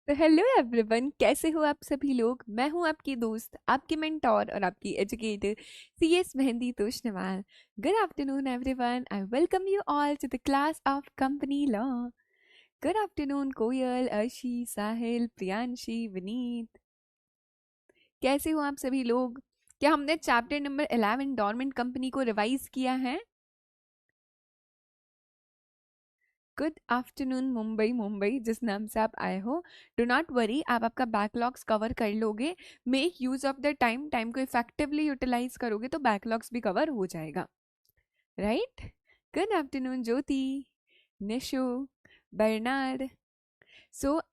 तो hello everyone, कैसे हो आप सभी लोग। मैं हूं आपकी दोस्त, आपकी मेंटोर और आपकी educator CS Mehndi Toshniwal. Good afternoon everyone, I welcome you all to the class of company law. Good afternoon Koyal, Arshi, Sahil, Priyanshi, Vineet. कैसे हो आप सभी लोग। क्या हमने चैप्टर नंबर 11 डोरमेंट कंपनी को रिवाइज किया है। गुड आफ्टरनून मुंबई, मुंबई जिस नाम से आप आए हो। डो नॉट वरी, आप आपका बैकलॉग्स कवर कर लोगे। Make use of the time, time को इफेक्टिवली यूटिलाइज करोगे तो बैकलॉग्स भी कवर हो जाएगा, राइट। गुड आफ्टरनून ज्योति, निशु, बर्नार्ड।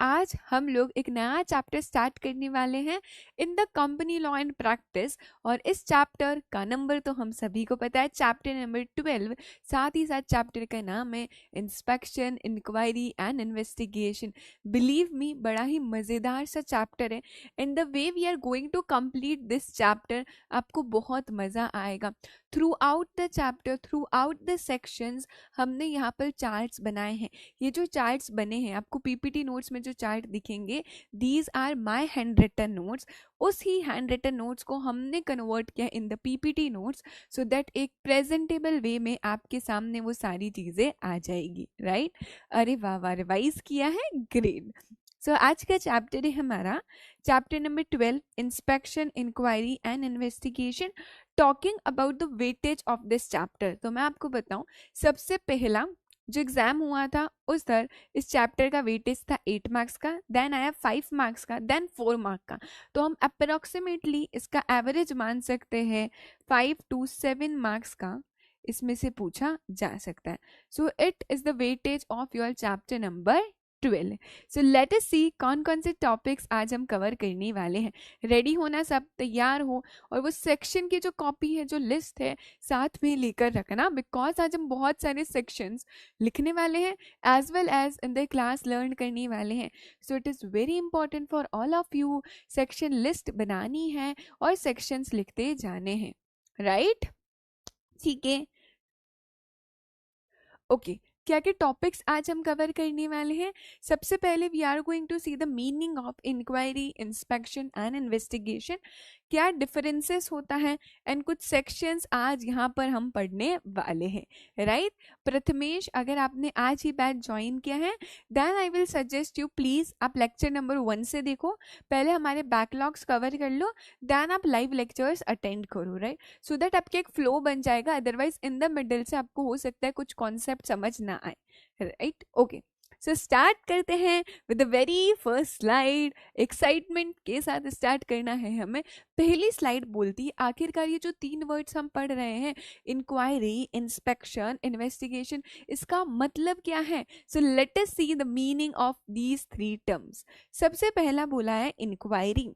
आज हम लोग एक नया चैप्टर स्टार्ट करने वाले हैं in the company law and practice. और इस चैप्टर का नंबर तो हम सभी को पता है, चैप्टर नंबर 12। साथ ही साथ चैप्टर का नाम है inspection, inquiry and investigation. Believe me, बड़ा ही मज़ेदार सा चैप्टर है। And the way we are going to complete this chapter, आपको बहुत मज़ा आएगा। Throughout the chapter, throughout the sections, हमने यहाँ पर चार्ट्स बनाए हैं। ये जो चार्ट्स बने हैं, आपको पीपीटी नोट्स में जो चार्ट दिखेंगे, these are my handwritten notes. उस ही हैंड रिटन नोट्स को हमने कन्वर्ट किया in the PPT notes, so that एक प्रेजेंटेबल वे में आपके सामने वो सारी चीज़ें आ जाएगी, राइट। अरे वाह वाह, रिवाइज किया है, ग्रेट। आज का चैप्टर है हमारा chapter number 12, inspection, inquiry and investigation. Talking about the weightage of this chapter, तो मैं आपको बताऊं, सबसे पहला जो एग्जाम हुआ था उस पर इस चैप्टर का वेटेज था 8 मार्क्स का, देन आया 5 मार्क्स का, देन 4 मार्क का। तो हम अप्रोक्सीमेटली इसका एवरेज मान सकते हैं 5 to 7 मार्क्स का इसमें से पूछा जा सकता है। So it is the weightage of your chapter number 12। So let us see कौन कौन से टॉपिक्स आज हम कवर करने वाले हैं। रेडी होना, सब तैयार हो। और वो सेक्शन की जो कॉपी है, जो लिस्ट है, साथ में लेकर रखना, बिकॉज आज हम बहुत सारे सेक्शंस लिखने वाले हैं as well as in the class learn करने वाले हैं। So it is very important for all of you, section list बनानी है और सेक्शंस लिखते जाने हैं, राइट। ठीक है, ओके। क्या क्या टॉपिक्स आज हम कवर करने वाले हैं। सबसे पहले we are going to see the meaning of inquiry, inspection and investigation. क्या डिफरेंसेस होता है, एंड कुछ सेक्शंस आज यहाँ पर हम पढ़ने वाले हैं, राइट। प्रथमेश, अगर आपने आज ही बैच ज्वाइन किया है, then I will suggest you please आप लेक्चर नंबर 1 से देखो। पहले हमारे बैकलॉग्स कवर कर लो, देन आप लाइव लेक्चर्स अटेंड करो, राइट। सो दैट आपके एक फ्लो बन जाएगा। अदरवाइज इन द मिडल से आपको हो सकता है कुछ कॉन्सेप्ट समझ ना आए, राइट। ओके, सो स्टार्ट करते हैं with the very first slide. Excitement के साथ स्टार्ट करना है हमें। पहली स्लाइड बोलती है, आखिरकार ये जो 3 वर्ड्स हम पढ़ रहे हैं, इंक्वायरी, इंस्पेक्शन, इन्वेस्टिगेशन, इसका मतलब क्या है। So let us see the meaning of these 3 terms. सबसे पहला बोला है इंक्वायरी।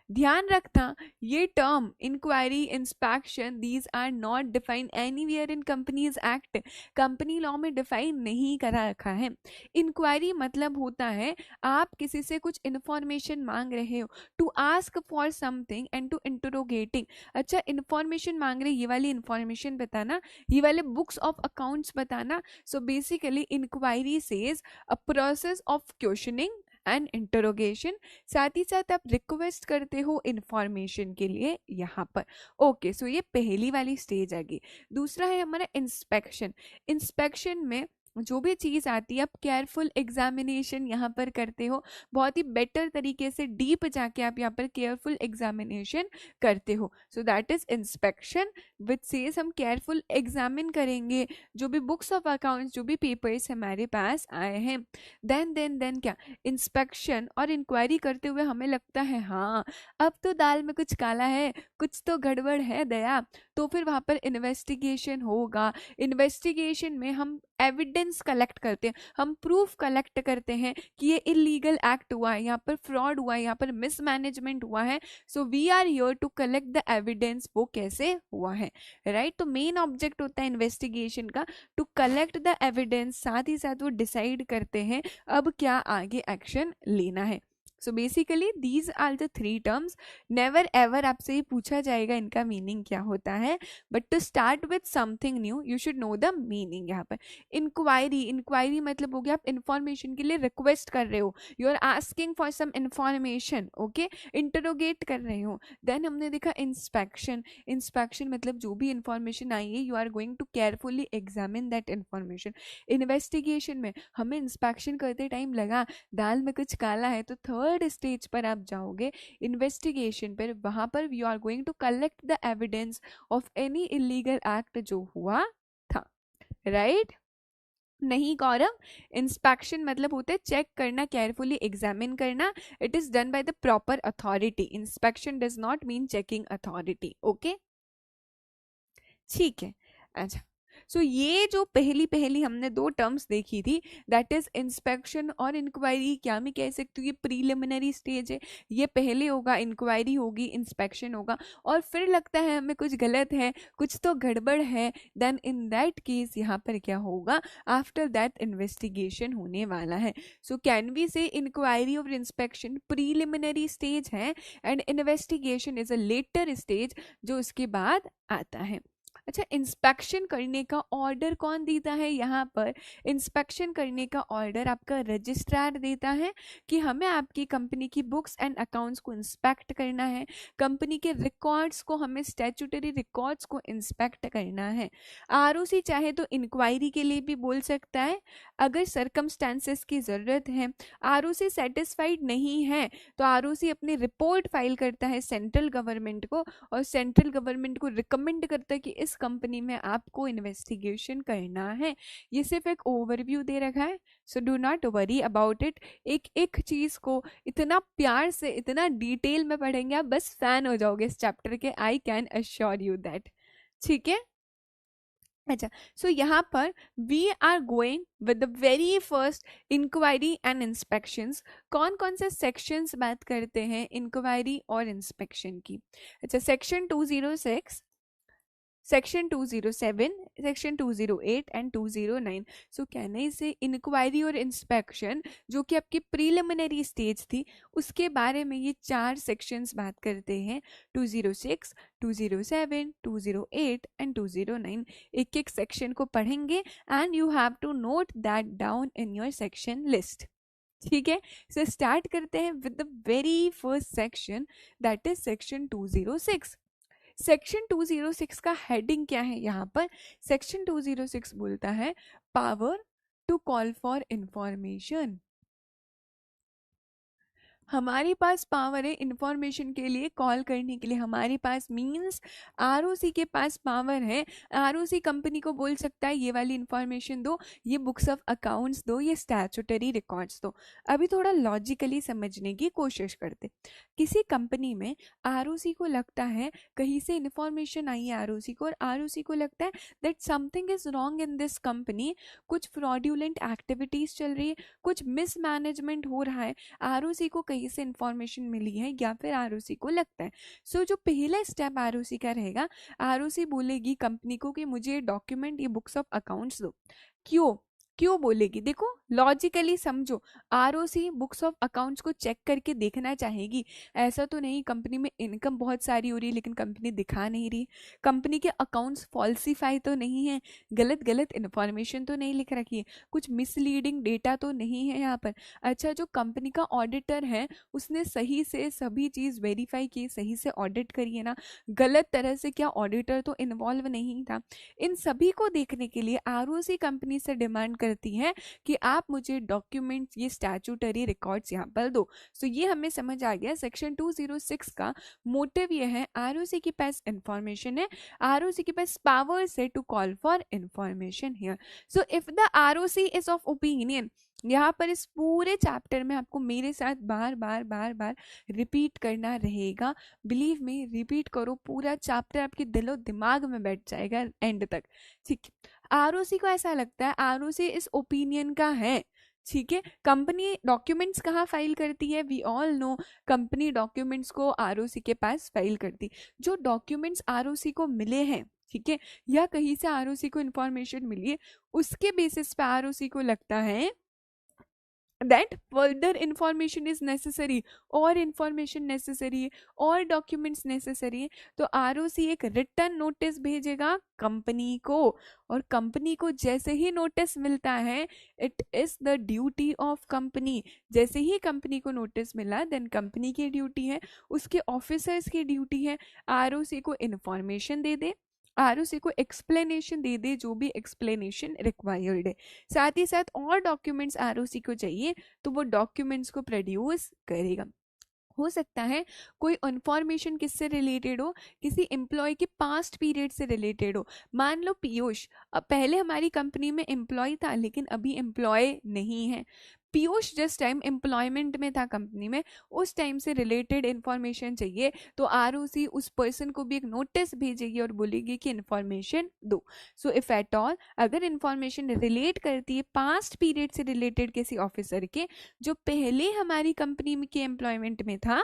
ध्यान रखना, ये term inquiry, inspection, these are not defined anywhere in companies act. Company law में डिफाइन नहीं करा रखा है। इंक्वायरी मतलब होता है आप किसी से कुछ इंफॉर्मेशन मांग रहे हो, to ask for something and to interrogating. अच्छा, इंफॉर्मेशन मांग रहे, ये वाली इंफॉर्मेशन बताना, ये वाले बुक्स ऑफ अकाउंट्स बताना। So basically inquiry says a process of questioning and interrogation. साथ ही साथ आप रिक्वेस्ट करते हो इंफॉर्मेशन के लिए यहाँ पर। ओके, सो ये पहली वाली स्टेज आ गई। दूसरा है हमारा इंस्पेक्शन। इंस्पेक्शन में जो भी चीज़ आती है, आप केयरफुल एग्जामिनेशन यहाँ पर करते हो, बहुत ही बेटर तरीके से डीप जाके आप यहाँ पर केयरफुल एग्जामिनेशन करते हो। सो that is inspection which says हम केयरफुल एग्जामिन करेंगे जो भी बुक्स ऑफ अकाउंट्स, जो भी पेपर्स हमारे पास आए हैं। देन क्या, इंस्पेक्शन और इंक्वायरी करते हुए हमें लगता है हाँ अब तो दाल में कुछ काला है, कुछ तो गड़बड़ है दया, तो फिर वहाँ पर इन्वेस्टिगेशन होगा। इन्वेस्टिगेशन में हम एविडेंस कलेक्ट करते हैं, हम प्रूफ कलेक्ट करते हैं कि ये इलीगल एक्ट हुआ है, यहाँ पर फ्रॉड हुआ है, यहाँ पर मिसमैनेजमेंट हुआ है। So we are here to collect the evidence, वो कैसे हुआ है, राइट। तो मेन ऑब्जेक्ट होता है इन्वेस्टिगेशन का टू कलेक्ट द एविडेंस। साथ ही साथ वो डिसाइड करते हैं अब क्या आगे एक्शन लेना है। So basically these are the three terms. Never ever आपसे ये पूछा जाएगा इनका मीनिंग क्या होता है, but to start with something new you should know the meaning. यहाँ पर इंक्वायरी, इंक्वायरी मतलब हो गया आप इंफॉर्मेशन के लिए रिक्वेस्ट कर रहे हो, you are asking for some information, okay, interrogate कर रहे हो. देन हमने देखा इंस्पेक्शन. इंस्पेक्शन मतलब जो भी इंफॉर्मेशन आई है you are going to carefully examine that information. Investigation में हमें इंस्पेक्शन करते टाइम लगा दाल में कुछ काला है, तो थर्ड स्टेज पर आप जाओगे इन्वेस्टिगेशन पर. वहां पर you are going to collect the evidence of any illegal act जो हुआ था, राइट? नहीं गौरव, इंस्पेक्शन मतलब होता है चेक करना, केयरफुली एग्जामिन करना. It is done by the proper authority. Inspection does not mean checking authority. Okay, ठीक है. अच्छा, सो ये जो पहली पहली हमने दो टर्म्स देखी थी, दैट इज इंस्पेक्शन और इंक्वायरी. क्या मैं कह सकती हूँ ये प्रीलिमिनरी स्टेज है, ये पहले होगा, इंक्वायरी होगी, इंस्पेक्शन होगा, और फिर लगता है हमें कुछ गलत है, कुछ तो गड़बड़ है, देन इन दैट केस यहाँ पर क्या होगा, आफ्टर दैट इन्वेस्टिगेशन होने वाला है. सो कैन वी से इंक्वायरी और इंस्पेक्शन प्रीलिमिनरी स्टेज है and investigation is a later stage जो उसके बाद आता है. अच्छा, इंस्पेक्शन करने का ऑर्डर कौन देता है? यहाँ पर इंस्पेक्शन करने का ऑर्डर आपका रजिस्ट्रार देता है कि हमें आपकी कंपनी की बुक्स एंड अकाउंट्स को इंस्पेक्ट करना है, कंपनी के रिकॉर्ड्स को, हमें स्टैट्यूटरी रिकॉर्ड्स को इंस्पेक्ट करना है. आरओसी चाहे तो इंक्वायरी के लिए भी बोल सकता है अगर सरकमस्टांसेस की ज़रूरत है. आरओसी सेटिस्फाइड नहीं है तो आरओसी अपनी रिपोर्ट फाइल करता है सेंट्रल गवर्नमेंट को, और सेंट्रल गवर्नमेंट को रिकमेंड करता है कि इस कंपनी में आपको इन्वेस्टिगेशन करना है. ये सिर्फ एक ओवरव्यू दे रखा है, so do not worry about it. एक एक चीज को इतना प्यार से, इतना डिटेल में पढ़ेंगे आप बस फैन हो जाओगे इस चैप्टर के. I can assure you that. ठीक है. अच्छा, सो यहाँ पर we are going with the very first inquiry and inspections. कौन कौन से सेक्शंस बात करते हैं इंक्वायरी और इंस्पेक्शन की? अच्छा, सेक्शन 206, सेक्शन 207, सेक्शन 208 एंड 209. सो कहने से इंक्वायरी और इंस्पेक्शन जो कि आपकी प्रीलिमिनरी स्टेज थी उसके बारे में ये चार सेक्शंस बात करते हैं. 206, 207, 208 एंड 209. एक एक सेक्शन को पढ़ेंगे and you have to note that down in your section list. ठीक है. सो स्टार्ट करते हैं with the very first section, that is section 206. Section 206 का हेडिंग क्या है? यहाँ पर सेक्शन 206 बोलता है power to call for information. हमारे पास पावर है इंफॉर्मेशन के लिए कॉल करने के लिए. हमारे पास मींस आरओसी के पास पावर है. आरओसी कंपनी को बोल सकता है ये वाली इंफॉर्मेशन दो, ये बुक्स ऑफ अकाउंट्स दो, ये स्टैट्यूटरी रिकॉर्ड्स दो. अभी थोड़ा लॉजिकली समझने की कोशिश करते. किसी कंपनी में आरओसी को लगता है कहीं से इंफॉर्मेशन आई है आरओसी को, और आरओसी को लगता है that something is wrong in this company, कुछ फ्रॉड्यूलेंट एक्टिविटीज चल रही है, कुछ मिसमैनेजमेंट हो रहा है. आरओसी को कहीं से इंफॉर्मेशन मिली है या फिर आरओसी को लगता है. सो जो पहला स्टेप आरओसी का रहेगा, आरओसी बोलेगी कंपनी को कि मुझे डॉक्यूमेंट, ये बुक्स ऑफ अकाउंट्स दो. क्यों क्यों बोलेगी? देखो लॉजिकली समझो. आरओसी बुक्स ऑफ अकाउंट्स को चेक करके देखना चाहेगी. ऐसा तो नहीं कंपनी में इनकम बहुत सारी हो रही है लेकिन कंपनी दिखा नहीं रही, कंपनी के अकाउंट्स फॉल्सीफाई तो नहीं है, गलत गलत इन्फॉर्मेशन तो नहीं लिख रखी है, कुछ मिसलीडिंग डेटा तो नहीं है यहाँ पर. अच्छा, जो कंपनी का ऑडिटर है उसने सही से सभी चीज़ वेरीफाई की, सही से ऑडिट करी है ना, गलत तरह से क्या ऑडिटर तो इन्वॉल्व नहीं था. इन सभी को देखने के लिए आरओसी कंपनी से डिमांड करती है कि आप मुझे डॉक्यूमेंट्स, ये स्टैट्यूटरी रिकॉर्ड्स यहाँ पर दो. सो ये हमें समझ आ गया सेक्शन 206 का मोटिव ये है, आरओसी के पास इंफॉर्मेशन है, आरओसी के पास पावर है to call for information here. So if the ROC is of opinion, यहाँ पर इस पूरे चैप्टर में आपको मेरे साथ बार बार बार बार रिपीट करना रहेगा. बिलीव मी, रिपीट करो, पूरा चैप्टर आपके दिलो दिमाग में बैठ जाएगा एंड तक. ठीक. आरओसी को ऐसा लगता है आरओसी इस ओपिनियन का है. ठीक है. कंपनी डॉक्यूमेंट्स कहाँ फाइल करती है? We all know company documents को आरओसी के पास फाइल करती. जो डॉक्यूमेंट्स आरओसी को मिले हैं, ठीक है, या कहीं से आरओसी को इंफॉर्मेशन मिली है, उसके बेसिस पे आरओसी को लगता है that further information is necessary, और इंफॉर्मेशन नेसेसरी है, और डॉक्यूमेंट्स नेसेसरी है, तो आरओसी एक रिटर्न नोटिस भेजेगा कंपनी को, और कंपनी को जैसे ही नोटिस मिलता है, it is the duty of company, जैसे ही कंपनी को नोटिस मिला देन कंपनी की ड्यूटी है, उसके ऑफिसर्स की ड्यूटी है आरओसी को इंफॉर्मेशन दे दे, आरओसी को एक्सप्लेनेशन दे दे, जो भी एक्सप्लेनेशन रिक्वायर्ड है, साथ ही साथ और डॉक्यूमेंट्स आरओसी को चाहिए तो वो डॉक्यूमेंट्स को प्रोड्यूस करेगा। हो सकता है कोई इंफॉर्मेशन किससे रिलेटेड हो, किसी एम्प्लॉय के पास्ट पीरियड से रिलेटेड हो। मान लो पीयूष अब पहले हमारी कंपनी में एम्प्लॉय था लेकिन अभी एम्प्लॉय नहीं है, पीयूष जिस टाइम एम्प्लॉयमेंट में था कंपनी में उस टाइम से रिलेटेड इंफॉर्मेशन चाहिए, तो आरओसी उस पर्सन को भी एक नोटिस भेजेगी और बोलेगी कि इंफॉर्मेशन दो। सो इफ एट ऑल अगर इंफॉर्मेशन रिलेट करती है पास्ट पीरियड से रिलेटेड किसी ऑफिसर के जो पहले हमारी कंपनी में के एम्प्लॉयमेंट में था,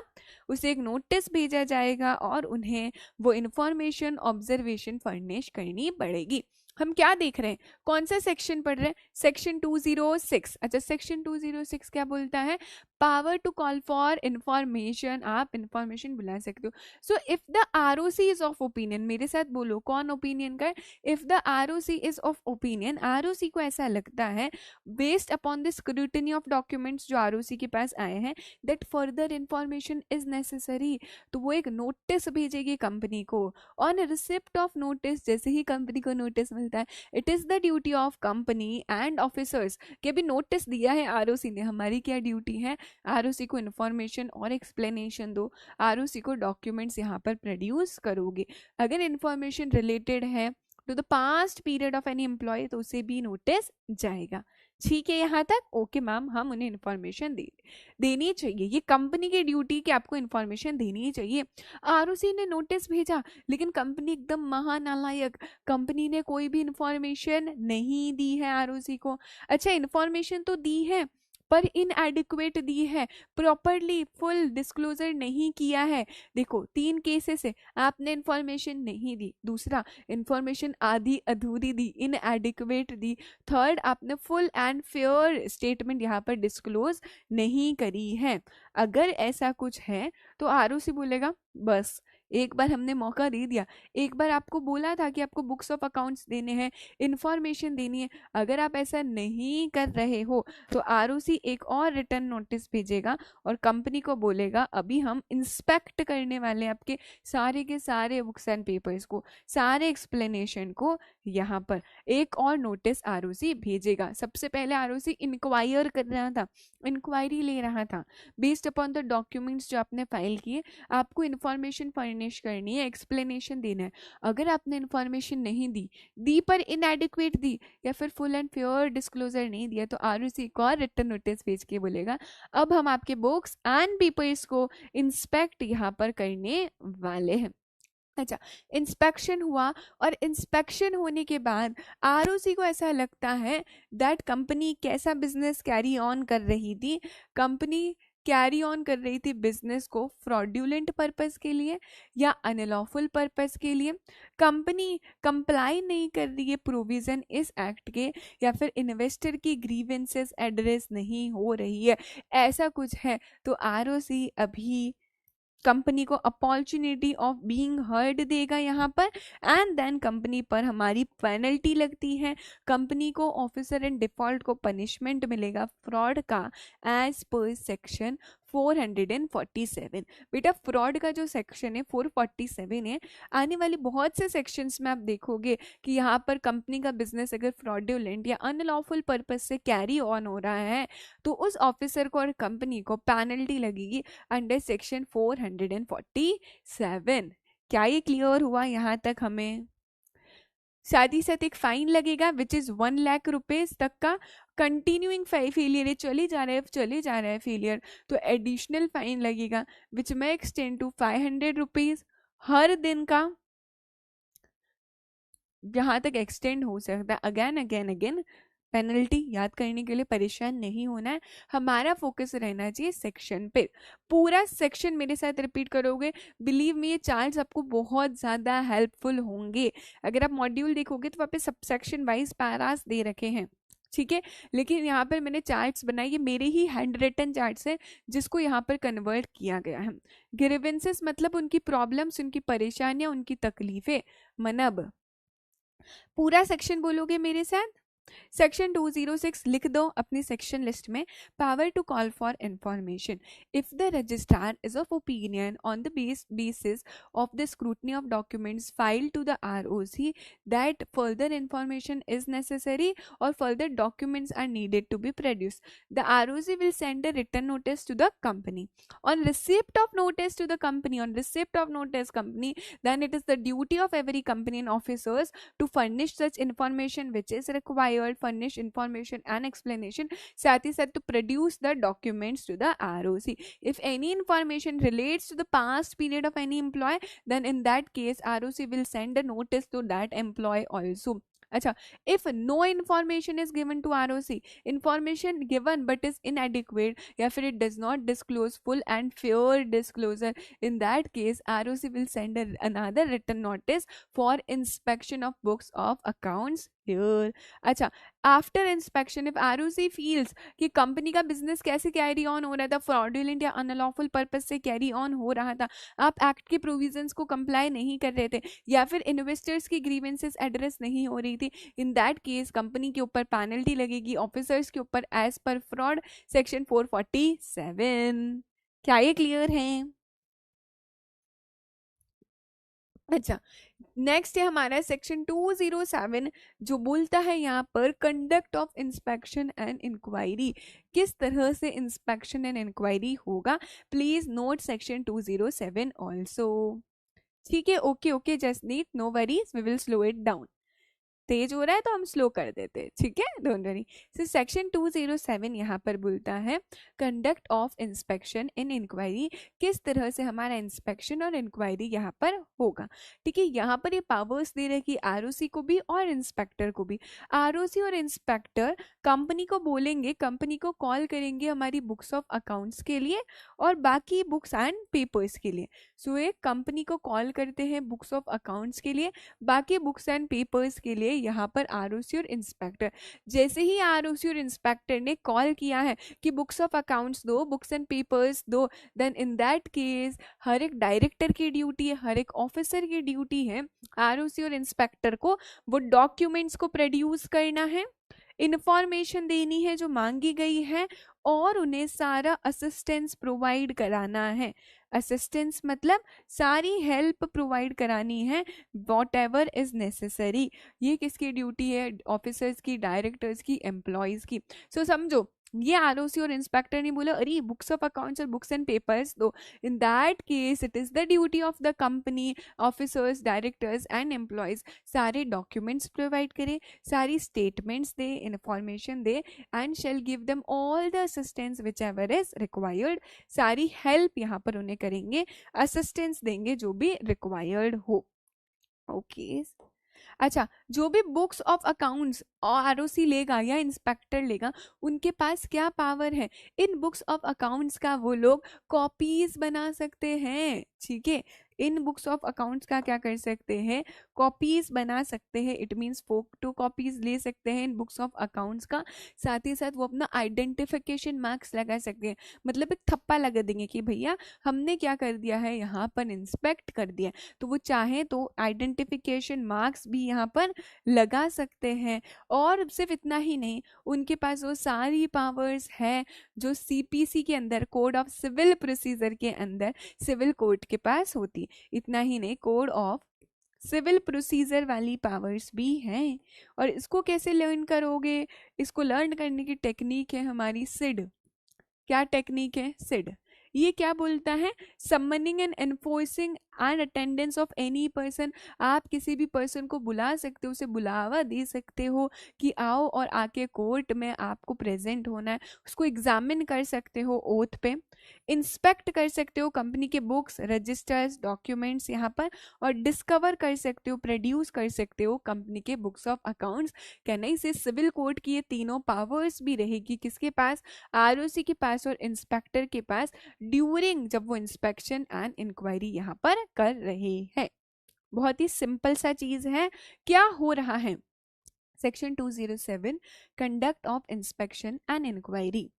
उसे एक नोटिस भेजा जाएगा और उन्हें वो इंफॉर्मेशन ऑब्जर्वेशन फर्निश करनी पड़ेगी। हम क्या देख रहे हैं, कौन सा सेक्शन पढ़ रहे हैं, सेक्शन 206। अच्छा सेक्शन 206 क्या बोलता है, power to call for information, आप इंफॉर्मेशन बुला सकते हो। So if the ROC is of opinion, मेरे साथ बोलो कौन ओपिनियन का है, if the ROC is of opinion, ROC को ऐसा लगता है based upon the scrutiny of documents जो आरओसी के पास आए हैं that further information is necessary, तो वो एक नोटिस भेजेगी कंपनी को। ऑन रिसिप्ट ऑफ नोटिस, जैसे ही कंपनी को नोटिस मिलता है, it is the duty of company and officers कि अभी नोटिस दिया है आरओसी ने, हमारी क्या ड्यूटी है, आरओसी को इन्फॉर्मेशन और एक्सप्लेनेशन दो, आरओसी को डॉक्यूमेंट्स यहाँ पर प्रोड्यूस करोगे। अगर इन्फॉर्मेशन रिलेटेड है to the past period of any employ तो उसे भी नोटिस जाएगा। ठीक है यहाँ तक, ओके मैम, हम उन्हें इन्फॉर्मेशन देनी चाहिए, ये कंपनी की ड्यूटी कि आपको इन्फॉर्मेशन देनी ही चाहिए। आरओसी ने नोटिस भेजा लेकिन कंपनी एकदम महानालायक, कंपनी ने कोई भी इन्फॉर्मेशन नहीं दी है आरओसी को। अच्छा इन्फॉर्मेशन तो दी है पर इनएडिक्वेट दी है, प्रॉपरली फुल डिस्क्लोजर नहीं किया है। देखो 3 केसेस है, आपने इन्फॉर्मेशन नहीं दी, दूसरा इन्फॉर्मेशन आधी अधूरी दी, इनएडिक्वेट दी, थर्ड आपने फुल एंड फेयर स्टेटमेंट यहाँ पर डिस्क्लोज नहीं करी है। अगर ऐसा कुछ है तो आरओसी बोलेगा बस एक बार हमने मौका दे दिया, एक बार आपको बोला था कि आपको बुक्स ऑफ अकाउंट्स देने हैं, इंफॉर्मेशन देनी है, अगर आप ऐसा नहीं कर रहे हो तो आरओसी एक और रिटर्न नोटिस भेजेगा और कंपनी को बोलेगा अभी हम इंस्पेक्ट करने वाले आपके सारे के सारे बुक्स एंड पेपर्स को, सारे एक्सप्लेनेशन को। यहाँ पर एक और नोटिस आरओसी भेजेगा। सबसे पहले आरओसी इंक्वायर कर रहा था, इंक्वायरी ले रहा था, बेस्ड अपॉन द डॉक्यूमेंट्स जो आपने फाइल किए आपको इन्फॉर्मेशन फर्निश करनी है, एक्सप्लेनेशन देना है। अगर आपने इन्फॉर्मेशन नहीं दी पर इनएडिक्वेट दी या फिर फुल एंड प्योर डिस्क्लोजर नहीं दिया तो आरओसी एक और रिटर्न नोटिस भेज के बोलेगा अब हम आपके बुक्स एंड पेपर्स को इंस्पेक्ट यहाँ पर करने वाले हैं। अच्छा इंस्पेक्शन हुआ और इंस्पेक्शन होने के बाद आरओसी को ऐसा लगता है दैट कंपनी कैसा बिजनेस कैरी ऑन कर रही थी, कंपनी कैरी ऑन कर रही थी बिजनेस को फ्रॉड्यूलेंट पर्पस के लिए या अनलॉफुल पर्पस के लिए, कंपनी कंप्लाई नहीं कर रही है प्रोविजन इस एक्ट के, या फिर इन्वेस्टर की ग्रीवेंसेस एड्रेस नहीं हो रही है, ऐसा कुछ है तो आरओसी अभी कंपनी को अपॉर्चुनिटी ऑफ बीइंग हर्ड देगा यहाँ पर, एंड देन कंपनी पर हमारी पेनल्टी लगती है, कंपनी को ऑफिसर इन डिफॉल्ट को पनिशमेंट मिलेगा फ्रॉड का एज पर सेक्शन 447। बेटा फ्रॉड का जो सेक्शन है 447 है, आने वाली बहुत से सेक्शंस में आप देखोगे कि यहाँ पर कंपनी का बिजनेस अगर फ्रॉड्यूलेंट या अनलॉफुल पर्पस से कैरी ऑन हो रहा है तो उस ऑफिसर को और कंपनी को पेनल्टी लगेगी अंडर सेक्शन 447। क्या ये क्लियर हुआ यहाँ तक हमें? साथ ही साथ एक फाइन लगेगा विच इज 1 लाख रुपीज तक का, कंटिन्यूइंग फेलियर है, चले जा रहा है फेलियर तो एडिशनल फाइन लगेगा विच में एक्सटेंड टू 500 रुपीज हर दिन का, जहां तक एक्सटेंड हो सकता है। अगेन पेनल्टी याद करने के लिए परेशान नहीं होना है, हमारा फोकस रहना चाहिए सेक्शन पे। पूरा सेक्शन मेरे साथ रिपीट करोगे, बिलीव मी ये चार्ट्स आपको बहुत ज़्यादा हेल्पफुल होंगे। अगर आप मॉड्यूल देखोगे तो वहाँ पे सब सेक्शन वाइज पैरास दे रखे हैं, ठीक है। लेकिन यहाँ पर मैंने चार्ट्स बनाए, ये मेरे ही हैंड रिटन चार्ट्स हैं जिसको यहाँ पर कन्वर्ट किया गया है। ग्रीवेंसेस मतलब उनकी प्रॉब्लम्स, उनकी परेशानियां, उनकी तकलीफें। मनब पूरा सेक्शन बोलोगे मेरे साथ। सेक्शन 206 लिख दो अपनी सेक्शन लिस्ट में। Power to call for information if the registrar is of opinion on the basis of the scrutiny of documents filed to the ROC that further information is necessary or further documents are needed to be produced, the ROC will send a written notice to the company. On receipt of notice to the company, on receipt of notice company, then it is the duty of every company and officers to furnish such information which is required, furnish information and explanation, साथ ही साथ to produce the documents to the ROC. If any information relates to the past period of any employee, then in that case ROC will send a notice to that employee also. अच्छा, if no information is given to ROC, information given but is inadequate या फिर it does not disclose full and fair disclosure, in that case ROC will send another written notice for inspection of books of accounts here. अच्छा, after inspection if ROC feels कि company का business कैसे carry on हो रहा था, fraudulent या unlawful purpose से carry on हो रहा था, आप एक्ट के प्रोविजंस को कंप्लाई नहीं कर रहे थे, या फिर इन्वेस्टर्स की ग्रीवेंसेस एड्रेस नहीं हो रही थी, इन दैट केस कंपनी के ऊपर पेनल्टी लगेगी ऑफिसर्स के ऊपर एज पर फ्रॉड सेक्शन 447। क्या ये क्लियर है? अच्छा, नेक्स्ट है हमारा सेक्शन 207 जो बोलता है यहाँ पर conduct of inspection and inquiry, किस तरह से इंस्पेक्शन एंड इंक्वायरी होगा। Please note section 207 also. ठीक है, okay okay Jasneet, no worries, we will slow it down. तेज हो रहा है तो हम स्लो कर देते हैं, ठीक है, डोंट वरी। सो सेक्शन 207 यहाँ पर बोलता है conduct of inspection in inquiry, किस तरह से हमारा इंस्पेक्शन और इंक्वायरी यहाँ पर होगा। ठीक है, यहाँ पर ये पावर्स दे रहे कि ROC को भी और इंस्पेक्टर को भी। ROC और इंस्पेक्टर कंपनी को बोलेंगे, कंपनी को कॉल करेंगे हमारी बुक्स ऑफ अकाउंट्स के लिए और बाकी बुक्स एंड पेपर्स के लिए। सो एक कंपनी को कॉल करते हैं बुक्स ऑफ अकाउंट्स के लिए, बाकी बुक्स एंड पेपर्स के लिए यहाँ पर ROC और इंस्पेक्टर। जैसे ही ROC और इंस्पेक्टर ने कॉल किया है कि बुक्स ऑफ अकाउंट्स दो, बुक्स एंड पेपर्स दो, देन इन दैट केस हर एक डायरेक्टर की ड्यूटी है, हर एक ऑफिसर की ड्यूटी है ROC और इंस्पेक्टर को वो डॉक्यूमेंट्स को प्रोड्यूस करना है, इंफॉर्मेशन देनी है जो मांगी गई है और उन्हें सारा असिस्टेंस प्रोवाइड कराना है। असिस्टेंस मतलब सारी हेल्प प्रोवाइड करानी है, वॉट एवर इज नेसेसरी। ये किसकी ड्यूटी है? ऑफिसर्स की, डायरेक्टर्स की, एम्प्लॉयज की। सो समझो ये ROC और इंस्पेक्टर ने बोला अरे बुक्स ऑफ अकाउंट्स और बुक्स एंड पेपर्स दो, इन that case it is the duty of the company, officers, directors and employees सारे डॉक्यूमेंट्स प्रोवाइड करें, सारी statements they, information they and shall give them all the assistance which ever is required. सारी help यहाँ पर उन्हें करेंगे, assistance देंगे जो भी रिक्वायर्ड हो। ओके अच्छा, जो भी बुक्स ऑफ अकाउंट्स और ROC लेगा या इंस्पेक्टर लेगा उनके पास क्या पावर है? इन बुक्स ऑफ अकाउंट्स का वो लोग कॉपीज बना सकते हैं। ठीक है, इन बुक्स ऑफ अकाउंट्स का क्या कर सकते हैं? कॉपीज बना सकते हैं। इट मीन्स फोटो कॉपीज ले सकते हैं इन बुक्स ऑफ अकाउंट्स का, साथ ही साथ वो अपना आइडेंटिफिकेशन मार्क्स लगा सकते हैं, मतलब एक थप्पा लगा देंगे कि भैया हमने क्या कर दिया है, यहाँ पर इंस्पेक्ट कर दिया। तो वो चाहे तो आइडेंटिफिकेशन मार्क्स भी यहाँ पर लगा सकते हैं। और सिर्फ इतना ही नहीं, उनके पास वो सारी पावर्स है जो CPC के अंदर, कोड ऑफ सिविल प्रोसीजर के अंदर सिविल कोर्ट के पास होती है। इतना ही नहीं, कोड ऑफ सिविल प्रोसीजर वाली पावर्स भी हैं। और इसको कैसे लर्न करोगे? इसको लर्न करने की टेक्निक है हमारी सिड। क्या टेक्निक है? सिड। ये क्या बोलता है? Summoning and enforcing and attendance of any person. आप किसी भी पर्सन को बुला सकते हो, उसे बुलावा दे सकते हो कि आओ और आके कोर्ट में आपको प्रेजेंट होना है। उसको एग्जामिन कर सकते हो ओथ पे, इंस्पेक्ट कर सकते हो कंपनी के बुक्स, रजिस्टर्स, डॉक्यूमेंट्स यहाँ पर, और डिस्कवर कर सकते हो, प्रोड्यूस कर सकते हो कंपनी के बुक्स ऑफ अकाउंट्स। कहना इसे सिविल कोर्ट की ये तीनों पावर्स भी रहेगी किसके पास? ROC के पास और इंस्पेक्टर के पास, ड्यूरिंग जब वो इंस्पेक्शन एंड इंक्वायरी यहाँ पर कर रहे हैं। बहुत ही सिंपल सा चीज है। क्या हो रहा है? Section 207 conduct of inspection and inquiry.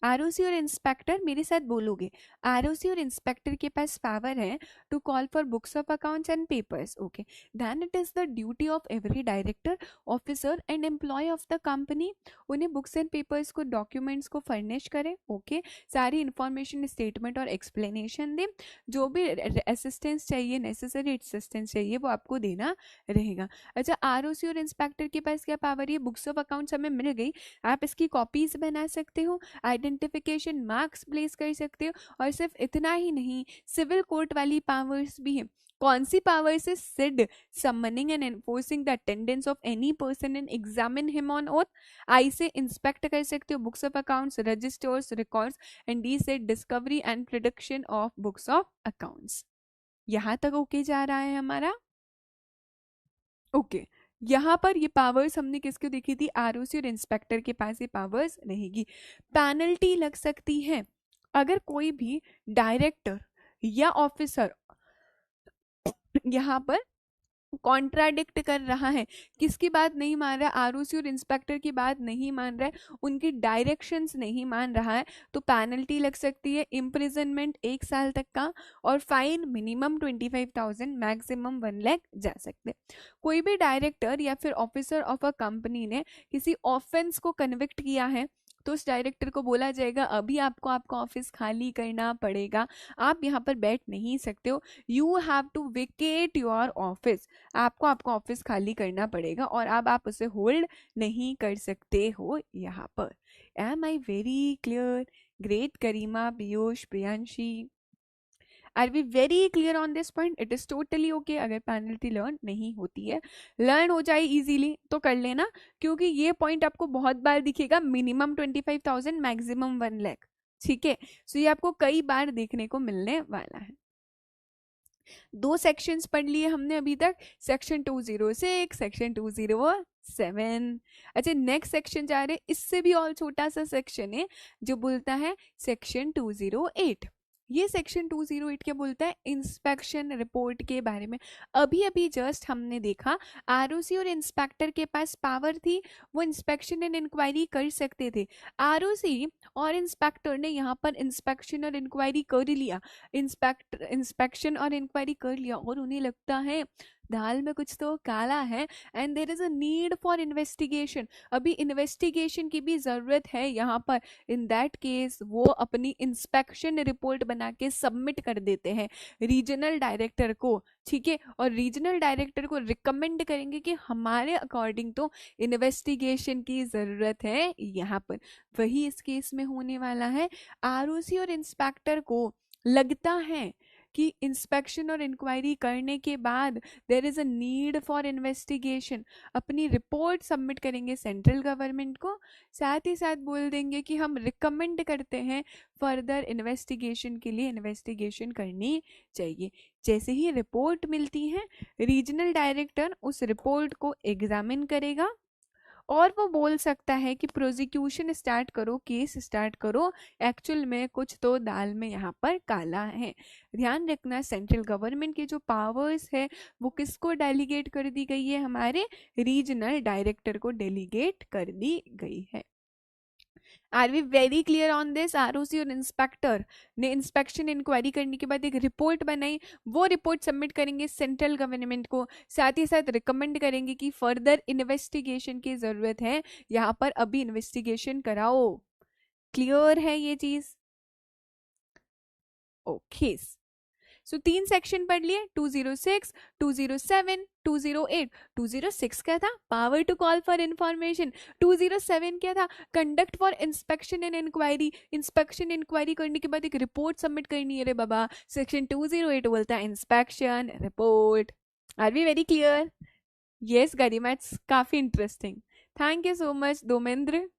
ROC और इंस्पेक्टर, मेरे साथ बोलोगे, आरओसी और इंस्पेक्टर के पास पावर है to call for books of accounts and papers. Okay, then it is the duty of every director, officer and employ of the company, उन्हें books and papers को, डॉक्यूमेंट्स को फर्निश करे। Okay, सारी information, statement और explanation दे, जो भी assistance चाहिए, नेसेसरी असिस्टेंस चाहिए, वो आपको देना रहेगा। अच्छा, आरओसी और इंस्पेक्टर के पास क्या पावर है? बुक्स ऑफ अकाउंट्स हमें मिल गई, आप इसकी कॉपीज बना सकते हो, आइडेंटिफिकेशन मार्क्स प्लेस कर सकते हो, और सिर्फ इतना ही नहीं, सिविल कोर्ट वाली पावर्स भी है। कौन सी पावर्स है? सिड, summoning and enforcing the attendance of any person and examine him on oath. आई से इंस्पेक्ट कर सकते हो books of accounts, registers, records, and डी से discovery and production of books of accounts. यहां तक ओके जा रहा है हमारा? ओके, यहाँ पर ये पावर्स हमने किसको देखी थी? आरओसी और इंस्पेक्टर के पास ये पावर्स रहेगी। पेनल्टी लग सकती है अगर कोई भी डायरेक्टर या ऑफिसर यहाँ पर कॉन्ट्राडिक्ट कर रहा है, किसकी बात नहीं मान रहा है? आरओसी और इंस्पेक्टर की बात नहीं मान रहा है, उनकी डायरेक्शंस नहीं मान रहा है, तो पेनल्टी लग सकती है, इम्प्रिजनमेंट 1 साल तक का, और फाइन मिनिमम 25,000, मैक्सिमम 1 लाख जा सकते। कोई भी डायरेक्टर या फिर ऑफिसर ऑफ अ कंपनी ने किसी ऑफेंस को कन्विक्ट किया है, तो उस डायरेक्टर को बोला जाएगा अभी आपको आपका ऑफिस खाली करना पड़ेगा, आप यहाँ पर बैठ नहीं सकते हो, you have to vacate your office, आपको आपका ऑफिस खाली करना पड़ेगा, और अब आप उसे होल्ड नहीं कर सकते हो यहाँ पर। Am I very clear? Great Karima, Piyush, Priyanshi, are we very clear on this point? It is totally okay अगर पेनल्टी लर्न नहीं होती है, लर्न हो जाए इजीली तो कर लेना, क्योंकि ये पॉइंट आपको बहुत बार दिखेगा, मिनिमम 25,000, मैक्सिमम 1 लाख। ठीक है, सो ये आपको कई बार देखने को मिलने वाला है। 2 सेक्शंस पढ़ लिए हमने अभी तक, सेक्शन 206, सेक्शन 207। अच्छा, नेक्स्ट सेक्शन जा रहे, इससे भी और छोटा सा सेक्शन है जो बोलता है सेक्शन 208। ये सेक्शन 208 क्या बोलता है? इंस्पेक्शन रिपोर्ट के बारे में। अभी अभी जस्ट हमने देखा आरओसी और इंस्पेक्टर के पास पावर थी, वो इंस्पेक्शन एंड इंक्वायरी कर सकते थे। आरओसी और इंस्पेक्टर ने यहाँ पर इंस्पेक्शन और इंक्वायरी कर लिया, इंस्पेक्शन और इंक्वायरी कर लिया, और उन्हें लगता है दाल में कुछ तो काला है, and there is a need for investigation, अभी इन्वेस्टिगेशन की भी जरूरत है यहाँ पर। इन दैट केस वो अपनी इंस्पेक्शन रिपोर्ट बना के सबमिट कर देते हैं रीजनल डायरेक्टर को। ठीक है, और रीजनल डायरेक्टर को रिकमेंड करेंगे कि हमारे अकॉर्डिंग तो इन्वेस्टिगेशन की जरूरत है यहाँ पर। वही इस केस में होने वाला है। आरओसी और इंस्पेक्टर को लगता है कि इंस्पेक्शन और इंक्वायरी करने के बाद there is a need for investigation, अपनी रिपोर्ट सबमिट करेंगे सेंट्रल गवर्नमेंट को, साथ ही साथ बोल देंगे कि हम रिकमेंड करते हैं फर्दर इन्वेस्टिगेशन के लिए इन्वेस्टिगेशन करनी चाहिए। जैसे ही रिपोर्ट मिलती है, रीजनल डायरेक्टर उस रिपोर्ट को एग्जामिन करेगा, और वो बोल सकता है कि प्रोसिक्यूशन स्टार्ट करो, केस स्टार्ट करो, एक्चुअल में कुछ तो दाल में यहाँ पर काला है। ध्यान रखना, सेंट्रल गवर्नमेंट की जो पावर्स है वो किसको डेलीगेट कर दी गई है? हमारे रीजनल डायरेक्टर को डेलीगेट कर दी गई है। Are we very clear on this? ROC और इंस्पेक्टर ने इंस्पेक्शन इंक्वायरी करने के बाद एक रिपोर्ट बनाई, वो रिपोर्ट सबमिट करेंगे सेंट्रल गवर्नमेंट को, साथ ही साथ रिकमेंड करेंगे कि फर्दर इन्वेस्टिगेशन की जरूरत है, यहाँ पर अभी इन्वेस्टिगेशन कराओ। क्लियर है ये चीज? ओके, सो 3 सेक्शन पढ़ लिए, 206, 207, 208। 206 क्या था? Power to call for information. 207 क्या था? Conduct for inspection and inquiry, inspection inquiry करने के बाद एक रिपोर्ट सबमिट करनी है रे बाबा। सेक्शन 208 बोलता है inspection report. Are we very clear? Yes Garima, it's काफी interesting. Thank you so much Dharmendra.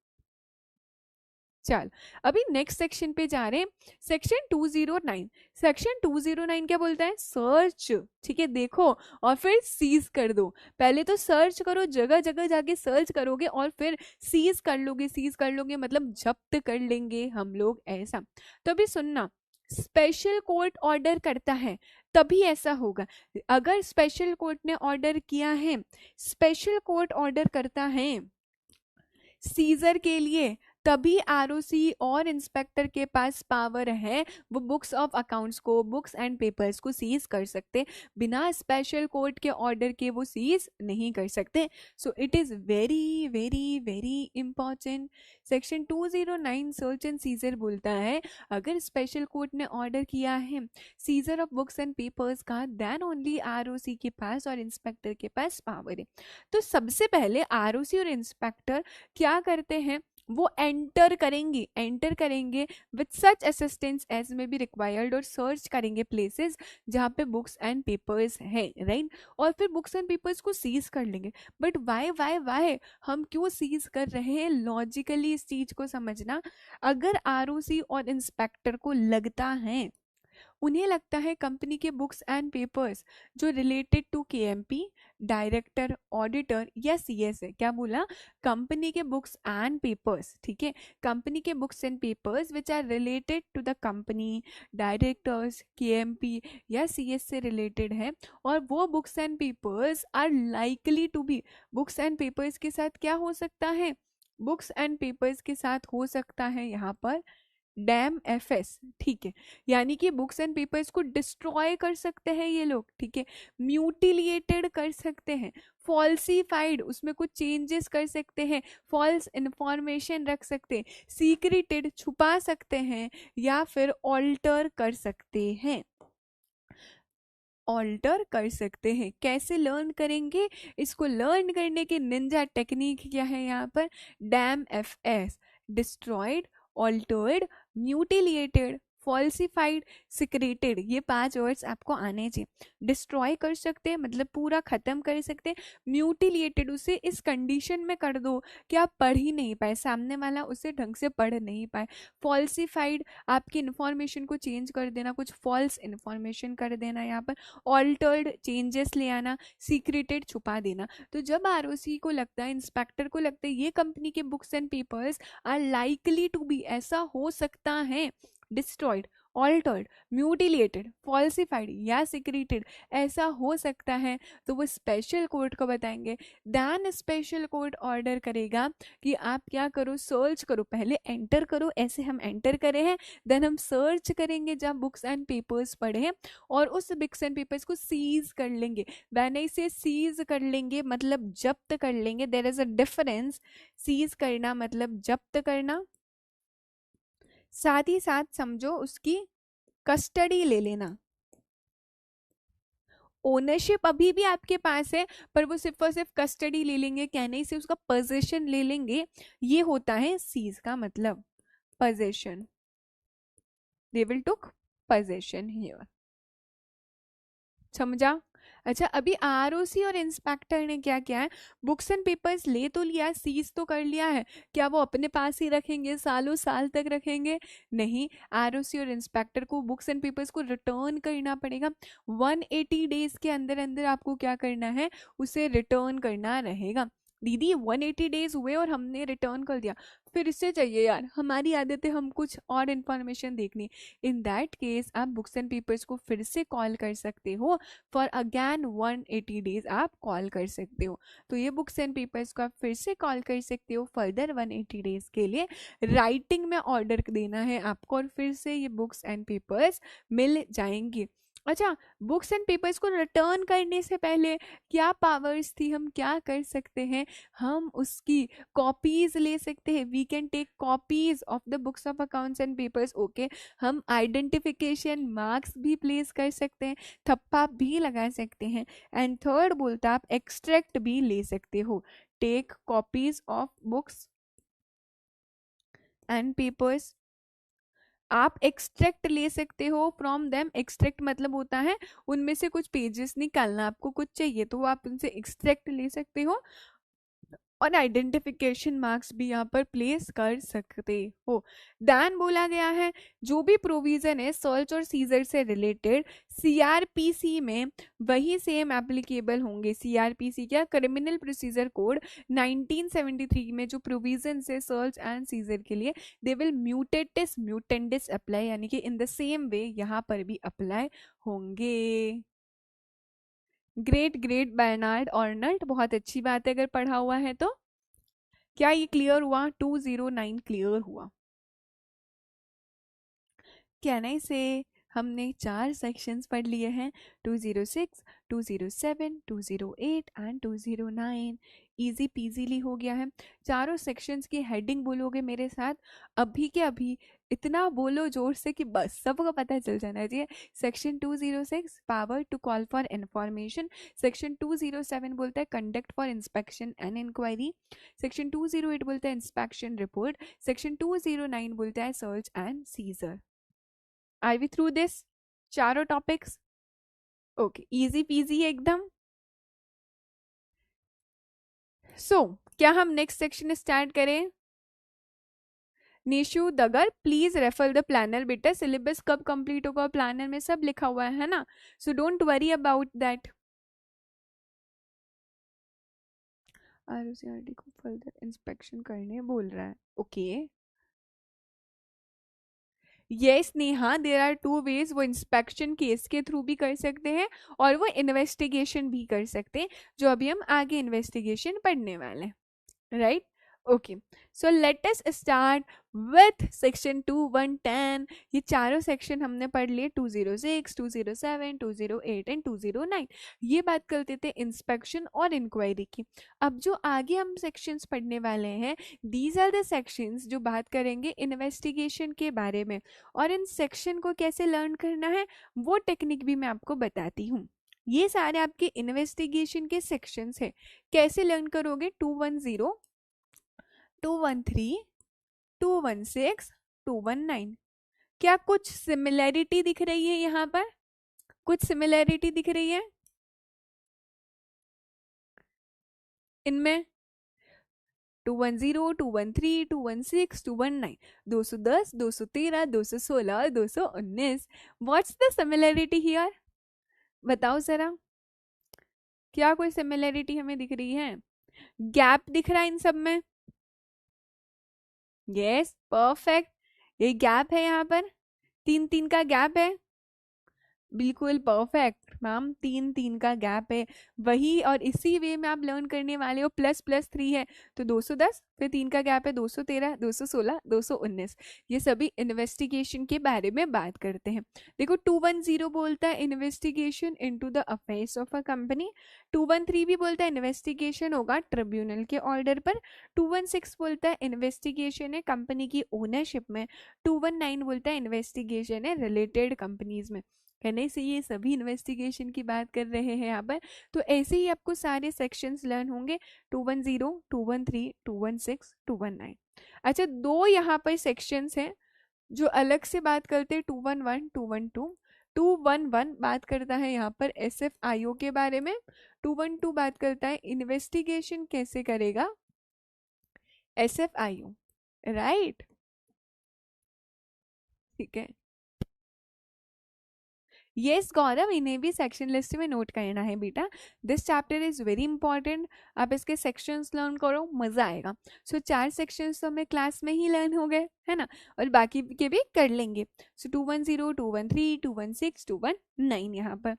चल, अभी नेक्स्ट सेक्शन पे जा रहे हैं, सेक्शन 209। सेक्शन 209 क्या बोलता है? सर्च। ठीक है, देखो और फिर सीज कर दो। पहले तो सर्च करो, जगह जगह जाके सर्च करोगे, और फिर सीज कर लोगे। सीज कर लोगे मतलब जब्त कर लेंगे हम लोग, ऐसा। तो अभी सुनना, स्पेशल कोर्ट ऑर्डर करता है तभी ऐसा होगा। अगर स्पेशल कोर्ट ने ऑर्डर किया है, स्पेशल कोर्ट ऑर्डर करता है सीजर के लिए, तभी आरओसी और इंस्पेक्टर के पास पावर है वो बुक्स ऑफ अकाउंट्स को, बुक्स एंड पेपर्स को सीज कर सकते। बिना स्पेशल कोर्ट के ऑर्डर के वो सीज नहीं कर सकते। सो it is very very very important. Section 209 search and scissor बोलता है अगर स्पेशल कोर्ट ने ऑर्डर किया है scissor of books and papers का, देन ओनली आरओसी के पास और इंस्पेक्टर के पास पावर है। तो सबसे पहले आरओसी और इंस्पेक्टर क्या करते हैं, वो एंटर करेंगे विथ सच असिस्टेंस एज में बी रिक्वायर्ड, और सर्च करेंगे प्लेसेस जहाँ पे बुक्स एंड पेपर्स है, राइट। और फिर बुक्स एंड पेपर्स को सीज कर लेंगे। बट वाई हम क्यों सीज कर रहे हैं, लॉजिकली इस चीज को समझना। अगर आरओसी और इंस्पेक्टर को लगता है, उन्हें लगता है कंपनी के बुक्स एंड पेपर्स जो related to KMP, director, auditor या सीएस है, क्या बोला, कंपनी के बुक्स एंड पेपर्स, ठीक है, कंपनी के books and papers which are related to the company, directors, KMP या सीएस से रिलेटेड है, और वो books and papers are likely to be, books and papers के साथ क्या हो सकता है, बुक्स एंड पेपर्स के साथ हो सकता है यहाँ पर डैम एफएस, ठीक है, यानी कि बुक्स एंड पेपर्स को डिस्ट्रॉय कर सकते हैं ये लोग, ठीक है, म्यूटिलिएटेड कर सकते हैं, फॉल्सिफाइड उसमें कुछ चेंजेस कर सकते हैं, फॉल्स इंफॉर्मेशन रख सकते हैं, सीक्रेटेड छुपा सकते हैं, या फिर ऑल्टर कर सकते हैं, ऑल्टर कर सकते हैं। कैसे लर्न करेंगे, इसको लर्न करने की निंजा टेक्निक क्या है यहाँ पर, डैम एफ एस, destroyed, altered, mutilated, falsified, secreted, ये 5 वर्ड्स आपको आने चाहिए। डिस्ट्रॉय कर सकते हैं मतलब पूरा खत्म कर सकते हैं, म्यूटिलिएटेड उसे इस कंडीशन में कर दो कि आप पढ़ ही नहीं पाए, सामने वाला उसे ढंग से पढ़ नहीं पाए, फॉल्सिफाइड आपकी इन्फॉर्मेशन को चेंज कर देना, कुछ फॉल्स इन्फॉर्मेशन कर देना यहाँ पर, ऑल्टर्ड चेंजेस ले आना, सीक्रेटेड छुपा देना। तो जब आरओसी को लगता है, इंस्पेक्टर को लगता है ये कंपनी के books and papers are likely to be, ऐसा हो सकता है, डिस्ट्रॉयड, ऑल्टर्ड, म्यूटिलेटेड, फॉल्सिफाइड या सिक्रेटेड, ऐसा हो सकता है, तो वो स्पेशल कोर्ट को बताएंगे। देन स्पेशल कोर्ट ऑर्डर करेगा कि आप क्या करो, सर्च करो, पहले एंटर करो, ऐसे हम एंटर करे हैं, देन हम सर्च करेंगे जहाँ बुक्स एंड पेपर्स पढ़े हैं, और उस बुक्स एंड पेपर्स को सीज कर लेंगे। वैन इसे सीज कर लेंगे मतलब जब्त कर लेंगे, there is a difference, seize करना मतलब जब्त करना, साथ ही साथ समझो उसकी कस्टडी ले लेना। ओनरशिप अभी भी आपके पास है, पर वो सिर्फ और सिर्फ कस्टडी ले लेंगे, कहने से उसका पोजीशन ले लेंगे, ये होता है सीज का मतलब, position, they will took position here, समझा। अच्छा, अभी आरओसी और इंस्पेक्टर ने क्या किया है, बुक्स एंड पेपर्स ले तो लिया, सीज तो कर लिया है, क्या वो अपने पास ही रखेंगे, सालों साल तक रखेंगे, नहीं, आरओसी और इंस्पेक्टर को बुक्स एंड पेपर्स को रिटर्न करना पड़ेगा। 180 डेज के अंदर अंदर आपको क्या करना है, उसे रिटर्न करना रहेगा। दीदी 180 डेज हुए और हमने रिटर्न कर दिया, फिर इससे चाहिए यार, हमारी आदत है हम कुछ और इन्फॉर्मेशन देखनी, इन दैट केस आप बुक्स एंड पेपर्स को फिर से कॉल कर सकते हो, फॉर अगैन 180 डेज आप कॉल कर सकते हो। तो ये बुक्स एंड पेपर्स को आप फिर से कॉल कर सकते हो फर्दर 180 डेज के लिए, राइटिंग में ऑर्डर देना है आपको, और फिर से ये बुक्स एंड पेपर्स मिल जाएंगे। अच्छा, बुक्स एंड पेपर्स को रिटर्न करने से पहले क्या पावर्स थी, हम क्या कर सकते हैं, हम उसकी कॉपीज ले सकते हैं, we can take copies of the books of accounts and papers, okay, हम आइडेंटिफिकेशन मार्क्स भी प्लेस कर सकते हैं, थप्पा भी लगा सकते हैं, एंड थर्ड बोलता आप एक्सट्रैक्ट भी ले सकते हो, take copies of books and papers, आप एक्सट्रैक्ट ले सकते हो फ्रॉम देम, एक्सट्रैक्ट मतलब होता है उनमें से कुछ पेजेस निकालना, आपको कुछ चाहिए तो आप उनसे एक्सट्रैक्ट ले सकते हो, और आइडेंटिफिकेशन मार्क्स भी यहाँ पर प्लेस कर सकते हो। देन बोला गया है जो भी प्रोविजन है सर्च और सीजर से रिलेटेड सीआरपीसी में वही सेम एप्लीकेबल होंगे। सीआरपीसी क्या, क्रिमिनल प्रोसीजर कोड 1973 में जो प्रोविजन है सर्च एंड सीजर के लिए, दे विल म्यूटेटिस म्यूटेंडिस अप्लाई, यानी कि इन द सेम वे यहाँ पर भी अप्लाई होंगे। ग्रेट ग्रेट बर्नार्ड ऑर्नल्ड, बहुत अच्छी बात है अगर पढ़ा हुआ है तो। क्या ये क्लियर हुआ? 209 क्लियर हुआ। कैन आई से हमने 4 सेक्शंस पढ़ लिए हैं, 206, 207, 208 एंड 209। इजी पीजीली हो गया है। चारों सेक्शंस की हेडिंग बोलोगे मेरे साथ अभी के अभी, इतना बोलो जोर से कि बस सबको पता चल जाना चाहिए। Section 206 power to call for information, section 207 बोलता है conduct for inspection and inquiry, section 208 बोलता है इंस्पेक्शन रिपोर्ट, सेक्शन 209 बोलता है search and seizure. Are we through this चारों टॉपिक्स? ओके, इजी पीजी एकदम। सो क्या हम नेक्स्ट सेक्शन स्टार्ट करें? Nishu Dagar please refer the planner. बेटा सिलेबस कब कंप्लीट होगा प्लानर में सब लिखा हुआ है ना, so don't worry about that. ROC RD को फर्दर इंस्पेक्शन करने बोल रहा है, okay. Yes Neha, there are 2 ways, वो इंस्पेक्शन केस के थ्रू भी कर सकते हैं और वो इन्वेस्टिगेशन भी कर सकते हैं, जो अभी हम आगे इन्वेस्टिगेशन पढ़ने वाले हैं, right? Okay, so let us start with section 2110। ये चारों सेक्शन हमने पढ़ लिए, 206, 207, 208 एंड 209। ये बात करते थे इंस्पेक्शन और इंक्वायरी की। अब जो आगे हम सेक्शंस पढ़ने वाले हैं, दीज आर द सेक्शंस जो बात करेंगे इन्वेस्टिगेशन के बारे में, और इन सेक्शन को कैसे लर्न करना है वो टेक्निक भी मैं आपको बताती हूँ। ये सारे आपके इन्वेस्टिगेशन के सेक्शंस है। कैसे लर्न करोगे? 210, 213, 216, 219। क्या कुछ सिमिलैरिटी दिख रही है यहाँ पर? कुछ सिमिलैरिटी दिख रही है इनमें? 210, 213, 216, 219, 210, 213, 216, 219। What's the similarity here? बताओ जरा, क्या कोई सिमिलैरिटी हमें दिख रही है? गैप दिख रहा है इन सब में? Yes, perfect. ये गैप है यहाँ पर, 3-3 का गैप है, बिल्कुल परफेक्ट मैम, 3-3 का गैप है वही, और इसी वे में आप लर्न करने वाले हो। प्लस प्लस 3 है तो 210, फिर 3 का गैप है 213, 216, 219। ये सभी इन्वेस्टिगेशन के बारे में बात करते हैं। देखो 210 बोलता है investigation into the affairs of a company, 213 भी बोलता है इन्वेस्टिगेशन होगा ट्रिब्यूनल के ऑर्डर पर, 216 बोलता है इन्वेस्टिगेशन है कंपनी की ओनरशिप में, 219 बोलता है इन्वेस्टिगेशन है रिलेटेड कंपनीज में। कहने से ये सभी इन्वेस्टिगेशन की बात कर रहे हैं यहाँ पर। तो ऐसे ही आपको सारे सेक्शंस लर्न होंगे, 210, 213, 216, 219। अच्छा, 2 यहाँ पर सेक्शंस हैं जो अलग से बात करते हैं, 211, 212। 211 बात करता है यहाँ पर SFIO के बारे में, 212 बात करता है इन्वेस्टिगेशन कैसे करेगा SFIO, राइट? ठीक है, यस गौरव, इन्हें भी सेक्शन लिस्ट में नोट करना है बेटा। This chapter is very important, आप इसके सेक्शंस लर्न करो, मजा आएगा। सो 4 सेक्शंस तो हमें क्लास में ही लर्न हो गए है ना, और बाकी के भी कर लेंगे। सो 210, 213, 216, 219 यहाँ पर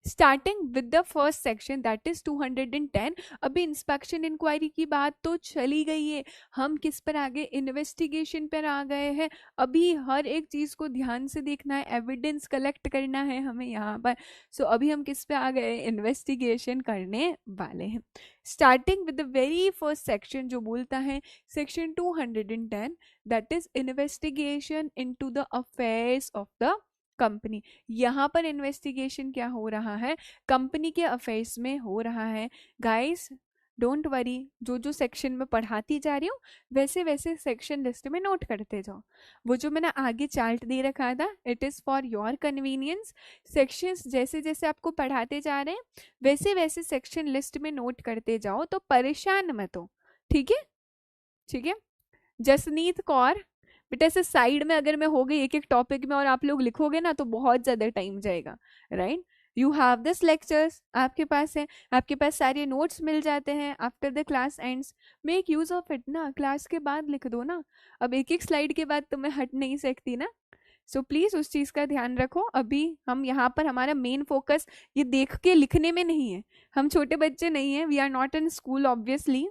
starting with the first section that is 210। अभी इंस्पेक्शन इंक्वायरी की बात तो चली गई है, हम किस पर आ गए? इन्वेस्टिगेशन पर आ गए हैं। अभी हर एक चीज को ध्यान से देखना है, एविडेंस कलेक्ट करना है हमें यहाँ पर। सो अभी हम किस पे आ गए? इन्वेस्टिगेशन करने वाले हैं। Starting with the very first section जो बोलता है section 210 that is investigation into the affairs of the company. यहाँ पर इन्वेस्टिगेशन क्या हो रहा है? कंपनी के अफेयर्स में हो रहा है। गाइस डोंट वरी, जो जो सेक्शन में पढ़ाती जा रही हूँ वैसे वैसे सेक्शन लिस्ट में नोट करते जाओ। वो जो मैंने आगे चार्ट दे रखा था, it is for your convenience. Sections जैसे जैसे आपको पढ़ाते जा रहे हैं वैसे वैसे सेक्शन लिस्ट में नोट करते जाओ, तो परेशान मत हो, ठीक है, ठीक है। जसनीत कौर, बेटा ऐसे साइड में अगर मैं हो गई एक एक टॉपिक में और आप लोग लिखोगे ना तो बहुत ज़्यादा टाइम जाएगा, right. You have this lectures, आपके पास है, आपके पास सारे नोट्स मिल जाते हैं after the class ends. Make use of it ना, क्लास के बाद लिख दो ना, अब एक एक स्लाइड के बाद तो मैं हट नहीं सकती ना। सो प्लीज़ उस चीज़ का ध्यान रखो। अभी हम यहाँ पर, हमारा मेन फोकस ये देख के लिखने में नहीं है, हम छोटे बच्चे नहीं हैं, we are not in school obviously,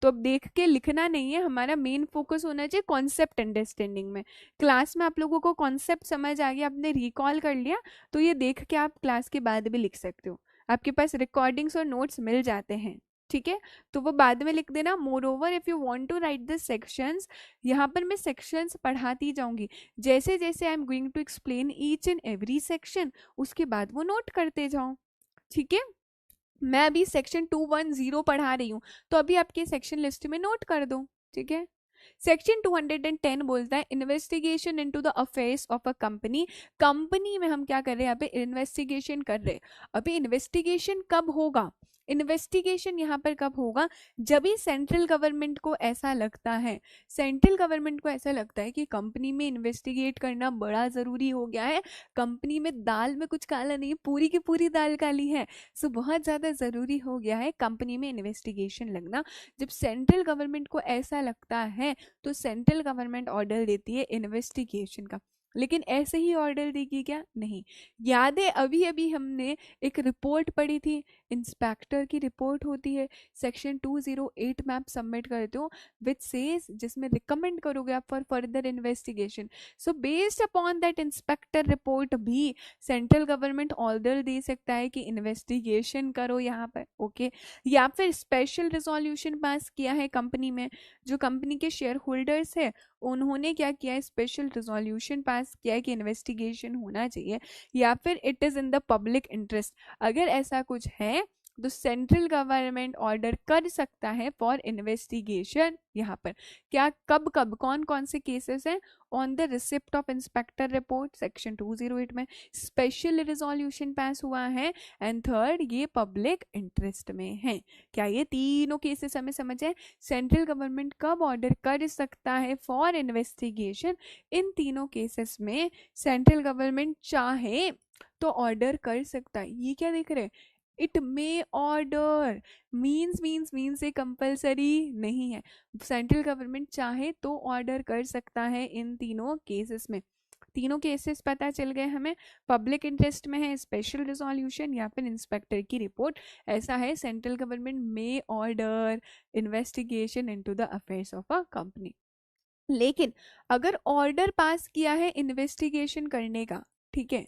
तो अब देख के लिखना नहीं है, हमारा मेन फोकस होना चाहिए कॉन्सेप्ट अंडरस्टैंडिंग में। क्लास में आप लोगों को कॉन्सेप्ट समझ आ गया, आपने रिकॉल कर लिया, तो ये देख के आप क्लास के बाद भी लिख सकते हो, आपके पास रिकॉर्डिंग्स और नोट्स मिल जाते हैं, ठीक है, तो वो बाद में लिख देना। Moreover if you want to write the sections, यहाँ पर मैं सेक्शंस पढ़ाती जाऊंगी, जैसे जैसे I am going to explain each and every section, उसके बाद वो नोट करते जाओ, ठीक है। मैं अभी सेक्शन 210 पढ़ा रही हूँ, तो अभी आपके सेक्शन लिस्ट में नोट कर दो, ठीक है। सेक्शन 210 बोलता है investigation into the affairs of a company. Company में हम क्या कर रहे हैं, यहाँ पे इन्वेस्टिगेशन कर रहे हैं। अभी इन्वेस्टिगेशन कब होगा, इन्वेस्टिगेशन यहाँ पर कब होगा, जब भी सेंट्रल गवर्नमेंट को ऐसा लगता है, सेंट्रल गवर्नमेंट को ऐसा लगता है कि कंपनी में इन्वेस्टिगेट करना बड़ा ज़रूरी हो गया है, कंपनी में दाल में कुछ काला नहीं, पूरी की पूरी दाल काली है, सो बहुत ज़्यादा ज़रूरी हो गया है कंपनी में इन्वेस्टिगेशन लगना। जब सेंट्रल गवर्नमेंट को ऐसा लगता है तो सेंट्रल गवर्नमेंट ऑर्डर देती है इन्वेस्टिगेशन का, लेकिन ऐसे ही ऑर्डर देगी क्या, नहीं। याद है अभी अभी हमने एक रिपोर्ट पढ़ी थी, इंस्पेक्टर की रिपोर्ट होती है, सेक्शन 208 में आप सबमिट करते हो विच सेज, जिसमें रिकमेंड करोगे आप for further investigation. So based upon that inspector report भी सेंट्रल गवर्नमेंट ऑर्डर दे सकता है कि इन्वेस्टिगेशन करो यहाँ पर, ओके। या फिर स्पेशल रिजोल्यूशन पास किया है कंपनी में, जो कंपनी के शेयर होल्डर्स है उन्होंने क्या किया है, स्पेशल रिजोल्यूशन पास किया है कि इन्वेस्टिगेशन होना चाहिए, या फिर it is in the public interest, अगर ऐसा कुछ है तो सेंट्रल गवर्नमेंट ऑर्डर कर सकता है फॉर इन्वेस्टिगेशन। यहाँ पर क्या, कब कब, कौन कौन से केसेस हैं, on the receipt of inspector report section 208 में स्पेशल रिजोल्यूशन पास हुआ है, एंड थर्ड ये पब्लिक इंटरेस्ट में है। क्या ये तीनों केसेस हमें समझ है, सेंट्रल गवर्नमेंट कब ऑर्डर कर सकता है फॉर इन्वेस्टिगेशन, इन तीनों केसेस में सेंट्रल गवर्नमेंट चाहे तो ऑर्डर कर सकता है। ये क्या देख रहे हैं, इट मे ऑर्डर, मीन्स ये कंपलसरी नहीं है, सेंट्रल गवर्नमेंट चाहे तो ऑर्डर कर सकता है इन तीनों केसेस में। तीनों केसेस पता चल गए हमें, पब्लिक इंटरेस्ट में है स्पेशल रिजोल्यूशन या फिर इंस्पेक्टर की रिपोर्ट, ऐसा है central government may order investigation into the affairs of a company. लेकिन अगर ऑर्डर पास किया है इन्वेस्टिगेशन करने का, ठीक है,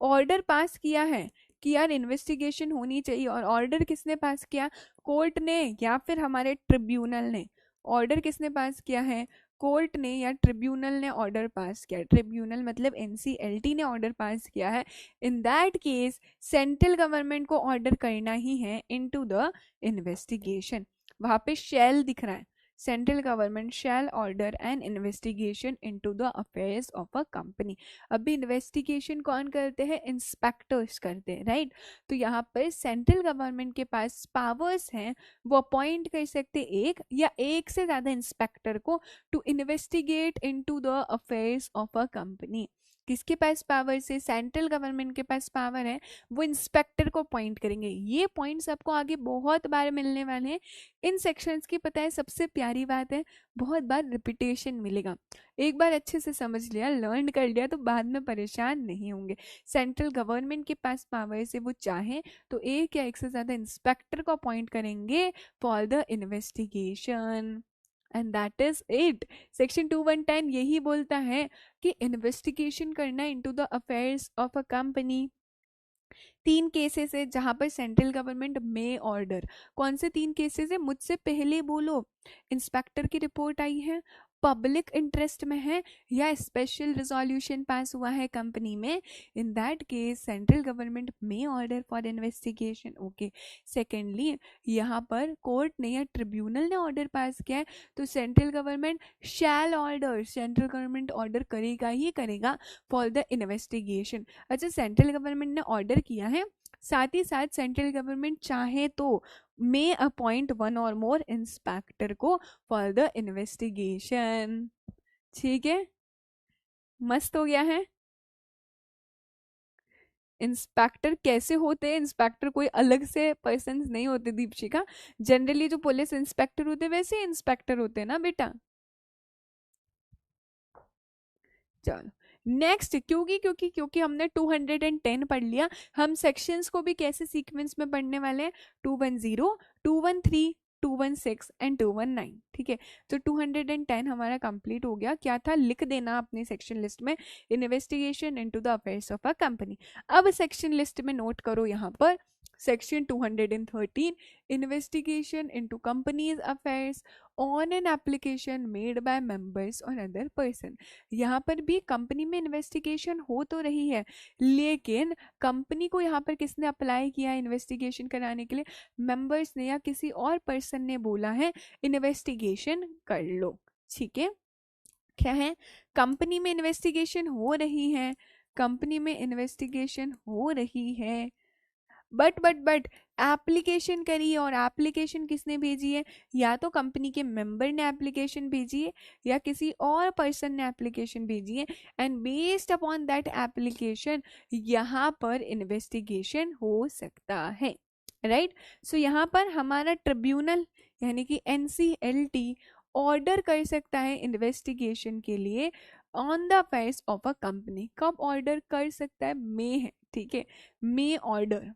ऑर्डर पास किया है कि यार इन्वेस्टिगेशन होनी चाहिए, और ऑर्डर किसने पास किया, कोर्ट ने या फिर हमारे ट्रिब्यूनल ने, ऑर्डर किसने पास किया है, कोर्ट ने या ट्रिब्यूनल ने ऑर्डर पास किया, ट्रिब्यूनल मतलब एनसीएलटी ने ऑर्डर पास किया है, in that case central government को ऑर्डर करना ही है इनटू द इन्वेस्टिगेशन। वहां पे शैल दिख रहा है, central government shall order N investigation into the affairs of a company. अभी इन्वेस्टिगेशन कौन करते हैं, इंस्पेक्टर्स करते हैं, राइट। तो यहाँ पर सेंट्रल गवर्नमेंट के पास पावर्स हैं, वो अपॉइंट कर सकते एक या एक से ज़्यादा इंस्पेक्टर को to investigate into the affairs of a company. किसके पास पावर से, सेंट्रल गवर्नमेंट के पास पावर है, वो इंस्पेक्टर को अपॉइंट करेंगे। ये पॉइंट्स आपको आगे बहुत बार मिलने वाले हैं इन सेक्शंस की। पता है सबसे प्यारी बात है, बहुत बार रिपीटेशन मिलेगा, एक बार अच्छे से समझ लिया, लर्न कर लिया तो बाद में परेशान नहीं होंगे। सेंट्रल गवर्नमेंट के पास पावर से वो चाहे तो एक या एक से ज़्यादा इंस्पेक्टर को अपॉइंट करेंगे for the investigation, and that is it. Section 210 यही बोलता है कि इन्वेस्टिगेशन करना into the affairs of a company. तीन केसेस है जहां पर सेंट्रल गवर्नमेंट में ऑर्डर, कौन से तीन केसेस है, मुझसे पहले बोलो, इंस्पेक्टर की रिपोर्ट आई है, पब्लिक इंटरेस्ट में है, या स्पेशल रिजोल्यूशन पास हुआ है कंपनी में, in that case central government may order for investigation, okay. Secondly यहाँ पर कोर्ट ने या ट्रिब्यूनल ने ऑर्डर पास किया है तो central government shall order, central government order करेगा ही करेगा फॉर द इन्वेस्टिगेशन। अच्छा, सेंट्रल गवर्नमेंट ने ऑर्डर किया है, साथ ही साथ सेंट्रल गवर्नमेंट चाहे तो मे appoint one or more inspector को फॉर द इन्वेस्टिगेशन। ठीक है, मस्त हो गया है। इंस्पेक्टर कैसे होते हैं? इंस्पेक्टर कोई अलग से पर्सन नहीं होते दीपशिका, जनरली जो पुलिस इंस्पेक्टर होते हैं वैसे इंस्पेक्टर होते हैं ना बेटा। चलो नेक्स्ट, क्योंकि क्योंकि क्योंकि हमने 210 पढ़ लिया, हम सेक्शंस को भी कैसे सीक्वेंस में पढ़ने वाले हैं, 210, 213, 216 एंड 219। ठीक है, तो 210 हमारा कंप्लीट हो गया। क्या था, लिख देना अपने सेक्शन लिस्ट में, investigation into the affairs of a company. अब सेक्शन लिस्ट में नोट करो यहाँ पर section 213, investigation into companies affairs on an application made by members और अदर पर्सन। यहाँ पर भी कंपनी में इन्वेस्टिगेशन हो तो रही है, लेकिन कंपनी को यहाँ पर किसने अप्लाई किया है इन्वेस्टिगेशन कराने के लिए? मेंबर्स ने या किसी और पर्सन ने बोला है इन्वेस्टिगेशन कर लो। ठीक है, क्या है, कंपनी में इन्वेस्टिगेशन हो रही है, कंपनी में इन्वेस्टिगेशन हो रही है, बट एप्लीकेशन करी है, और एप्लीकेशन किसने भेजी है? या तो कंपनी के मेंबर ने एप्लीकेशन भेजी है या किसी और पर्सन ने एप्लीकेशन भेजी है, and based upon that application यहाँ पर इन्वेस्टिगेशन हो सकता है। राइट, सो यहाँ पर हमारा ट्रिब्यूनल यानी कि एनसीएलटी ऑर्डर कर सकता है इन्वेस्टिगेशन के लिए on the affairs of a company. कब ऑर्डर कर सकता है? मे है, ठीक है, may order.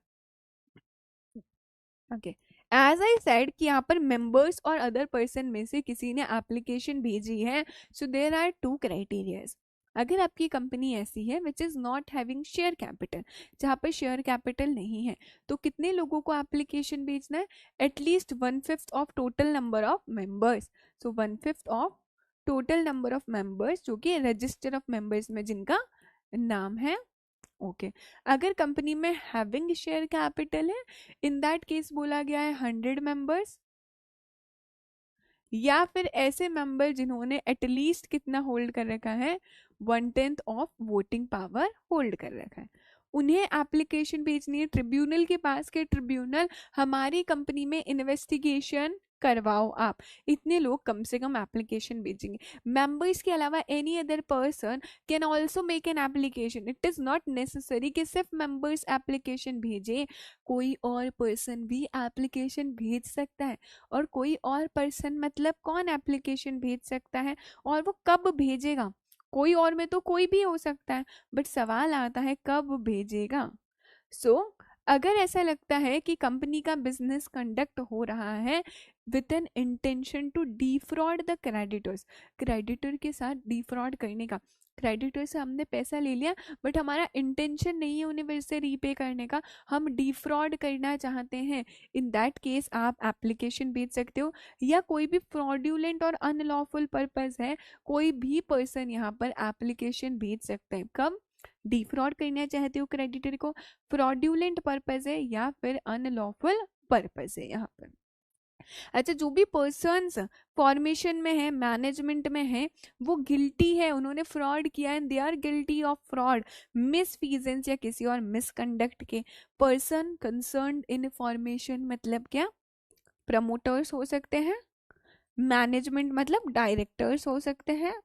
Okay, as I said कि यहाँ पर मेंबर्स और अदर पर्सन में से किसी ने एप्लीकेशन भेजी है, so there are two criterias. अगर आपकी कंपनी ऐसी है which is not having share capital, जहाँ पर शेयर कैपिटल नहीं है, तो कितने लोगों को एप्लीकेशन भेजना है? At least 1/5 of total number of members. So 1/5 of total number of members जो कि रजिस्टर ऑफ मेंबर्स में जिनका नाम है। ओके, अगर कंपनी में हैविंग शेयर कैपिटल है, इन दैट केस बोला गया है 100 मेंबर्स, या फिर ऐसे मेंबर जिन्होंने एटलीस्ट कितना होल्ड कर रखा है, 1/10 ऑफ वोटिंग पावर होल्ड कर रखा है, उन्हें एप्लीकेशन भेजनी है ट्रिब्यूनल के पास के ट्रिब्यूनल हमारी कंपनी में इन्वेस्टिगेशन करवाओ आप। इतने लोग कम से कम एप्लीकेशन भेजेंगे। मेंबर्स के अलावा any other person can also make an application. It is not necessary कि सिर्फ मेंबर्स एप्लीकेशन भेजे, कोई और पर्सन भी एप्लीकेशन भेज सकता है। और कोई और पर्सन मतलब कौन एप्लीकेशन भेज सकता है और वो कब भेजेगा? कोई और में तो कोई भी हो सकता है, बट सवाल आता है कब भेजेगा। अगर ऐसा लगता है कि कंपनी का बिजनेस कंडक्ट हो रहा है with an intention to defraud the creditors, creditor के साथ डिफ्रॉड करने का, क्रेडिटर से हमने पैसा ले लिया बट हमारा इंटेंशन नहीं है उन्हें फिर से रीपे करने का, हम डिफ्रॉड करना चाहते हैं, इन दैट केस आप एप्लीकेशन भेज सकते हो। या कोई भी फ्रॉड्यूलेंट और अनलॉफुल पर्पस है, कोई भी पर्सन यहाँ पर एप्लीकेशन भेज सकते हैं। कब? डिफ्रॉड करना चाहते हो क्रेडिटर को, फ्रॉड्यूलेंट पर्पस है या फिर अनलॉफुल पर्पस है यहाँ पर। अच्छा, जो भी पर्सन्स फॉर्मेशन में है, मैनेजमेंट में है, वो गिल्टी है, उन्होंने फ्रॉड किया है, they are guilty of fraud, misfeasance या किसी और मिसकंडक्ट के। पर्सन कंसर्न्ड इन फॉर्मेशन मतलब क्या? प्रमोटर्स हो सकते हैं, मैनेजमेंट मतलब डायरेक्टर्स हो सकते हैं।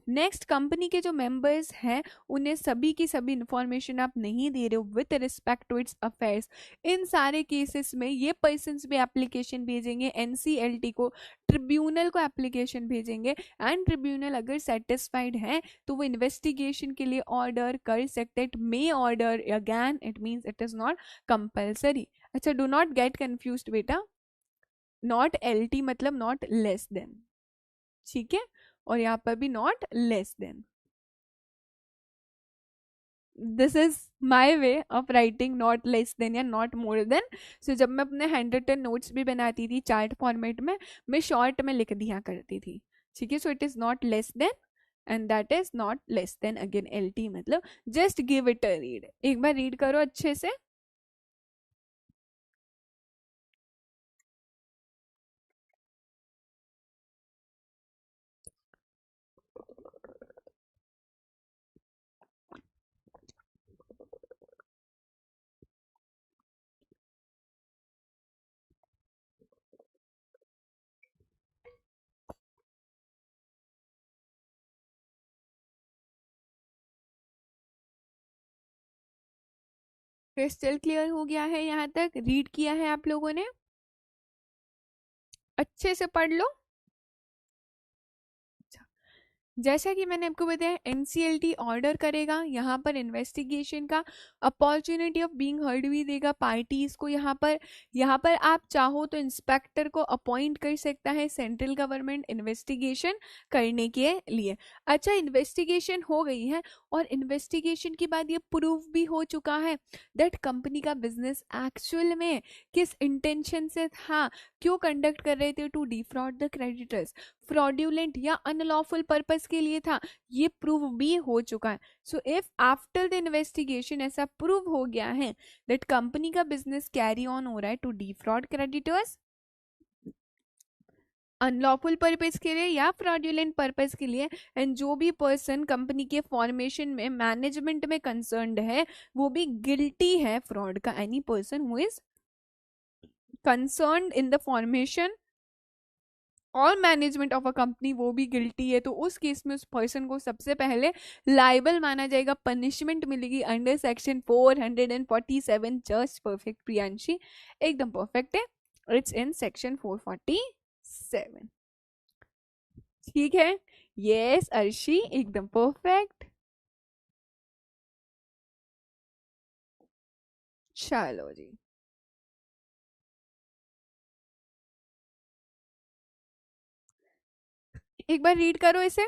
नेक्स्ट, कंपनी के जो मेंबर्स हैं उन्हें सभी की सभी इंफॉर्मेशन आप नहीं दे रहे हो with respect to its affairs. इन सारे केसेस में ये पर्सन्स भी एप्लीकेशन भेजेंगे एनसीएलटी को, ट्रिब्यूनल को एप्लीकेशन भेजेंगे, एंड ट्रिब्यूनल अगर सेटिस्फाइड है तो वो इन्वेस्टिगेशन के लिए ऑर्डर कर सकते हैं। It may order again, it means it is not compulsory. अच्छा, डू नॉट गेट कंफ्यूज बेटा, नॉट एल टी मतलब नॉट लेस देन, ठीक है, और यहाँ पर भी not less then. This is my way of writing not less then या नॉट मोर देन। सो जब मैं अपने हैंड रिटन नोट्स भी बनाती थी चार्ट फॉर्मेट में, मैं शॉर्ट में लिख दिया करती थी, ठीक है। So it is not less than and that is not less than, again L T मतलब just give it a read, एक बार रीड करो अच्छे से। क्रिस्टल क्लियर हो गया है? यहाँ तक रीड किया है आप लोगों ने? अच्छे से पढ़ लो। जैसा कि मैंने आपको बताया, एनसीएलटी ऑर्डर करेगा, यहाँ पर इन्वेस्टिगेशन का अपॉर्चुनिटी ऑफ बीइंग हर्ड भी देगा पार्टीज को। यहाँ पर आप चाहो तो इंस्पेक्टर को अपॉइंट कर सकता है सेंट्रल गवर्नमेंट इन्वेस्टिगेशन करने के लिए। अच्छा, इन्वेस्टिगेशन हो गई है और इन्वेस्टिगेशन के बाद ये प्रूव भी हो चुका है दैट कंपनी का बिजनेस एक्चुअल में किस इंटेंशन से था, क्यों कंडक्ट कर रहे थे, to defraud the creditors, fraudulent या अनलॉफुल पर्पस के लिए था, ये प्रूव भी हो चुका है। So if after the investigation ऐसा प्रूव हो गया है दैट कंपनी का बिजनेस कैरी ऑन हो रहा है to defraud creditors, unlawful purpose के लिए या फ्रॉड्यूलेंट पर्पस के लिए, एंड जो भी पर्सन कंपनी के फॉर्मेशन में मैनेजमेंट में कंसर्न्ड है वो भी गिल्टी है फ्रॉड का, any person who is concerned in the formation और मैनेजमेंट ऑफ अ कंपनी वो भी गिल्टी है, तो उस केस में उस पर्सन को सबसे पहले लाइबल माना जाएगा, पनिशमेंट मिलेगी under section 447। Just perfect Priyanshi, एकदम परफेक्ट है, इट्स इन सेक्शन 447। ठीक है, यस अर्शी, एकदम परफेक्ट। चलो जी, एक बार रीड करो इसे,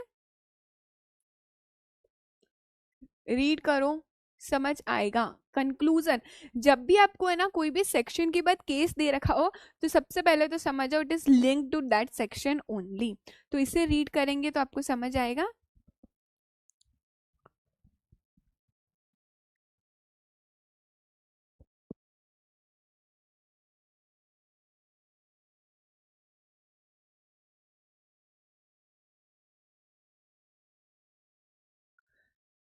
रीड करो, समझ आएगा। कंक्लूजन, जब भी आपको है ना कोई भी सेक्शन के बाद केस दे रखा हो तो सबसे पहले तो समझ जाओ it is linked to that section only, तो इसे रीड करेंगे तो आपको समझ आएगा।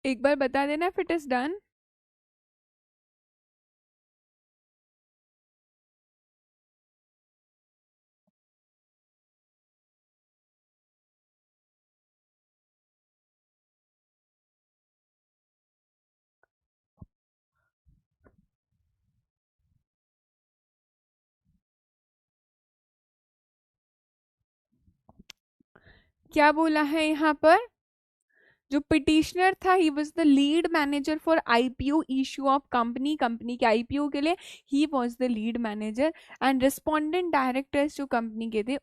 एक बार बता देना इफ इट इज डन। क्या बोला है यहाँ पर? जो पिटिशनर था he was the lead manager for IPO issue of company, company के आईपीओ के लिए he was the lead manager, and respondent directors जो कंपनी के थे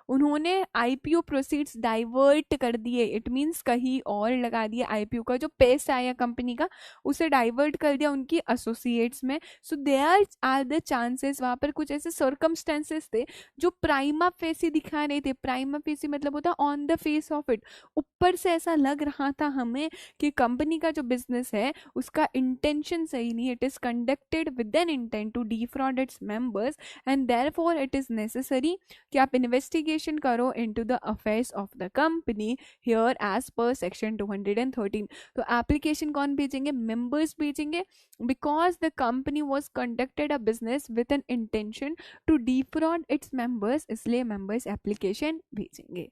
उन्होंने आईपीओ प्रोसीड्स डाइवर्ट कर दिए, इट मींस कहीं और लगा दिया, आईपीओ का जो पैसा आया कंपनी का उसे डाइवर्ट कर दिया उनकी एसोसिएट्स में। So there are the chances, वहां पर कुछ ऐसे सर्कमस्टेंसेस थे जो प्राइमा फेसी दिखा रहे थे, प्राइमा फेसी मतलब होता on the face of it, ऊपर से ऐसा लग रहा था हमें कि कंपनी का जो बिजनेस है उसका इंटेंशन सही नहीं, it is conducted with an intent to defraud its members, and therefore it is necessary कि आप इन्वेस्टिगेशन करो into the affairs of the company here as per section 213। तो एप्लीकेशन कौन भेजेंगे? मेंबर्स भेजेंगे, because the company was conducted a business with an intention to defraud its members, इसलिए members application भेजेंगे।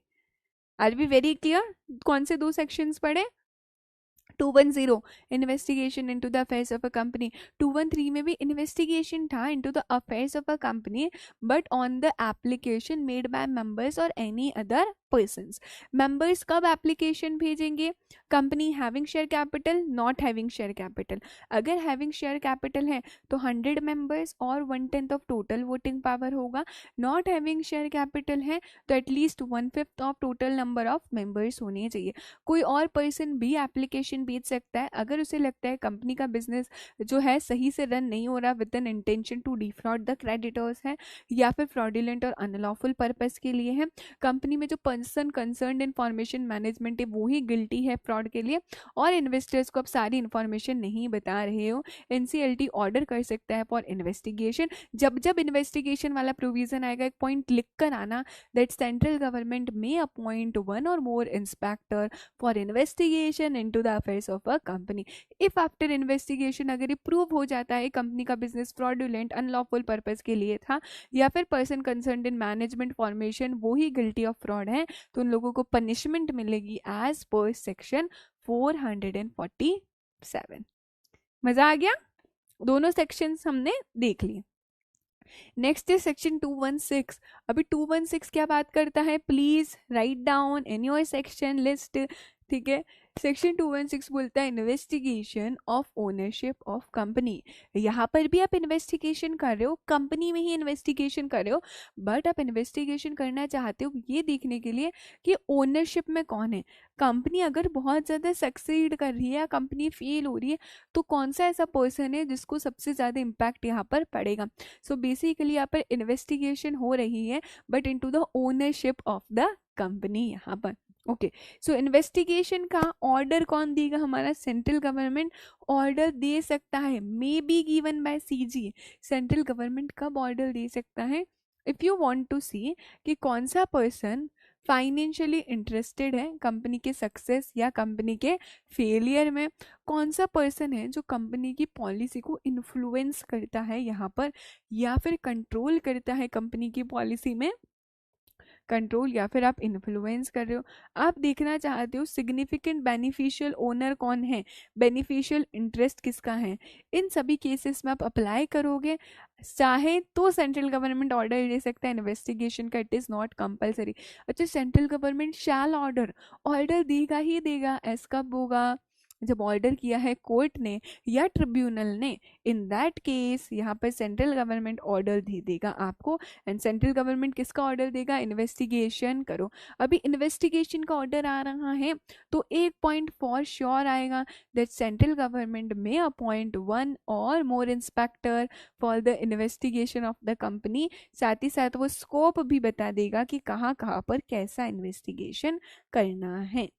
Are we very clear? कौन से दो sections पढ़े? 210 investigation into the affairs of a company, 213 में भी इन्वेस्टिगेशन था into the affairs of a company but on the application made by members और एनी अदर पर्सन्स। मेंबर्स कब एप्लीकेशन भेजेंगे? Company having share capital, not having share capital. अगर having share capital है तो 100 members और 1/10 of total voting power होगा, not having share capital है तो at least 1/5 of total number of members होने चाहिए। कोई और पर्सन भी एप्लीकेशन भेज सकता है अगर उसे लगता है कंपनी का बिजनेस जो है सही से रन नहीं हो रहा with an intention to defraud the creditors है या फिर फ्रॉडुलेंट और अनलॉफुल पर्पस के लिए है, कंपनी में जो पर्सन कंसर्न इन्फॉर्मेशन मैनेजमेंट है वो ही गिल्टी है फ्रॉड के लिए, और इन्वेस्टर्स को आप सारी इन्फॉर्मेशन नहीं बता रहे हो, एनसीएलटी ऑर्डर कर सकता है फॉर इन्वेस्टिगेशन। जब जब इन्वेस्टिगेशन वाला प्रोविजन आएगा एक पॉइंट लिख कर आना that central government may appoint 1 or more inspector for investigation into the affairs of a company. If after investigation अगर ये प्रूव हो जाता है कंपनी का बिजनेस फ्रॉडुलेंट अनलॉफुल पर्पस के लिए था या फिर person concern in management formation वो ही गिल्टी ऑफ फ्रॉड है, तो उन लोगों को पनिशमेंट मिलेगी एज पर सेक्शन 447। मजा आ गया? दोनों सेक्शंस हमने देख लिए। नेक्स्ट है सेक्शन 216। अभी 216 क्या बात करता है, please write down in your section list. ठीक है, सेक्शन 216 बोलता है investigation of ownership of company. यहाँ पर भी आप इन्वेस्टिगेशन कर रहे हो, कंपनी में ही इन्वेस्टिगेशन कर रहे हो, बट आप इन्वेस्टिगेशन करना चाहते हो ये देखने के लिए कि ओनरशिप में कौन है। कंपनी अगर बहुत ज़्यादा सक्सीड कर रही है या कंपनी फेल हो रही है तो कौन सा ऐसा पर्सन है जिसको सबसे ज़्यादा इम्पैक्ट यहाँ पर पड़ेगा। सो बेसिकली यहाँ पर इन्वेस्टिगेशन हो रही है but into the ownership of the company यहाँ पर। ओके, सो इन्वेस्टिगेशन का ऑर्डर कौन देगा, हमारा सेंट्रल गवर्नमेंट ऑर्डर दे सकता है, may be given by CG. Central government कब ऑर्डर दे सकता है, इफ यू वांट टू सी कि कौन सा पर्सन फाइनेंशियली इंटरेस्टेड है कंपनी के सक्सेस या कंपनी के फेलियर में, कौन सा पर्सन है जो कंपनी की पॉलिसी को इन्फ्लुएंस करता है यहाँ पर या फिर कंट्रोल करता है कंपनी की पॉलिसी में, कंट्रोल या फिर आप इन्फ्लुएंस कर रहे हो। आप देखना चाहते हो सिग्निफिकेंट बेनिफिशियल ओनर कौन है, बेनिफिशियल इंटरेस्ट किसका है, इन सभी केसेस में आप अप्लाई करोगे। चाहे तो सेंट्रल गवर्नमेंट ऑर्डर दे सकता है इन्वेस्टिगेशन का, इट इज़ नॉट कंपलसरी। अच्छा, central government shall order, order देगा ही देगा, ऐसा कब होगा, जब ऑर्डर किया है कोर्ट ने या ट्रिब्यूनल ने, इन दैट केस यहाँ पर सेंट्रल गवर्नमेंट ऑर्डर दे देगा आपको। एंड सेंट्रल गवर्नमेंट किसका ऑर्डर देगा, इन्वेस्टिगेशन करो। अभी इन्वेस्टिगेशन का ऑर्डर आ रहा है तो एक पॉइंट फॉर श्योर आएगा that central government may appoint 1 or more inspector for the investigation of the company. साथ ही साथ वो स्कोप भी बता देगा कि कहाँ कहाँ पर कैसा इन्वेस्टिगेशन करना है।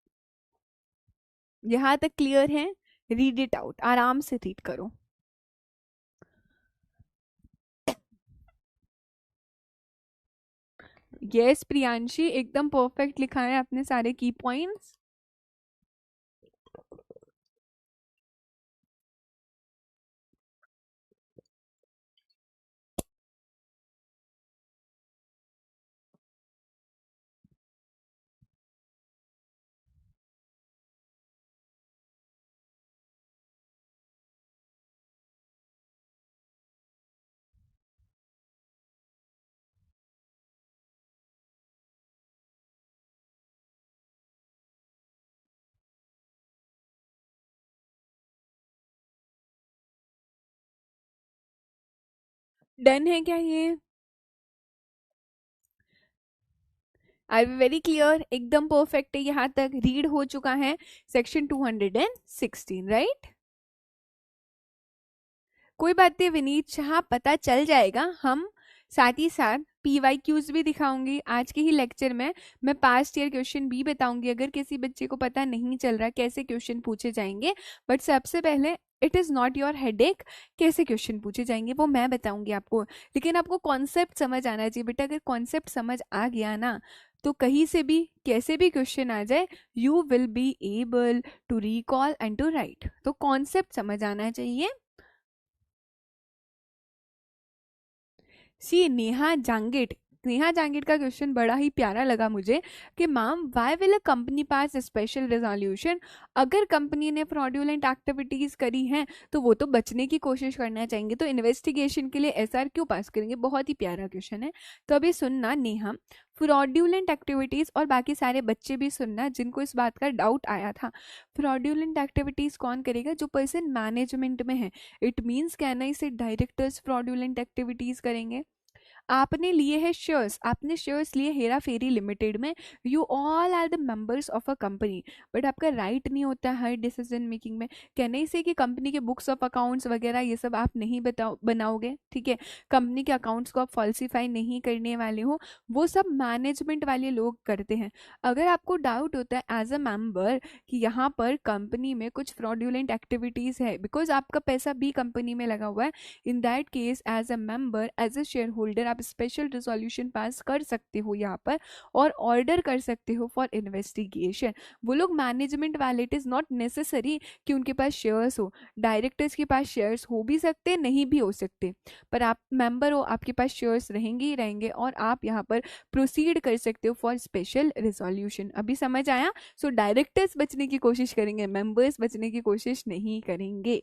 यहाँ तक क्लियर है, रीड इट आउट, आराम से रीड करो। यस प्रियांशी, एकदम परफेक्ट लिखा है आपने सारे की पॉइंट्स। डन है क्या ये, आई बी वेरी क्लियर, एकदम परफेक्ट है, यहाँ तक रीड हो चुका है सेक्शन 216, राइट। कोई बात नहीं विनीत शाह, पता चल जाएगा। हम साथ ही साथ PYQs भी दिखाऊंगी आज के ही लेक्चर में। मैं पास्ट ईयर क्वेश्चन भी बताऊंगी अगर किसी बच्चे को पता नहीं चल रहा कैसे क्वेश्चन पूछे जाएंगे। बट सबसे पहले it is not your headache, कैसे क्वेश्चन पूछे जाएंगे वो मैं बताऊंगी आपको। लेकिन आपको कॉन्सेप्ट समझ आना चाहिए बेटा, अगर कॉन्सेप्ट समझ आ गया ना तो कहीं से भी कैसे भी क्वेश्चन आ जाए you will be able to recall and to write. तो कॉन्सेप्ट समझ आना चाहिए। सी नेहा जांगिट का क्वेश्चन बड़ा ही प्यारा लगा मुझे कि ma'am Y will a company pass special resolution. अगर कंपनी ने फ्रॉड्यूलेंट एक्टिविटीज करी हैं तो वो तो बचने की कोशिश करना चाहेंगे, तो इन्वेस्टिगेशन के लिए SR क्यों पास करेंगे। बहुत ही प्यारा क्वेश्चन है। तो अभी सुनना नेहा, फ्रॉड्यूलेंट एक्टिविटीज और बाकी सारे बच्चे भी सुनना जिनको इस बात का डाउट आया था। फ्रॉड्यूलेंट एक्टिविटीज कौन करेगा, जो पर्सन मैनेजमेंट में है। इट मीन्स कैन आई से डायरेक्टर्स फ्रॉड्यूलेंट एक्टिविटीज करेंगे। आपने लिए है शेयर्स, आपने शेयर्स लिए हेरा फेरी लिमिटेड में, you all are the members of a company, but आपका राइट नहीं होता है डिसीजन मेकिंग में। कहने से कि कंपनी के बुक्स ऑफ अकाउंट्स वगैरह ये सब आप नहीं बनाओगे, ठीक है। कंपनी के अकाउंट्स को आप फॉल्सीफाई नहीं करने वाले हो, वो सब मैनेजमेंट वाले लोग करते हैं। अगर आपको डाउट होता है एज अ मेंबर कि यहाँ पर कंपनी में कुछ फ्रॉड्यूलेंट एक्टिविटीज है बिकॉज आपका पैसा भी कंपनी में लगा हुआ है, in that case as a member as a shareholder आप स्पेशल रिजोल्यूशन पास कर सकते हो यहाँ पर और ऑर्डर कर सकते हो फॉर इन्वेस्टिगेशन। वो लोग मैनेजमेंट वाले, इट इज़ नॉट नेसेसरी कि उनके पास शेयर्स हो, डायरेक्टर्स के पास शेयर्स हो भी सकते नहीं भी हो सकते, पर आप मेंबर हो आपके पास शेयर्स रहेंगे ही रहेंगे और आप यहाँ पर प्रोसीड कर सकते हो फॉर स्पेशल रिजोल्यूशन। अभी समझ आया। सो डायरेक्टर्स बचने की कोशिश करेंगे, मेंबर्स बचने की कोशिश नहीं करेंगे।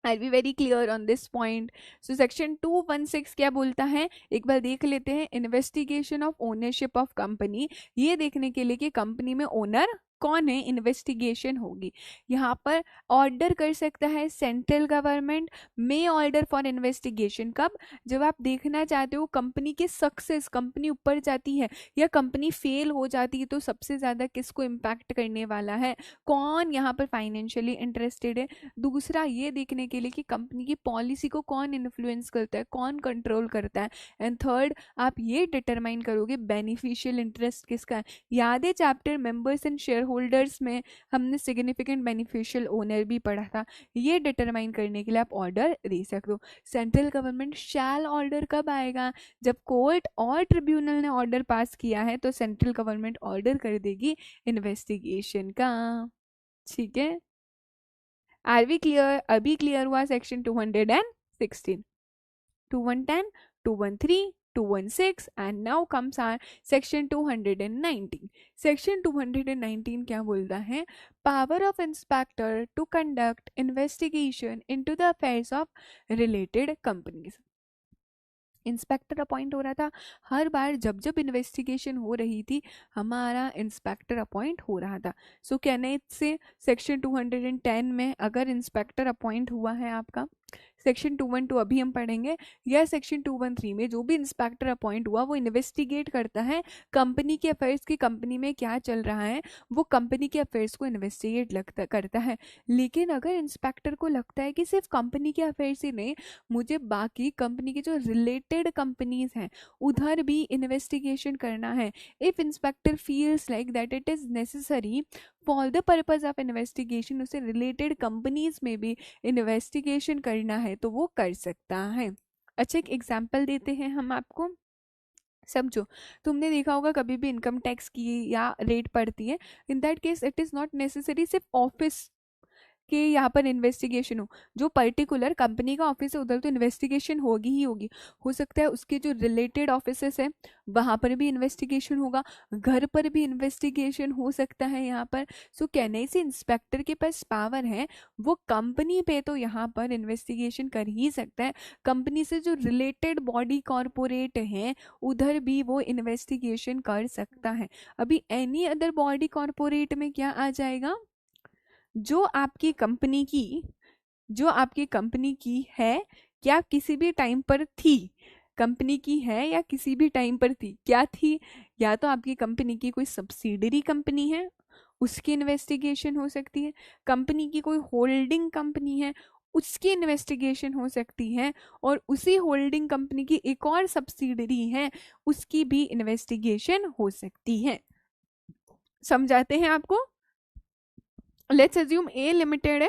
I be very clear on this point. So section 216 क्या बोलता है, एक बार देख लेते हैं. Investigation of ownership of company, ये देखने के लिए कि कंपनी में ओनर कौन है, इन्वेस्टिगेशन होगी. यहाँ पर ऑर्डर कर सकता है central government, may order for investigation. कब, जब आप देखना चाहते हो कंपनी के सक्सेस, कंपनी ऊपर जाती है या कंपनी फेल हो जाती है तो सबसे ज़्यादा किसको इम्पैक्ट करने वाला है, कौन यहाँ पर फाइनेंशियली इंटरेस्टेड है. दूसरा ये देखने के लिए कि कंपनी की पॉलिसी को कौन इन्फ्लुएंस करता है, कौन कंट्रोल करता है. एंड थर्ड, आप ये डिटरमाइन करोगे बेनिफिशियल इंटरेस्ट किसका है. याद है chapter members and share holders में हमने सिग्निफिकेंट बेनिफिशियल ओनर भी पढ़ा था. ये डिटरमाइन करने के लिए आप ऑर्डर दे सकते हो. सेंट्रल गवर्नमेंट शैल ऑर्डर कब आएगा, जब कोर्ट और ट्रिब्यूनल ने ऑर्डर पास किया है तो सेंट्रल गवर्नमेंट ऑर्डर कर देगी इन्वेस्टिगेशन का. ठीक है, आर वी क्लियर. अभी क्लियर हुआ section 216, 210, 213, 216 and now comes our section 219. Section 219 क्या बोलता है, power of inspector to conduct investigation into the affairs of related companies. Inspector appoint हो रहा था हर बार, जब जब इन्वेस्टिगेशन हो रही थी हमारा इंस्पेक्टर अपॉइंट हो रहा था. सो कहने से सेक्शन 210 में अगर इंस्पेक्टर अपॉइंट हुआ है आपका, सेक्शन 212 अभी हम पढ़ेंगे, या सेक्शन 213 में जो भी इंस्पेक्टर अपॉइंट हुआ वो इन्वेस्टिगेट करता है कंपनी के अफेयर्स की, कंपनी में क्या चल रहा है वो कंपनी के अफेयर्स को इन्वेस्टिगेट करता है. लेकिन अगर इंस्पेक्टर को लगता है कि सिर्फ कंपनी के अफेयर्स ही नहीं, मुझे बाकी कंपनी के जो रिलेटेड कंपनीज हैं उधर भी इन्वेस्टिगेशन करना है, if inspector feels like that it is necessary for the purpose of investigation, उसे रिलेटेड कंपनीज में भी इन्वेस्टिगेशन करना है तो वो कर सकता है. अच्छा, एक एग्जांपल देते हैं हम आपको, समझो. तुमने देखा होगा कभी भी इनकम टैक्स की या रेट पड़ती है, in that case it is not necessary सिर्फ ऑफिस कि यहाँ पर इन्वेस्टिगेशन हो, जो पर्टिकुलर कंपनी का ऑफिस है उधर तो इन्वेस्टिगेशन होगी ही होगी. हो सकता है उसके जो रिलेटेड ऑफिसेस है वहाँ पर भी इन्वेस्टिगेशन होगा, घर पर भी इन्वेस्टिगेशन हो सकता है यहाँ पर. सो कहने से इंस्पेक्टर के पास पावर है, वो कंपनी पे तो यहाँ पर इन्वेस्टिगेशन कर ही सकता है, कंपनी से जो रिलेटेड बॉडी कॉरपोरेट है उधर भी वो इन्वेस्टिगेशन कर सकता है. अभी एनी अदर बॉडी कॉरपोरेट में क्या आ जाएगा, जो आपकी कंपनी की, जो आपकी कंपनी की है क्या किसी भी टाइम पर थी, कंपनी की है या किसी भी टाइम पर थी, क्या थी, या तो आपकी कंपनी की कोई सब्सिडरी कंपनी है उसकी इन्वेस्टिगेशन हो सकती है, कंपनी की कोई होल्डिंग कंपनी है उसकी इन्वेस्टिगेशन हो सकती है, और उसी होल्डिंग कंपनी की एक और सब्सिडरी है उसकी भी इन्वेस्टिगेशन हो सकती है. समझाते हैं आपको. लेट्स अज्यूम ए लिमिटेड है,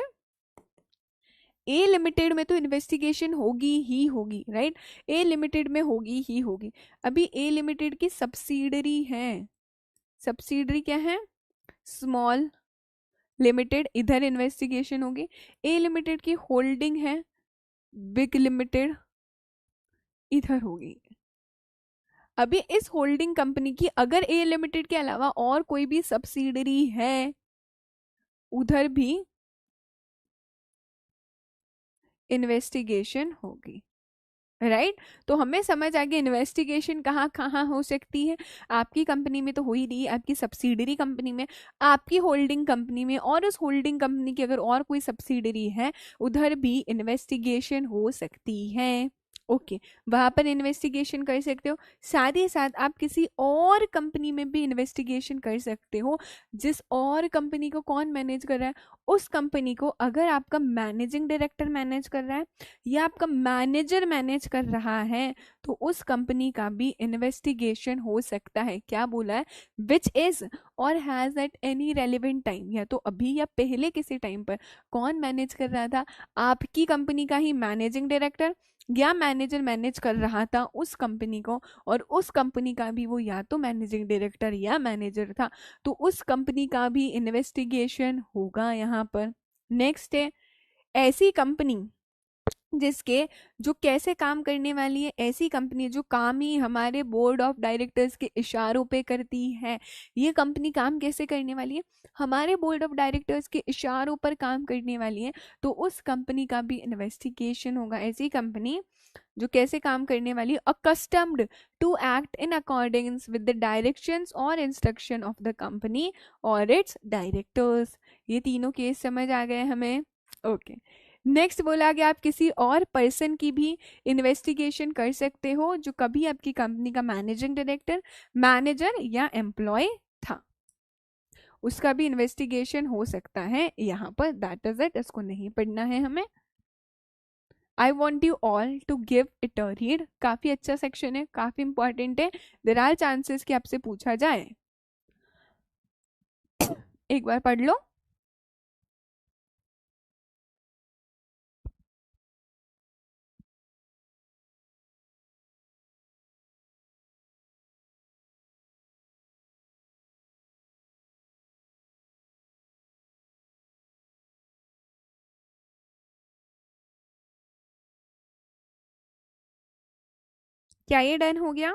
ए लिमिटेड में तो इन्वेस्टिगेशन होगी ही होगी, राइट, ए लिमिटेड में होगी ही होगी. अभी ए लिमिटेड की सब्सिडरी है, सब्सिडरी क्या है, स्मॉल लिमिटेड, इधर इन्वेस्टिगेशन होगी. ए लिमिटेड की होल्डिंग है बिग लिमिटेड, इधर होगी. अभी इस होल्डिंग कंपनी की अगर ए लिमिटेड के अलावा और कोई भी सब्सिडरी है उधर भी इन्वेस्टिगेशन होगी, राइट. तो हमें समझ आ गया इन्वेस्टिगेशन कहाँ कहाँ हो सकती है. आपकी कंपनी में तो हो ही रही, आपकी सब्सिडरी कंपनी में, आपकी होल्डिंग कंपनी में, और उस होल्डिंग कंपनी की अगर और कोई सब्सिडरी है उधर भी इन्वेस्टिगेशन हो सकती है. ओके, वहां पर इन्वेस्टिगेशन कर सकते हो. साथ ही साथ आप किसी और कंपनी में भी इन्वेस्टिगेशन कर सकते हो. जिस और कंपनी को कौन मैनेज कर रहा है, उस कंपनी को अगर आपका मैनेजिंग डायरेक्टर मैनेज कर रहा है या आपका मैनेजर मैनेज कर रहा है तो उस कंपनी का भी इन्वेस्टिगेशन हो सकता है. क्या बोला है, विच इज और has at any relevant time, या तो अभी या पहले किसी टाइम पर कौन मैनेज कर रहा था, आपकी कंपनी का ही मैनेजिंग डायरेक्टर या मैनेजर मैनेज कर रहा था उस कंपनी को, और उस कंपनी का भी वो या तो मैनेजिंग डायरेक्टर या मैनेजर था, तो उस कंपनी का भी इन्वेस्टिगेशन होगा यहाँ पर. नेक्स्ट है ऐसी कंपनी जिसके जो कैसे काम करने वाली है, ऐसी कंपनी जो काम ही हमारे बोर्ड ऑफ डायरेक्टर्स के इशारों पे करती है। ये कंपनी काम कैसे करने वाली है, हमारे बोर्ड ऑफ डायरेक्टर्स के इशारों पर काम करने वाली है, तो उस कंपनी का भी इन्वेस्टिगेशन होगा। ऐसी कंपनी जो कैसे काम करने वाली है, accustomed to act in accordings with the directions और इंस्ट्रक्शन ऑफ द कंपनी और इट्स डायरेक्टर्स। ये तीनों केस समझ आ गए हमें। ओके, नेक्स्ट बोला गया आप किसी और पर्सन की भी इन्वेस्टिगेशन कर सकते हो जो कभी आपकी कंपनी का मैनेजिंग डायरेक्टर, मैनेजर या एम्प्लॉय था, उसका भी इन्वेस्टिगेशन हो सकता है यहाँ पर। दैट इज इट, इसको नहीं पढ़ना है हमें। I want you all to give it a read. काफी अच्छा सेक्शन है, काफी इंपॉर्टेंट है। देयर आर चांसेस कि आपसे पूछा जाए। एक बार पढ़ लो। क्या ये डन हो गया?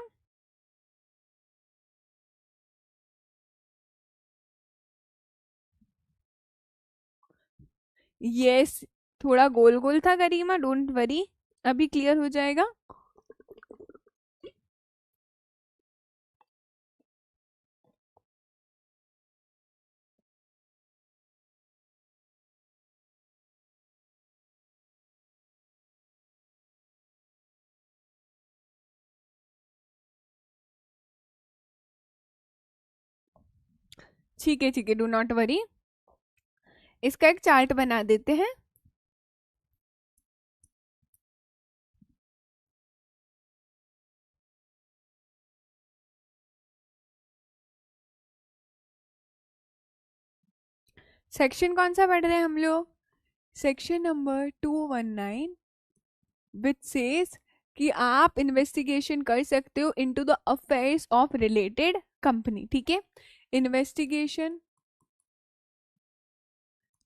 यस, थोड़ा गोल गोल था करीमा, डोंट वरी, अभी क्लियर हो जाएगा। ठीक है ठीक है, डू नॉट वरी, इसका एक चार्ट बना देते हैं। सेक्शन कौन सा पढ़ रहे हैं हम लोग? सेक्शन नंबर 219 विच सेज कि आप इन्वेस्टिगेशन कर सकते हो into the affairs of related company. ठीक है, इन्वेस्टिगेशन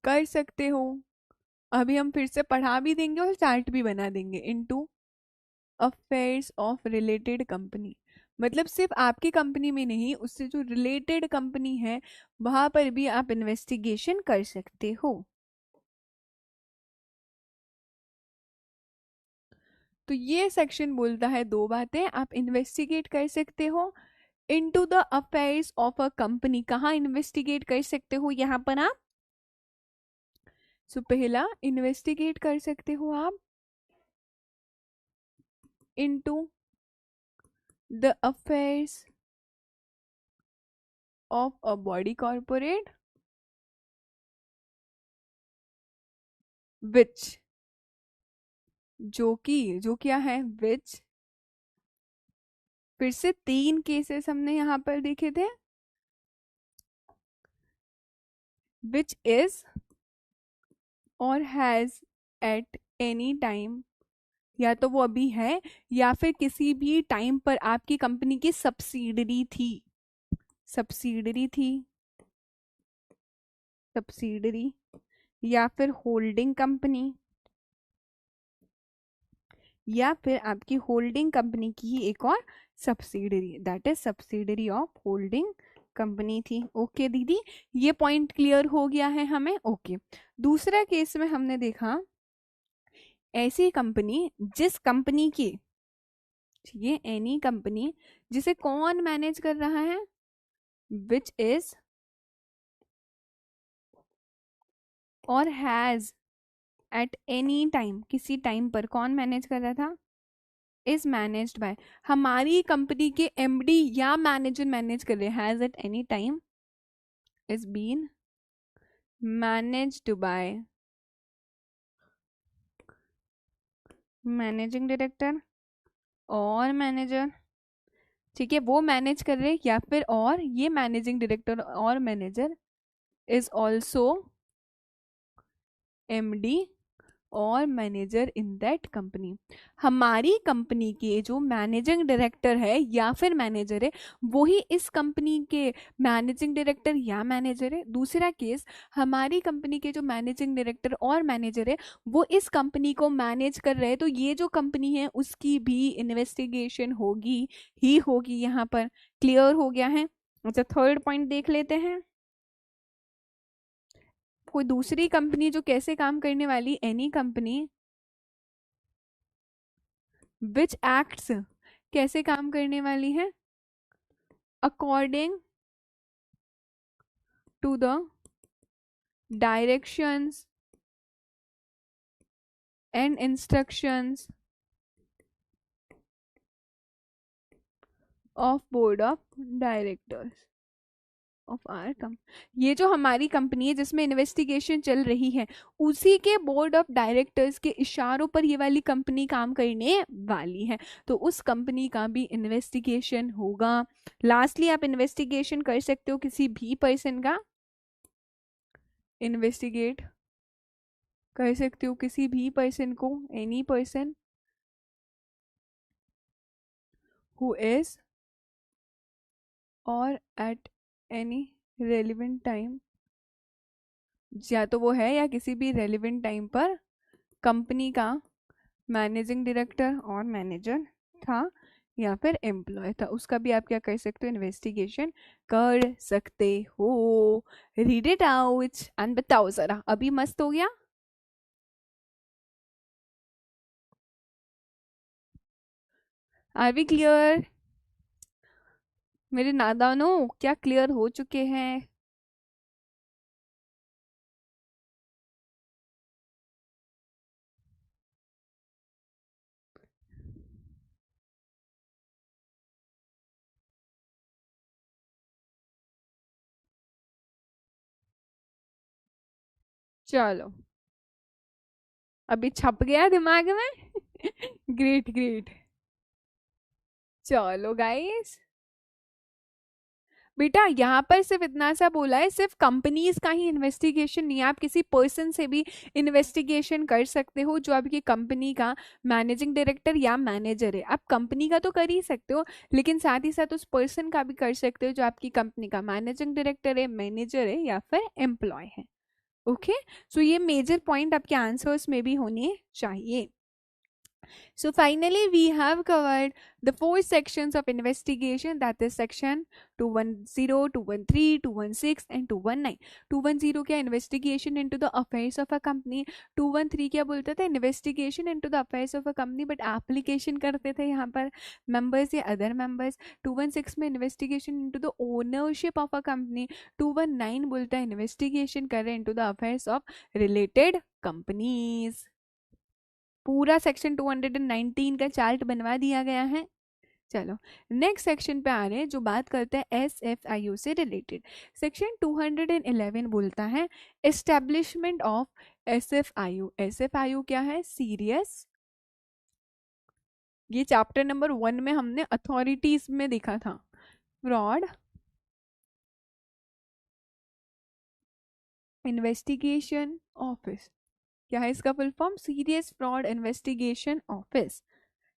कर सकते हो, अभी हम फिर से पढ़ा भी देंगे और चार्ट भी बना देंगे। Into affairs of related company मतलब सिर्फ आपकी कंपनी में नहीं, उससे जो रिलेटेड कंपनी है वहां पर भी आप इन्वेस्टिगेशन कर सकते हो। तो ये सेक्शन बोलता है दो बातें, आप इन्वेस्टिगेट कर सकते हो into the affairs of a company. कहाँ इन्वेस्टिगेट कर सकते हो यहाँ पर आप? पहला इन्वेस्टिगेट कर सकते हो आप into the affairs of a body corporate which, जो क्या है विच, फिर से तीन केसेस हमने यहाँ पर देखे थे, विच इज और हैज एट एनी टाइम, या तो वो अभी है या फिर किसी भी टाइम पर आपकी कंपनी की सब्सिडरी थी, सब्सिडरी थी, सब्सिडरी या फिर होल्डिंग कंपनी, या फिर आपकी होल्डिंग कंपनी की ही एक और subsidiary, that is subsidiary of holding company थी। ओके दीदी, ये पॉइंट क्लियर हो गया है हमें। ओके, दूसरा केस में हमने देखा ऐसी कंपनी जिस कंपनी की, ये एनी कंपनी जिसे कौन मैनेज कर रहा है, विच इज और हैज एट एनी टाइम, किसी टाइम पर कौन मैनेज कर रहा था, इज मैनेज्ड बाय, हमारी कंपनी के एमडी या मैनेजर मैनेज कर रहे हैं, has at any time is been managed by managing director और मैनेजर। ठीक है, वो मैनेज कर रहे हैं या फिर और ये मैनेजिंग डायरेक्टर और मैनेजर इज ऑल्सो एमडी और मैनेजर इन दैट कंपनी। हमारी कंपनी के जो मैनेजिंग डायरेक्टर है या फिर मैनेजर है वो ही इस कंपनी के मैनेजिंग डायरेक्टर या मैनेजर है। दूसरा केस, हमारी कंपनी के जो मैनेजिंग डायरेक्टर और मैनेजर है वो इस कंपनी को मैनेज कर रहे हैं, तो ये जो कंपनी है उसकी भी इन्वेस्टिगेशन होगी ही होगी यहाँ पर। क्लियर हो गया है? अच्छा, थर्ड पॉइंट देख लेते हैं। कोई दूसरी कंपनी जो कैसे काम करने वाली, एनी कंपनी विच एक्ट्स कैसे काम करने वाली है, according to the directions and instructions of board of directors of our company. ये जो हमारी कंपनी है जिसमें इन्वेस्टिगेशन चल रही है उसी के बोर्ड ऑफ डायरेक्टर्स के इशारों पर ये वाली कंपनी काम करने वाली है, तो उस कंपनी का भी इन्वेस्टिगेशन होगा। लास्टली आप इन्वेस्टिगेशन कर सकते हो किसी भी पर्सन का, इन्वेस्टिगेट कर सकते हो किसी भी पर्सन को, एनी पर्सन हु इज और एट एनी रेलिवेंट टाइम, या तो वो है या किसी भी रेलिवेंट टाइम पर कंपनी का मैनेजिंग डायरेक्टर और मैनेजर था या फिर एम्प्लॉय था, उसका भी आप क्या कर सकते हो, इन्वेस्टिगेशन कर सकते हो। रीड इट आउट एंड बताओ जरा, अभी मस्त हो गया? Are we clear? मेरे नादानों, क्या क्लियर हो चुके हैं? चलो, अभी छप गया दिमाग में। Great great. चलो गाइस, बेटा यहाँ पर सिर्फ इतना सा बोला है, सिर्फ कंपनीज का ही इन्वेस्टिगेशन नहीं है, आप किसी पर्सन से भी इन्वेस्टिगेशन कर सकते हो जो आपकी कंपनी का मैनेजिंग डायरेक्टर या मैनेजर है। आप कंपनी का तो कर ही सकते हो लेकिन साथ ही साथ उस पर्सन का भी कर सकते हो जो आपकी कंपनी का मैनेजिंग डायरेक्टर है, मैनेजर है या फिर एम्प्लॉय है। ओके, सो ये मेजर पॉइंट आपके आंसर्स में भी होने चाहिए। So finally, we have covered the 4 sections of investigation, that is section 210, 213, 216 and 219. 210 क्या, investigation into the affairs of a company. 213 क्या बोलता था, investigation into the affairs of a company, but application करते थे यहाँ पर members या other members. 216 में investigation into the ownership of a company. 219 बोलता है investigation कर रहे into the affairs of related companies. पूरा सेक्शन 219 का चार्ट बनवा दिया गया है। चलो नेक्स्ट सेक्शन पे आ रहे हैं जो बात करते हैं SFIU से रिलेटेड। सेक्शन 211 बोलता है एस्टेब्लिशमेंट ऑफ SFIU। SFIU क्या है, सीरियस, ये चैप्टर नंबर 1 में हमने अथॉरिटीज में देखा था, फ्रॉड इन्वेस्टिगेशन ऑफिस। क्या है इसका full form, serious fraud investigation office,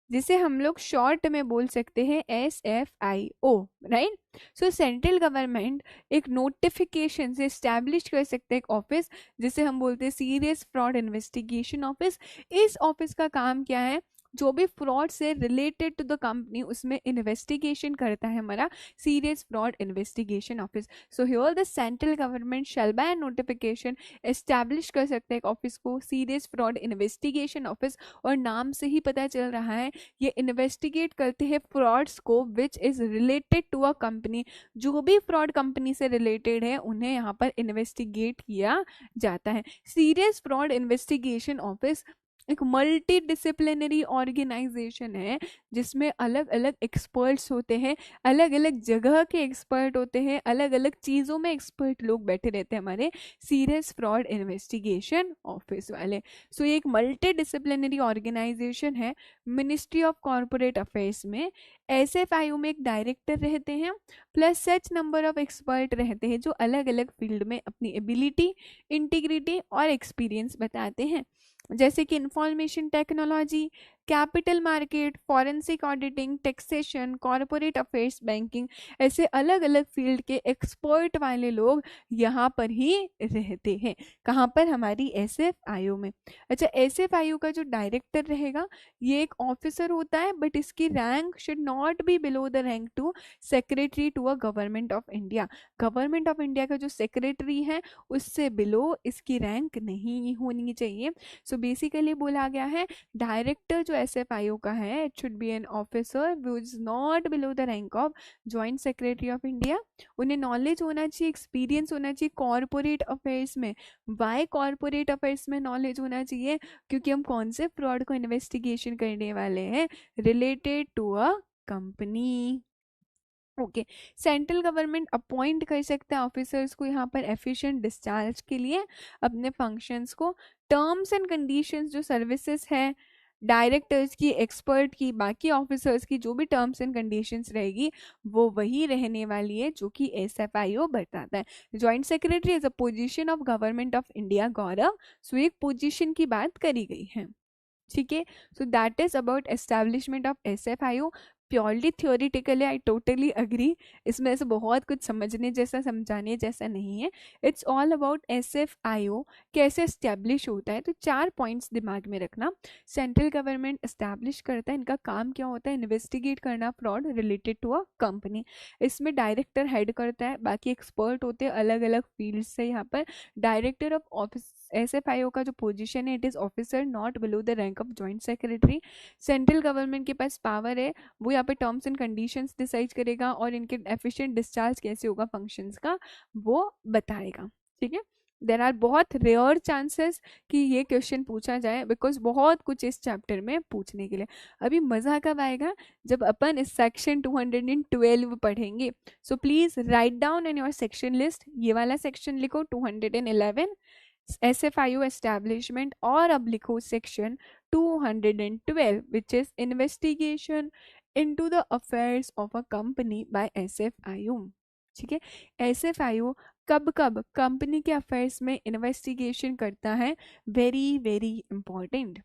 जिसे हम लोग शॉर्ट में बोल सकते हैं SFIO, right. So central government एक नोटिफिकेशन से स्टैब्लिश कर सकते हैं एक ऑफिस जिसे हम बोलते हैं सीरियस फ्रॉड इन्वेस्टिगेशन ऑफिस। इस ऑफिस का काम क्या है, जो भी फ्रॉड से रिलेटेड टू द कंपनी उसमें इन्वेस्टिगेशन करता है हमारा serious fraud investigation office. So here the central government shall by notification establish कर सकते हैं एक ऑफिस को, सीरियस फ्रॉड इन्वेस्टिगेशन ऑफिस, और नाम से ही पता चल रहा है ये इन्वेस्टिगेट करते हैं फ्रॉड्स को which is related to a company. जो भी फ्रॉड कंपनी से रिलेटेड है उन्हें यहाँ पर इन्वेस्टिगेट किया जाता है। सीरियस फ्रॉड इन्वेस्टिगेशन ऑफिस एक मल्टी डिसिप्लिनरी ऑर्गेनाइजेशन है जिसमें अलग अलग एक्सपर्ट्स होते हैं, अलग अलग जगह के एक्सपर्ट होते हैं, अलग अलग चीज़ों में एक्सपर्ट लोग बैठे रहते हैं हमारे सीरियस फ्रॉड इन्वेस्टिगेशन ऑफिस वाले। सो ये एक मल्टी डिसिप्लिनरी ऑर्गेनाइजेशन है मिनिस्ट्री ऑफ कॉरपोरेट अफेयर्स में। SFIU में एक डायरेक्टर रहते हैं plus such number of expert रहते हैं जो अलग अलग फील्ड में अपनी एबिलिटी, इंटीग्रिटी और एक्सपीरियंस बताते हैं। जैसे कि information technology, capital market, forensic auditing, taxation, corporate affairs, banking, ऐसे अलग अलग फील्ड के एक्सपर्ट वाले लोग यहाँ पर ही रहते हैं। कहाँ पर? हमारी एसएफआईओ में। अच्छा, एसएफआईओ का जो डायरेक्टर रहेगा ये एक ऑफिसर होता है, बट इसकी rank should not be below the rank to secretary to a government of India. Government of India का जो सेक्रेटरी है उससे बिलो इसकी रैंक नहीं होनी चाहिए। सो बेसिकली बोला गया है डायरेक्टर जो एसएफआईओ का है, it should be an officer who is not below the rank of joint secretary of India. उन्हें नॉलेज होना चाहिए, एक्सपीरियंस होना चाहिए कॉरपोरेट अफेयर्स में। वाई कॉरपोरेट अफेयर्स में नॉलेज होना चाहिए? क्योंकि हम कौन से फ्रॉड को इन्वेस्टिगेशन करने वाले हैं? Related to a company. Okay, central government appoint कर सकता है ऑफिसर्स को यहाँ पर एफिशिएंट डिस्चार्ज के लिए अपने फंक्शंस को। टर्म्स एंड कंडीशंस जो सर्विसेज है डायरेक्टर्स की, एक्सपर्ट की, बाकी ऑफिसर्स की, जो भी टर्म्स एंड कंडीशंस रहेगी वो वही रहने वाली है जो कि एसएफआईओ बताता है। Joint secretary is a position of government of India, Gaurav. So एक पोजीशन की बात करी गई है, ठीक है। So that is about establishment of SFIO. Purely theoretically I totally agree, इसमें से बहुत कुछ समझने जैसा, समझाने जैसा नहीं है। इट्स ऑल अबाउट एसएफआईओ कैसे एस्टेब्लिश होता है। तो 4 पॉइंट्स दिमाग में रखना। सेंट्रल गवर्नमेंट एस्टेब्लिश करता है, इनका काम क्या होता है? इन्वेस्टिगेट करना fraud related to a company. इसमें डायरेक्टर हेड करता है, बाकी एक्सपर्ट होते हैं अलग अलग फील्ड से। यहाँ पर डायरेक्टर ऑफ ऑफिस एसएफआईओ का जो पोजीशन है, it is officer not below the rank of joint secretary. Central government के पास पावर है, वो यहाँ पे टर्म्स एंड कंडीशंस डिसाइड करेगा और इनके एफिशिएंट डिस्चार्ज कैसे होगा फंक्शंस का वो बताएगा, ठीक है। देर आर बहुत रेयर चांसेस कि ये क्वेश्चन पूछा जाए, बिकॉज बहुत कुछ इस चैप्टर में पूछने के लिए। अभी मजा कब आएगा? जब अपन इस सेक्शन 212 पढ़ेंगे। So please write down in your section list, ये वाला सेक्शन लिखो 211 एसएफआईओ एस्टैब्लिशमेंट, और अब लिखो section 212 which is investigation into the affairs of a company by SFIO, ठीक है। एसएफआईओ कब कब कंपनी के अफेयर्स में इन्वेस्टिगेशन करता है? Very very important.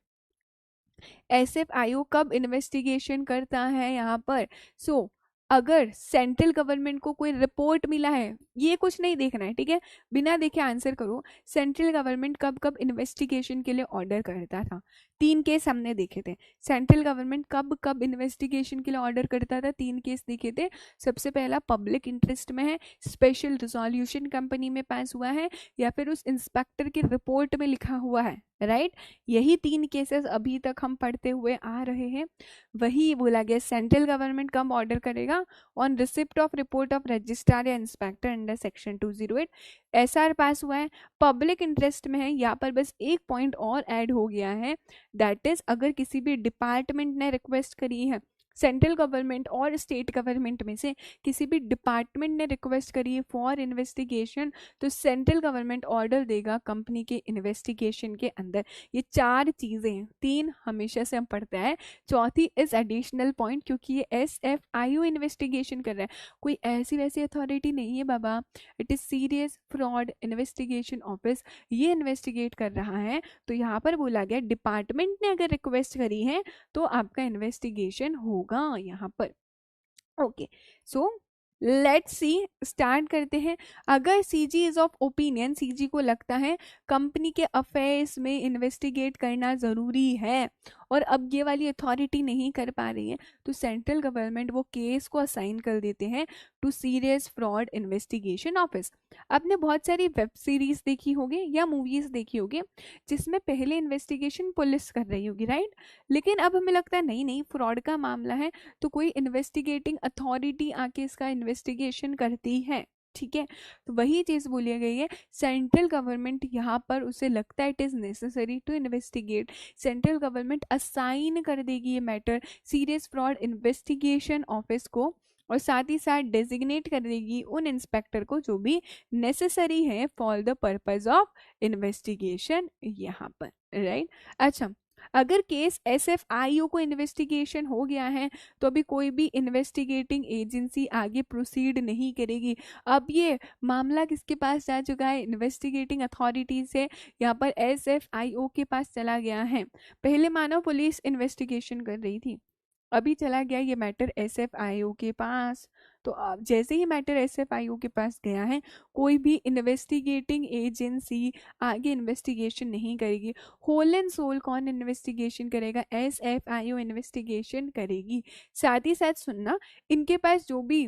एसएफआईओ कब इन्वेस्टिगेशन करता है यहाँ पर? सो अगर सेंट्रल गवर्नमेंट को कोई रिपोर्ट मिला है, ये कुछ नहीं देखना है, ठीक है, बिना देखे आंसर करो। सेंट्रल गवर्नमेंट कब कब इन्वेस्टिगेशन के लिए ऑर्डर करता था? 3 केस हमने देखे थे। सेंट्रल गवर्नमेंट कब कब इन्वेस्टिगेशन के लिए ऑर्डर करता था? 3 केस देखे थे। सबसे पहला पब्लिक इंटरेस्ट में है, स्पेशल रिजोल्यूशन कंपनी में पास हुआ है, या फिर उस इंस्पेक्टर की रिपोर्ट में लिखा हुआ है, राइट। यही 3 केसेस अभी तक हम पढ़ते हुए आ रहे हैं। वही बोला गया सेंट्रल गवर्नमेंट कब ऑर्डर करेगा? On receipt of report of registrar या इंस्पेक्टर अंडर सेक्शन 208। एसआर पास हुआ है, पब्लिक इंटरेस्ट में है। यहाँ पर बस एक पॉइंट और ऐड हो गया है, दैट इज अगर किसी भी डिपार्टमेंट ने रिक्वेस्ट करी है, सेंट्रल गवर्नमेंट और स्टेट गवर्नमेंट में से किसी भी डिपार्टमेंट ने रिक्वेस्ट करी है फॉर इन्वेस्टिगेशन, तो सेंट्रल गवर्नमेंट ऑर्डर देगा कंपनी के इन्वेस्टिगेशन के अंदर। ये 4 चीजें हैं, 3 हमेशा से हम पढ़ते हैं, चौथी इज एडिशनल पॉइंट, क्योंकि ये एसएफआईओ इन्वेस्टिगेशन कर रहा है, कोई ऐसी वैसी अथॉरिटी नहीं है बाबा। It is serious fraud investigation office, ये इन्वेस्टिगेट कर रहा है। तो यहाँ पर बोला गया डिपार्टमेंट ने अगर रिक्वेस्ट करी है तो आपका इन्वेस्टिगेशन होगा यहाँ पर। Okay, so let's see, start करते हैं। अगर CG is of opinion, CG को लगता है कंपनी के अफेयर्स में इन्वेस्टिगेट करना जरूरी है और अब ये वाली अथॉरिटी नहीं कर पा रही है, तो सेंट्रल गवर्नमेंट वो केस को असाइन कर देते हैं to serious fraud investigation office. आपने बहुत सारी वेब सीरीज देखी होगी या मूवीज देखी होगी जिसमें पहले इन्वेस्टिगेशन पुलिस कर रही होगी, राइट। लेकिन अब हमें लगता है नहीं नहीं, फ्रॉड का मामला है तो कोई इन्वेस्टिगेटिंग अथॉरिटी आके इसका इन्वेस्टिगेशन करती है, ठीक है। तो वही चीज बोली गई है, सेंट्रल गवर्नमेंट यहाँ पर उसे लगता है it is necessary to investigate, central government assign कर देगी ये matter serious fraud investigation office को, और साथ ही साथ डेजिग्नेट कर देगी उन इंस्पेक्टर को जो भी नेसेसरी है for the purpose of investigation यहाँ पर, राइट। अच्छा, अगर केस SFIO को इन्वेस्टिगेशन हो गया है तो अभी कोई भी इन्वेस्टिगेटिंग एजेंसी आगे प्रोसीड नहीं करेगी। अब ये मामला किसके पास जा चुका है? इन्वेस्टिगेटिंग अथॉरिटी से यहाँ पर SFIO के पास चला गया है। पहले मानो पुलिस इन्वेस्टिगेशन कर रही थी, अभी चला गया ये मैटर SFIO के पास। तो अब जैसे ही मैटर SFIO के पास गया है, कोई भी इन्वेस्टिगेटिंग एजेंसी आगे इन्वेस्टिगेशन नहीं करेगी। होल एंड सोल कौन इन्वेस्टिगेशन करेगा? SFIO इन्वेस्टिगेशन करेगी। साथ ही साथ सुनना, इनके पास जो भी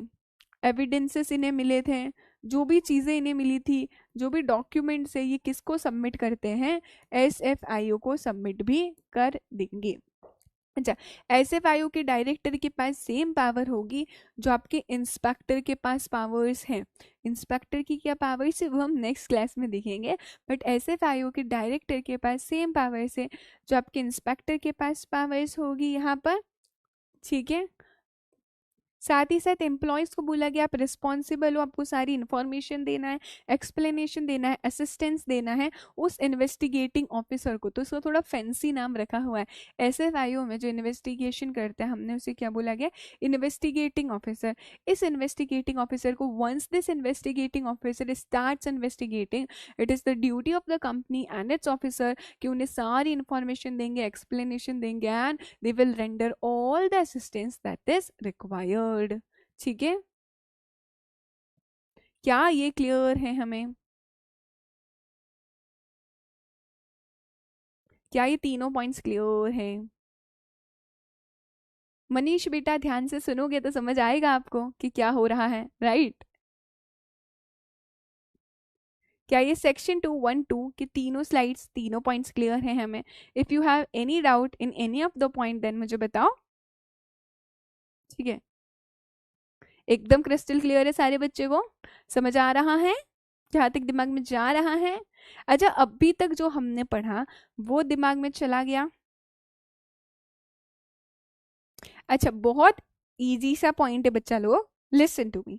एविडेंसेस इन्हें मिले थे, जो भी चीज़ें इन्हें मिली थी, जो भी डॉक्यूमेंट्स है, ये किसको सबमिट करते हैं? SFIO को सबमिट भी कर देंगे। अच्छा, SFIO के डायरेक्टर के पास सेम पावर होगी जो आपके इंस्पेक्टर के पास पावर्स हैं। इंस्पेक्टर की क्या पावर्स है वो हम नेक्स्ट क्लास में देखेंगे, बट SFIO के डायरेक्टर के पास सेम पावर्स है जो आपके इंस्पेक्टर के पास पावर्स होगी यहाँ पर। ठीक है, साथ ही साथ एम्प्लॉयज़ को बोला गया आप रिस्पॉन्सिबल हो, आपको सारी इन्फॉर्मेशन देना है, एक्सप्लेनेशन देना है, असिस्टेंस देना है उस इन्वेस्टिगेटिंग ऑफिसर को। तो इसको थोड़ा फैंसी नाम रखा हुआ है। SFIO में जो इन्वेस्टिगेशन करता है हमने उसे क्या बोला गया? Investigating officer. इस इन्वेस्टिगेटिंग ऑफिसर को once this investigating officer starts investigating, it is the duty of the company and its officer कि उन्हें सारी इन्फॉर्मेशन देंगे, एक्सप्लेनेशन देंगे and they will render all the assistance that is required. ठीक है, क्या ये क्लियर है हमें? क्या ये तीनों पॉइंट्स क्लियर है? मनीष बेटा ध्यान से सुनोगे तो समझ आएगा आपको कि क्या हो रहा है, राइट? क्या ये सेक्शन 212 के तीनों स्लाइड्स, तीनों पॉइंट्स क्लियर हैं हमें? If you have any doubt in any of the point then मुझे बताओ। ठीक है, एकदम क्रिस्टल क्लियर है सारे बच्चे को? समझ आ रहा है जहाँ तक दिमाग में जा रहा है? अच्छा, अभी तक जो हमने पढ़ा वो दिमाग में चला गया? अच्छा, बहुत इजी सा पॉइंट है बच्चा लोग, लिसन टू मी।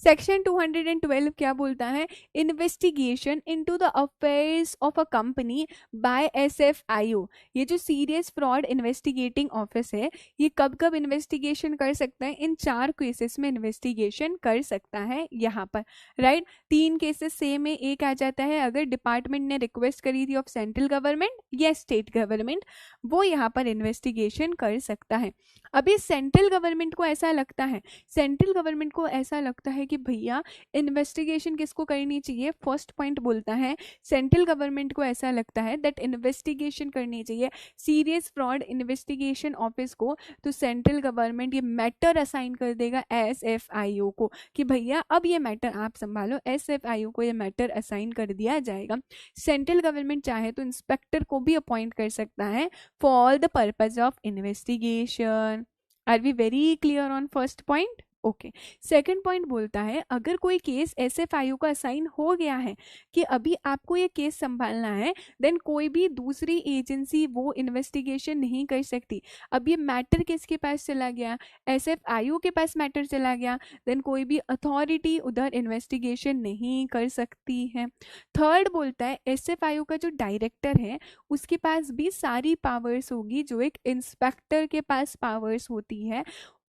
सेक्शन 212 क्या बोलता है? Investigation into the affairs of a company by SFIO। ये जो सीरियस फ्रॉड इन्वेस्टिगेटिंग ऑफिस है, ये कब कब इन्वेस्टिगेशन कर सकता है? इन 4 केसेस में इन्वेस्टिगेशन कर सकता है यहाँ पर, राइट? 3 केसेस सेम है। एक आ जाता है अगर डिपार्टमेंट ने रिक्वेस्ट करी थी ऑफ सेंट्रल गवर्नमेंट या स्टेट गवर्नमेंट, वो यहाँ पर इन्वेस्टिगेशन कर सकता है। अभी सेंट्रल गवर्नमेंट को ऐसा लगता है, सेंट्रल गवर्नमेंट को ऐसा लगता है कि भैया इन्वेस्टिगेशन किसको करनी चाहिए? फर्स्ट पॉइंट बोलता है सेंट्रल गवर्नमेंट को ऐसा लगता है दैट इन्वेस्टिगेशन करनी चाहिए सीरियस फ्रॉड इन्वेस्टिगेशन ऑफिस को। तो सेंट्रल गवर्नमेंट ये मैटर असाइन कर देगा SFIO को कि भैया अब ये मैटर आप संभालो। SFIO को ये मैटर असाइन कर दिया जाएगा। सेंट्रल गवर्नमेंट चाहे तो इंस्पेक्टर को भी अपॉइंट कर सकता है for the purpose of investigation. Are we very clear on first point? Okay, second point बोलता है अगर कोई केस SFIO का असाइन हो गया है कि अभी आपको ये केस संभालना है, देन कोई भी दूसरी एजेंसी वो इन्वेस्टिगेशन नहीं कर सकती। अब ये मैटर किसके पास चला गया? SFIO के पास मैटर चला गया, देन कोई भी अथॉरिटी उधर इन्वेस्टिगेशन नहीं कर सकती है। थर्ड बोलता है SFIO का जो डायरेक्टर है उसके पास भी सारी पावर्स होगी जो एक इंस्पेक्टर के पास पावर्स होती है।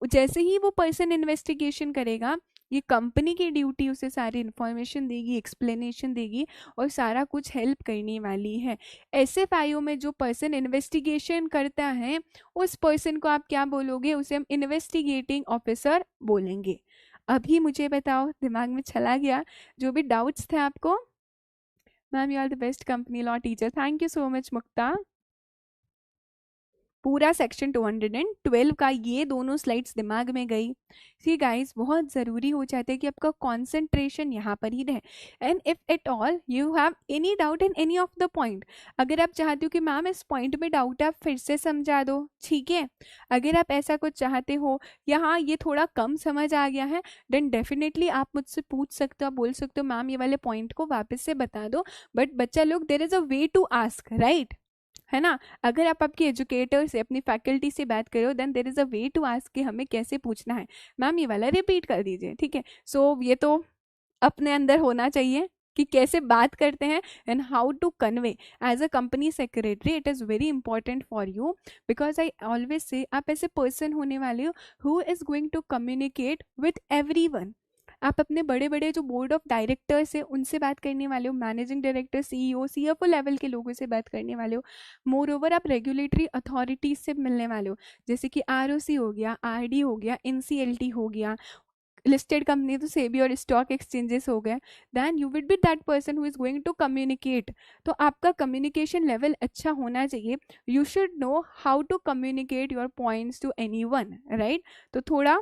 जैसे ही वो पर्सन इन्वेस्टिगेशन करेगा, ये कंपनी की ड्यूटी उसे सारी इन्फॉर्मेशन देगी, एक्सप्लेनेशन देगी और सारा कुछ हेल्प करने वाली है। SFIO में जो पर्सन इन्वेस्टिगेशन करता है उस पर्सन को आप क्या बोलोगे? उसे हम इन्वेस्टिगेटिंग ऑफिसर बोलेंगे। अभी मुझे बताओ, दिमाग में चला गया जो भी डाउट्स थे आपको? Ma'am you are the best company law teacher, thank you so much Mukta. पूरा सेक्शन 212 का ये दोनों स्लाइड्स दिमाग में गई। सी गाइस, बहुत ज़रूरी हो जाता है कि आपका कंसंट्रेशन यहाँ पर ही रहे। And if at all you have any doubt in any of the point, अगर आप चाहते हो कि मैम इस पॉइंट में डाउट आप फिर से समझा दो, ठीक है, अगर आप ऐसा कुछ चाहते हो या हाँ ये थोड़ा कम समझ आ गया है, देन डेफिनेटली आप मुझसे पूछ सकते हो, बोल सकते हो मैम ये वाले पॉइंट को वापस से बता दो। बट बच्चा लोग, there is a way to ask, right? है ना? अगर आप आपके एजुकेटर से, अपनी फैकल्टी से बात करो, then there is a way to ask कि हमें कैसे पूछना है। मैम ये वाला रिपीट कर दीजिए, ठीक है? सो ये तो अपने अंदर होना चाहिए कि कैसे बात करते हैं and how to convey as a company secretary. It is very important for you because I always say आप ऐसे पर्सन होने वाले हो who is going to communicate with everyone. आप अपने बड़े बड़े जो बोर्ड ऑफ डायरेक्टर्स है उनसे बात करने वाले हो, managing director, CEO, CFO level के लोगों से बात करने वाले हो. मोर ओवर आप रेगुलेटरी अथॉरिटीज से मिलने वाले हो, जैसे कि आरओसी हो गया, आरडी हो गया, एनसीएलटी हो गया, लिस्टेड कंपनी तो सेबी और स्टॉक एक्सचेंजेस हो गए. Then you will be that person who is going to communicate. तो आपका कम्युनिकेशन लेवल अच्छा होना चाहिए. You should know how to communicate your points to anyone, right. तो थोड़ा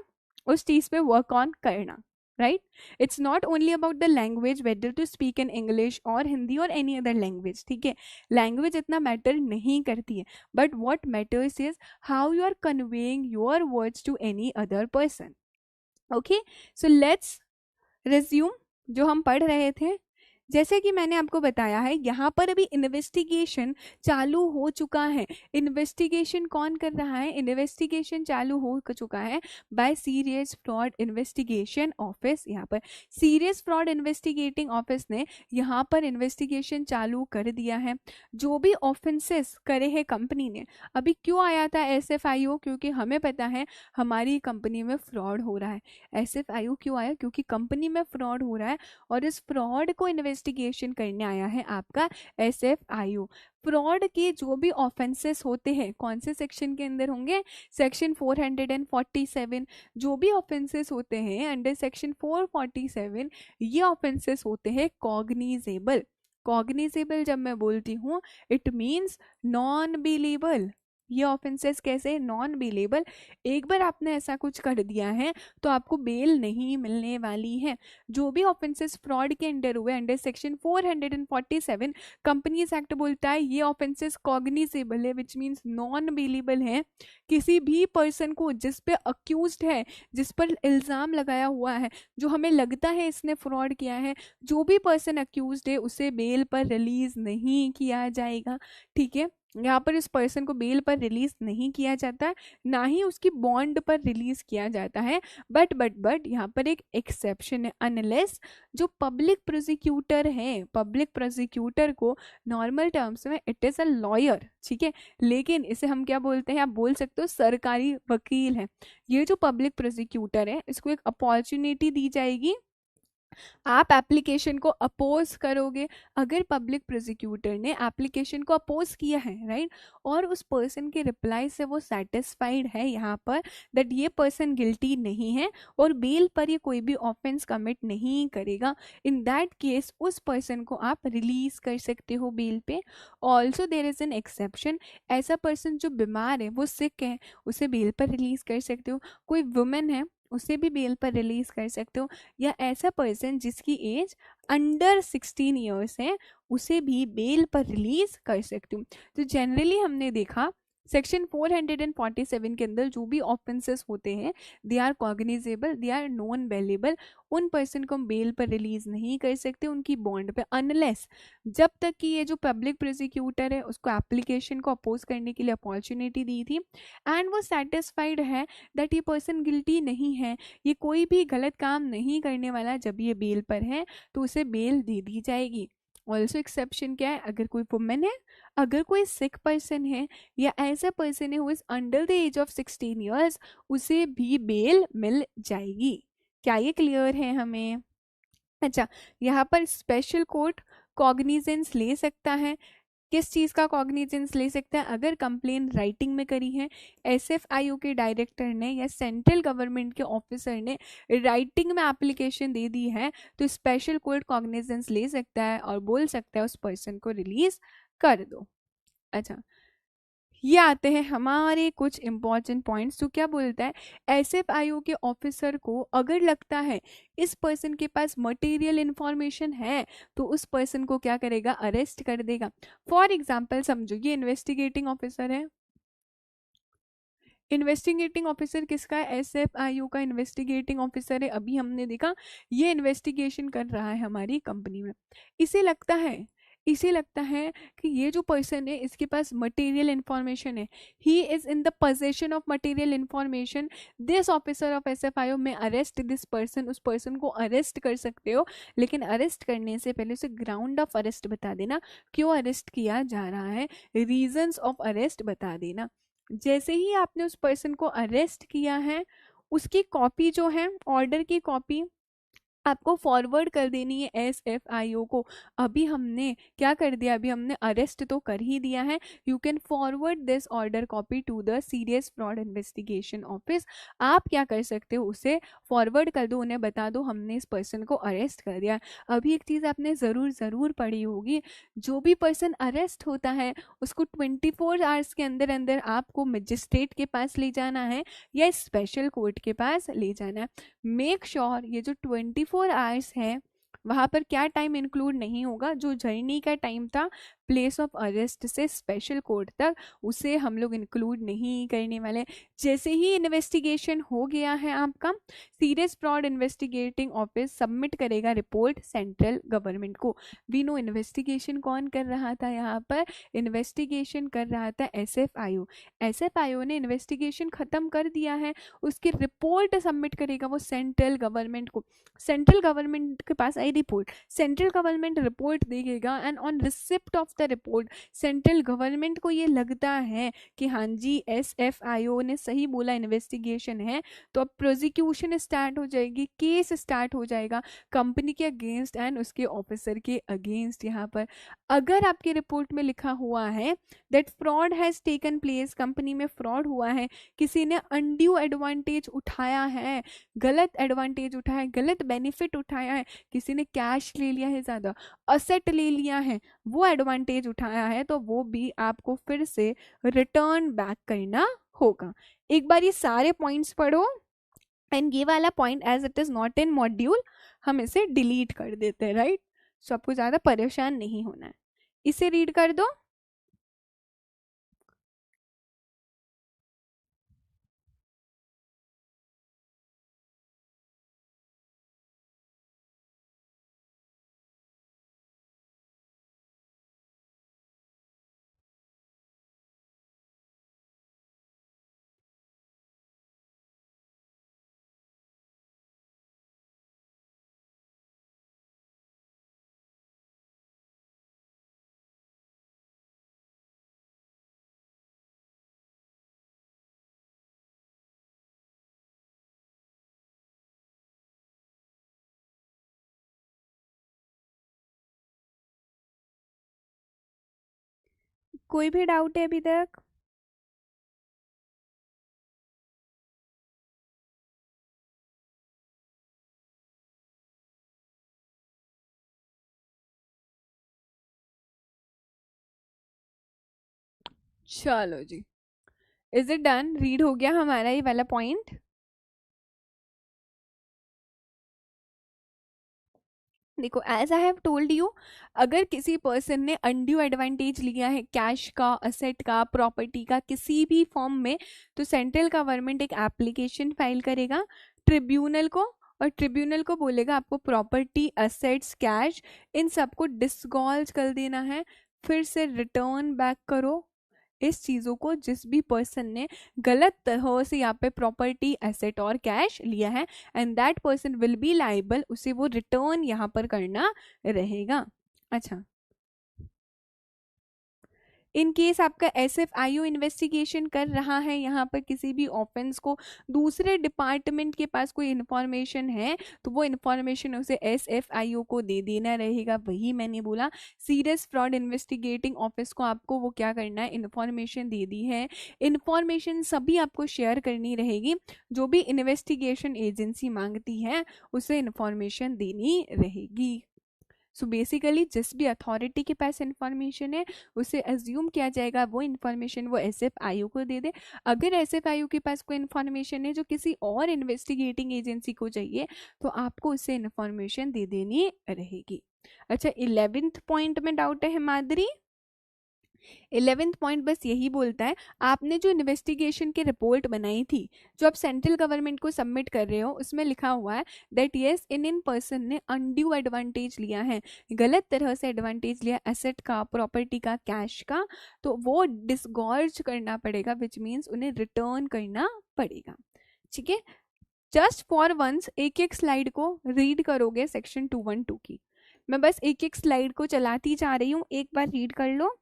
उस चीज़ पे वर्क ऑन करना, right. It's not only about the language, whether to speak in English or Hindi or any other language. ठीक है, language इतना matter नहीं करती है, but what matters is how you are conveying your words to any other person. Okay, so let's resume जो हम पढ़ रहे थे. जैसे कि मैंने आपको बताया है, यहाँ पर अभी इन्वेस्टिगेशन चालू हो चुका है. इन्वेस्टिगेशन कौन कर रहा है? इन्वेस्टिगेशन चालू हो चुका है by serious fraud investigation office. यहाँ पर सीरियस फ्रॉड इन्वेस्टिगेटिंग ऑफिस ने यहाँ पर इन्वेस्टिगेशन चालू कर दिया है. जो भी ऑफेंसेस करे हैं कंपनी ने. अभी क्यों आया था SFIO? क्योंकि हमें पता है हमारी कंपनी में फ्रॉड हो रहा है. SFIO क्यों आया? क्योंकि कंपनी में फ्रॉड हो रहा है और इस फ्रॉड को इन्वेस्टिगेशन करने आया है आपका SFIO. फ्रॉड के जो भी ऑफेंसेस होते हैं कौन से सेक्शन के अंदर होंगे? सेक्शन 447. जो भी ऑफेंसेस होते हैं अंडर सेक्शन 447, ये ऑफेंसेस होते हैं कॉग्निजेबल. कॉग्निजेबल जब मैं बोलती हूँ इट मीन्स नॉन बिलीबल. ये ऑफेंसेस कैसे? Non billable. एक बार आपने ऐसा कुछ कर दिया है तो आपको बेल नहीं मिलने वाली है. जो भी ऑफेंसेस फ्रॉड के अंडर हुए अंडर सेक्शन 447, कंपनीज एक्ट बोलता है ये ऑफेंसेस कॉग्निजेबल है, विच मीन्स नॉन बिलेबल है. किसी भी पर्सन को जिस पे अक्यूज्ड है, जिस पर इल्ज़ाम लगाया हुआ है, जो हमें लगता है इसने फ्रॉड किया है, जो भी पर्सन अक्यूज्ड है उसे बेल पर रिलीज नहीं किया जाएगा. ठीक है, यहाँ पर इस पर्सन को बेल पर रिलीज नहीं किया जाता है, ना ही उसकी बॉन्ड पर रिलीज किया जाता है. बट यहाँ पर एक एक्सेप्शन है. अनलेस जो पब्लिक प्रोसिक्यूटर है, पब्लिक प्रोसिक्यूटर को नॉर्मल टर्म्स में इट इज़ अ लॉयर. ठीक है, लेकिन इसे हम क्या बोलते हैं? आप बोल सकते हो सरकारी वकील है. ये जो पब्लिक प्रोसिक्यूटर है इसको एक अपॉर्चुनिटी दी जाएगी. आप एप्लीकेशन को अपोज करोगे. अगर पब्लिक प्रोसिक्यूटर ने एप्लीकेशन को अपोज किया है, राइट, और उस पर्सन के रिप्लाई से वो सेटिस्फाइड है यहाँ पर दैट ये पर्सन गिल्टी नहीं है और बेल पर ये कोई भी ऑफेंस कमिट नहीं करेगा, इन दैट केस उस पर्सन को आप रिलीज कर सकते हो बेल पे. Also there is an exception. ऐसा पर्सन जो बीमार है, वो सिक है, उसे बेल पर रिलीज कर सकते हो. कोई वुमेन है उसे भी बेल पर रिलीज कर सकते हो. या ऐसा पर्सन जिसकी एज अंडर 16 ईयर्स है उसे भी बेल पर रिलीज कर सकती हूँ. तो जनरली हमने देखा सेक्शन 447 के अंदर जो भी ऑफेंसेस होते हैं they are cognizable, they are non bailable. उन पर्सन को हम बेल पर रिलीज नहीं कर सकते उनकी बॉन्ड पे, अनलेस जब तक कि ये जो पब्लिक प्रोसिक्यूटर है उसको एप्लीकेशन को अपोज करने के लिए अपॉर्चुनिटी दी थी एंड वो सेटिस्फाइड है दैट ये पर्सन गिल्टी नहीं है, ये कोई भी गलत काम नहीं करने वाला, जब ये बेल पर है तो उसे बेल दे दी जाएगी. ऑल्सो एक्सेप्शन क्या है? अगर कोई वुमेन है, अगर कोई सिक पर्सन है या ऐसा पर्सन है who is under the age of 16 years, उसे भी बेल मिल जाएगी. क्या ये क्लियर है हमें? अच्छा, यहाँ पर स्पेशल कोर्ट कॉग्निजेंस ले सकता है. किस चीज़ का कॉग्निजेंस ले सकता है? अगर कंप्लेन राइटिंग में करी है, SFIO के डायरेक्टर ने या सेंट्रल गवर्नमेंट के ऑफिसर ने राइटिंग में एप्लीकेशन दे दी है, तो स्पेशल कोर्ट कॉग्निजेंस ले सकता है और बोल सकता है उस पर्सन को रिलीज कर दो. अच्छा, ये आते हैं हमारे कुछ इंपॉर्टेंट पॉइंट्स. तो क्या बोलता है? SFIO के ऑफिसर को अगर लगता है इस पर्सन के पास मटेरियल इंफॉर्मेशन है तो उस पर्सन को क्या करेगा? अरेस्ट कर देगा. फॉर एग्जाम्पल समझो ये इन्वेस्टिगेटिंग ऑफिसर है. इन्वेस्टिगेटिंग ऑफिसर किसका है? SFIO का इन्वेस्टिगेटिंग ऑफिसर है. अभी हमने देखा ये इन्वेस्टिगेशन कर रहा है हमारी कंपनी में. इसे लगता है इसे लगता है कि ये जो पर्सन है इसके पास मटेरियल इन्फॉर्मेशन है, he is in the possession of material information, this officer of SFIO में अरेस्ट दिस पर्सन, उस पर्सन को अरेस्ट कर सकते हो, लेकिन अरेस्ट करने से पहले उसे ग्राउंड ऑफ अरेस्ट बता देना, क्यों अरेस्ट किया जा रहा है, रीजंस ऑफ अरेस्ट बता देना। जैसे ही आपने उस पर्सन को अरेस्ट किया है, उसकी कॉपी जो है, ऑर्डर की कॉपी आपको फॉरवर्ड कर देनी है एसएफआईओ को। अभी हमने क्या कर दिया, अभी हमने अरेस्ट तो कर ही दिया है, you can forward this order copy to the serious fraud investigation office. आप क्या कर सकते हो, उसे फॉरवर्ड कर दो, उन्हें बता दो हमने इस पर्सन को अरेस्ट कर दिया। अभी एक चीज़ आपने ज़रूर पढ़ी होगी, जो भी पर्सन अरेस्ट होता है उसको 24 आवर्स के अंदर अंदर आपको मजिस्ट्रेट के पास ले जाना है या स्पेशल कोर्ट के पास ले जाना है। मेक श्योर ये जो 24 आवर्स है वहाँ पर क्या टाइम इंक्लूड नहीं होगा, जो जर्नी का टाइम था प्लेस ऑफ अरेस्ट से स्पेशल कोर्ट तक, उसे हम लोग इंक्लूड नहीं करने वाले। जैसे ही इन्वेस्टिगेशन हो गया है आपका, serious fraud investigating office submit करेगा रिपोर्ट सेंट्रल गवर्नमेंट को। वी नो इन्वेस्टिगेशन कौन कर रहा था, यहाँ पर इन्वेस्टिगेशन कर रहा था एसएफआईओ। एसएफआईओ ने इन्वेस्टिगेशन खत्म कर दिया है, उसकी रिपोर्ट सबमिट करेगा वो सेंट्रल गवर्नमेंट को। सेंट्रल गवर्नमेंट के पास आई रिपोर्ट, सेंट्रल गवर्नमेंट रिपोर्ट देगा and on receipt of the report central government को ये लगता है कि हाँ जी एसएफआईओ ने सही बोला, इन्वेस्टिगेशन है, तो अब प्रोसिक्यूशन स्टार्ट हो जाएगी, केस स्टार्ट हो जाएगा कंपनी के अगेंस्ट एंड उसके ऑफिसर के अगेंस्ट। यहाँ पर अगर आपकी रिपोर्ट में लिखा हुआ है that fraud has taken place, company में फ्रॉड हुआ है, किसी ने अनड्यू एडवांटेज उठाया है, गलत एडवांटेज उठाया है, गलत बेनिफिट उठाया है, किसी ने कैश ले लिया है, ज़्यादा असेट ले लिया है, वो एडवांटेज उठाया है, तो वो भी आपको फिर से रिटर्न बैक करना होगा। एक बार ये सारे पॉइंट्स पढ़ो एंड ये वाला point as it is not in module हम इसे डिलीट कर देते हैं, राइट। सो आपको ज़्यादा परेशान नहीं होना है, इसे रीड कर दो। कोई भी डाउट है अभी तक? चलो जी, इज इट डन, रीड हो गया हमारा ये वाला पॉइंट। देखो as I have told you, अगर किसी पर्सन ने अनड्यू एडवांटेज लिया है कैश का, असेट का, प्रॉपर्टी का, किसी भी फॉर्म में, तो सेंट्रल गवर्नमेंट एक एप्लीकेशन फाइल करेगा ट्रिब्यूनल को, और ट्रिब्यूनल को बोलेगा आपको प्रॉपर्टी, असेट्स, कैश, इन सबको डिस्गॉल्ज कर देना है, फिर से रिटर्न बैक करो इस चीज़ों को जिस भी पर्सन ने गलत तरह से यहाँ पे प्रॉपर्टी, एसेट और कैश लिया है, and that person will be liable, उसे वो रिटर्न यहाँ पर करना रहेगा। अच्छा, इन केस आपका एसएफआईओ इन्वेस्टिगेशन कर रहा है, यहाँ पर किसी भी ऑफेंस को, दूसरे डिपार्टमेंट के पास कोई इन्फॉर्मेशन है, तो वो इन्फॉर्मेशन उसे एसएफआईओ को दे देना रहेगा। वही मैंने बोला, सीरियस फ्रॉड इन्वेस्टिगेटिंग ऑफिस को आपको वो क्या करना है, इन्फॉर्मेशन दे दी है, इन्फॉर्मेशन सभी आपको शेयर करनी रहेगी, जो भी इन्वेस्टिगेशन एजेंसी मांगती है उसे इन्फॉर्मेशन देनी रहेगी। सो बेसिकली जिस भी अथॉरिटी के पास इंफॉर्मेशन है उसे एज्यूम किया जाएगा वो इन्फॉर्मेशन वो एसएफआईओ को दे दे। अगर एसएफआईओ के पास कोई इन्फॉर्मेशन है जो किसी और इन्वेस्टिगेटिंग एजेंसी को चाहिए, तो आपको उसे इन्फॉर्मेशन दे देनी रहेगी। अच्छा, 11th पॉइंट में डाउट है हिमाद्री? 11th पॉइंट बस यही बोलता है, आपने जो इन्वेस्टिगेशन की रिपोर्ट बनाई थी, जो आप सेंट्रल गवर्नमेंट को सबमिट कर रहे हो, उसमें लिखा हुआ है दैट यस इन पर्सन ने अनड्यू एडवांटेज लिया है, गलत तरह से एडवांटेज लिया एसेट का, प्रॉपर्टी का, कैश का, तो वो डिसगॉर्ज करना पड़ेगा, विच मीन्स उन्हें रिटर्न करना पड़ेगा। ठीक है, जस्ट फॉर वंस एक एक स्लाइड को रीड करोगे सेक्शन 212 की। मैं बस एक एक स्लाइड को चलाती जा रही हूँ, एक बार रीड कर लो।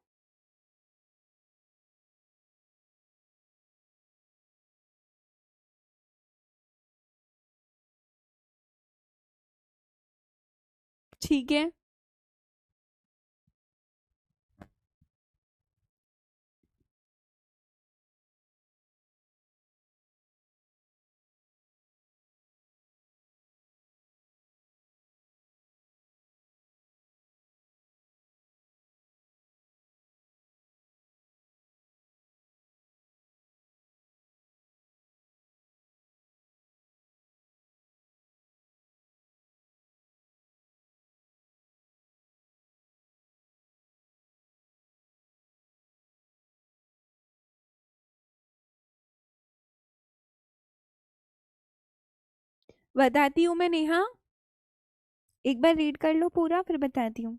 ठीक है, बताती हूँ मैं नेहा, एक बार रीड कर लो पूरा फिर बताती हूँ।